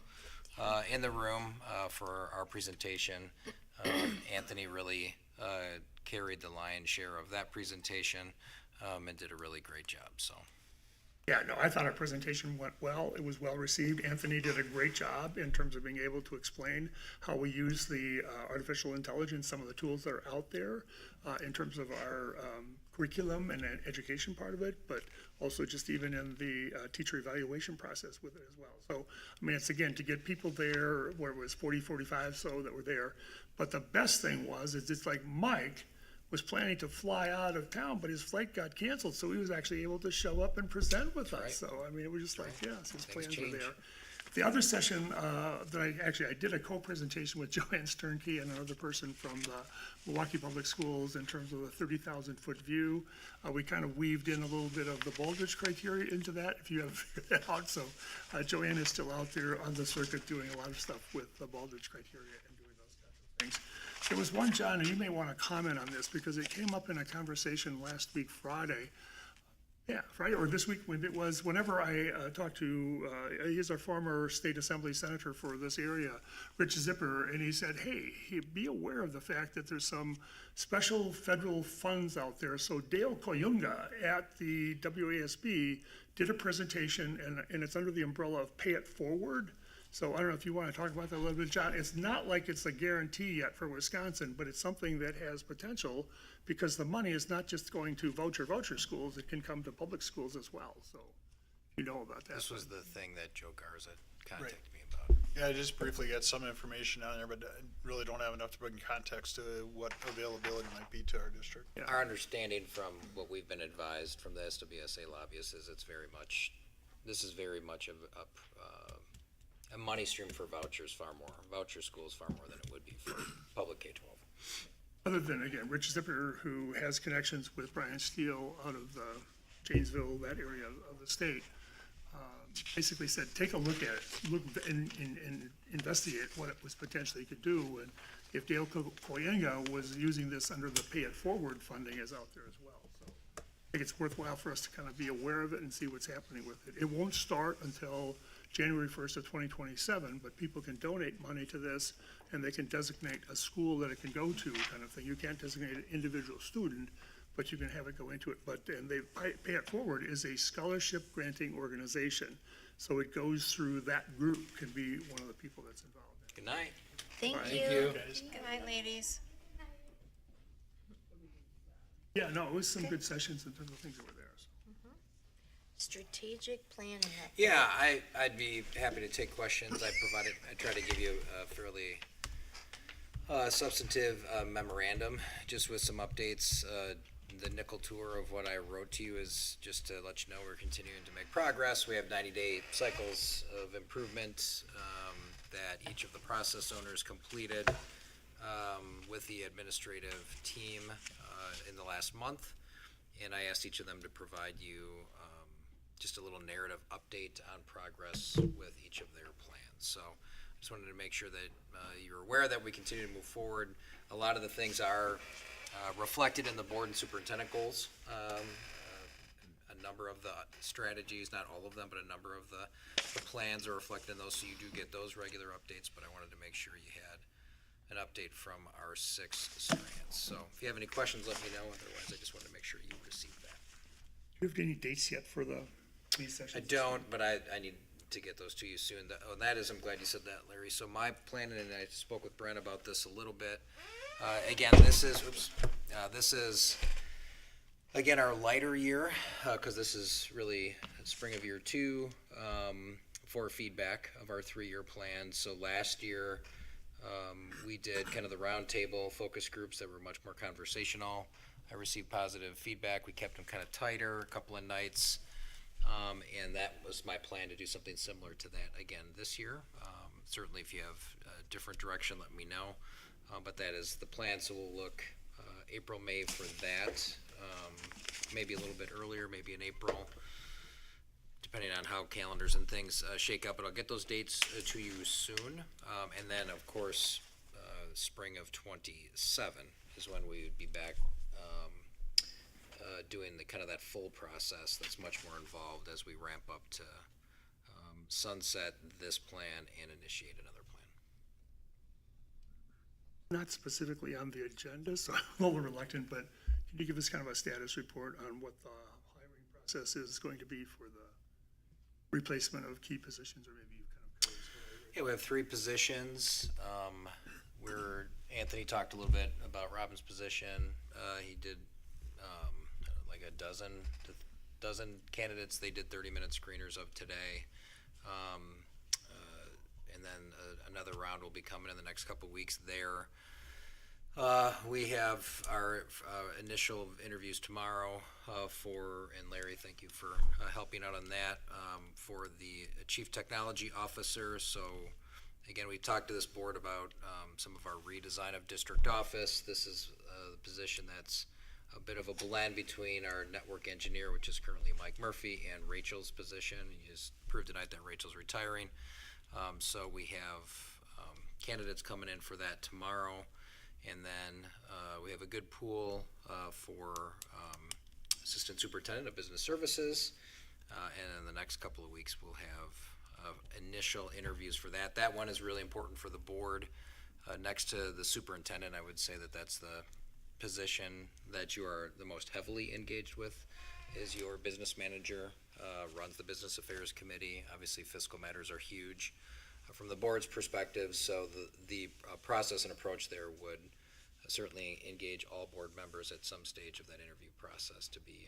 in the room for our presentation. Anthony really carried the lion's share of that presentation and did a really great job. So Yeah, no, I thought our presentation went well. It was well received. Anthony did a great job in terms of being able to explain how we use the artificial intelligence, some of the tools that are out there in terms of our curriculum and education part of it, but also just even in the teacher evaluation process with it as well. So, I mean, it's again, to get people there, where it was 40, 45 so that were there. But the best thing was, is it's like Mike was planning to fly out of town, but his flight got canceled, so he was actually able to show up and present with us. Right. So, I mean, it was just like, yes, his Things plans were change. there. The other session that I did a co-presentation with Joanne Sternke and another person from the Pewaukee Public Schools in terms of the 30,000-foot view. We kind of weaved in a little bit of the Baldrige criteria into that, if you haven't figured that out. So Joanne is still out there on the circuit doing a lot of stuff with the Baldrige criteria and doing those kinds of things. There was one, John, and you may want to comment on this because it came up in a conversation last week, Friday. Yeah, Friday or this week, when it was, whenever I talked to, he's our former state assembly senator for this area, Rich Zipper, and he said, hey, be aware of the fact that there's some special federal funds out there. So Dale Koyunga at the WASB did a presentation, and it's under the umbrella of Pay It Forward. So I don't know if you want to talk about that a little bit, John. It's not like it's a guarantee yet for Wisconsin, but it's something that has potential because the money is not just going to voucher schools, it can come to public schools as well. So you know about that. This was the thing that Joe Garza contacted me about. Yeah, I just briefly got some information on there, but I really don't have enough to bring context to what availability might be to our district. Yeah. Our understanding from what we've been advised from the SWSA lobbyists is this is very much a money stream for voucher schools far more than it would be for public K-12. Other than, again, Rich Zipper, who has connections with Brian Steele out of Janesville, that area of the state, basically said, take a look at it, look and investigate what it was potentially could do. And if Dale Koyenga was using this under the Pay It Forward funding is out there as well. So I think it's worthwhile for us to kind of be aware of it and see what's happening with it. It won't start until January 1st of 2027, but people can donate money to this and they can designate a school that it can go to kind of thing. You can't designate an individual student, but you can have it go into it. And Pay It Forward is a scholarship granting organization. So it goes through that group, can be one of the people that's involved. Good night. Thank Thank you. you. Good night, ladies. Yeah, no, it was some good sessions in terms of things that were there. So. Strategic planning. Yeah, I'd be happy to take questions. I try to give you a fairly substantive memorandum, just with some updates. The nickel tour of what I wrote to you is just to let you know we're continuing to make progress. We have 90-day cycles of improvement that each of the process owners completed with the administrative team in the last month. And I asked each of them to provide you just a little narrative update on progress with each of their plans. So I just wanted to make sure that you're aware that we continue to move forward. A lot of the things are reflected in the board and superintendent goals. A number of the strategies, not all of them, but a number of the plans are reflected in those, so you do get those regular updates, but I wanted to make sure you had an update from our 6 strands. So if you have any questions, let me know. Otherwise, I just wanted to make sure you received that. Do you have any dates yet for these sessions? I don't, but I need to get those to you soon. That is, I'm glad you said that, Larry. So my plan, and I spoke with Bren about this a little bit. Again, this is again our lighter year, because this is really spring of year 2 for feedback of our 3-year plan. So last year we did kind of the roundtable focus groups that were much more conversational. I received positive feedback. We kept them kind of tighter a couple of nights. And that was my plan to do something similar to that again this year. Certainly if you have a different direction, let me know. But that is the plan, so we'll look April, May for that. Maybe a little bit earlier, maybe in April, depending on how calendars and things shake up. But I'll get those dates to you soon. And then, of course, spring of 27 is when we would be back doing the kind of that full process that's much more involved as we ramp up to sunset this plan and initiate another plan. Not specifically on the agenda, so I'm a little reluctant, but can you give us kind of a status report on what the hiring process is going to be for the replacement of key positions, or maybe you kind of covered this already? Yeah, we have 3 positions. Anthony talked a little bit about Robin's position. He did like a dozen candidates. They did 30-minute screeners of today. And then another round will be coming in the next couple weeks there. We have our initial interviews tomorrow and Larry, thank you for helping out on that, for the Chief Technology Officer. So again, we talked to this board about some of our redesign of district office. This is the position that's a bit of a blend between our network engineer, which is currently Mike Murphy, and Rachel's position. You just proved tonight that Rachel's retiring. So we have candidates coming in for that tomorrow. And then we have a good pool for Assistant Superintendent of Business Services. And in the next couple of weeks, we'll have initial interviews for that. That one is really important for the board. Next to the superintendent, I would say that that's the position that you are the most heavily engaged with, is your business manager, runs the Business Affairs Committee. Obviously, fiscal matters are huge from the board's perspective, so the process and approach there would certainly engage all board members at some stage of that interview process to be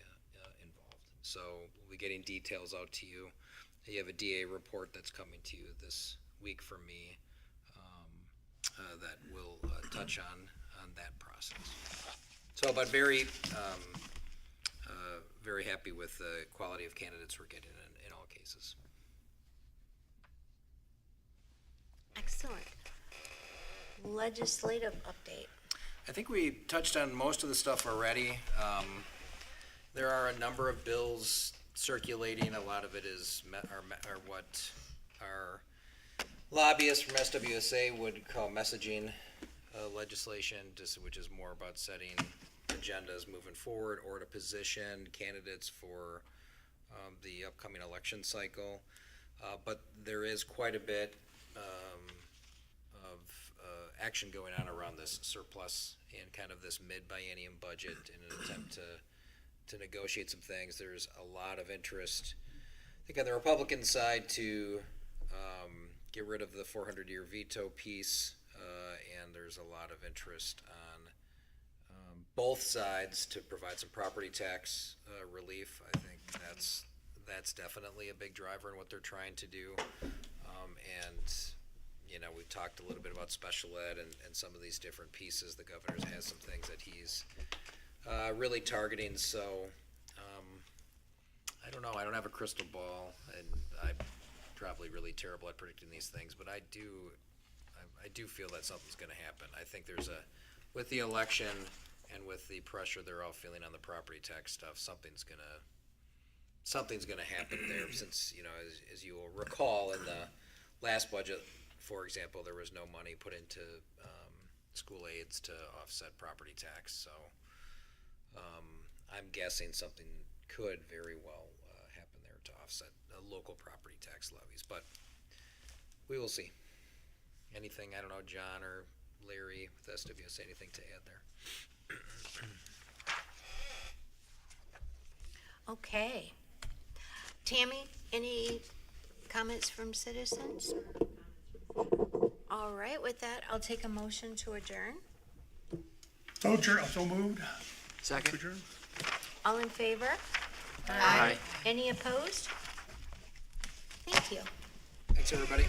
involved. So we'll be getting details out to you. You have a DA report that's coming to you this week from me that will touch on that process. So, but very happy with the quality of candidates we're getting in all cases. Excellent. Legislative update. I think we touched on most of the stuff already. There are a number of bills circulating. A lot of it is what our lobbyists from SWSA would call messaging legislation, which is more about setting agendas moving forward or to position candidates for the upcoming election cycle. But there is quite a bit of action going on around this surplus and kind of this mid-biennium budget in an attempt to negotiate some things. There's a lot of interest, I think, on the Republican side to get rid of the 400-year veto piece, and there's a lot of interest on both sides to provide some property tax relief. I think that's definitely a big driver in what they're trying to do. And you know, we've talked a little bit about special ed and some of these different pieces. The governor has some things that he's really targeting. So I don't know. I don't have a crystal ball, and I'm probably really terrible at predicting these things. But I do feel that something's going to happen. I think with the election and with the pressure they're all feeling on the property tax stuff, something's gonna happen there. Since, you know, as you will recall, in the last budget, for example, there was no money put into school aids to offset property tax. So I'm guessing something could very well happen there to offset local property tax levies, but we will see. Anything, I don't know, John or Larry with SWS, anything to add there? Okay. Tammy, any comments from citizens? All right, with that, I'll take a motion to adjourn. So moved. Second. Adjourn. All in favor? Aye. Any opposed? Thank you. Thanks, everybody.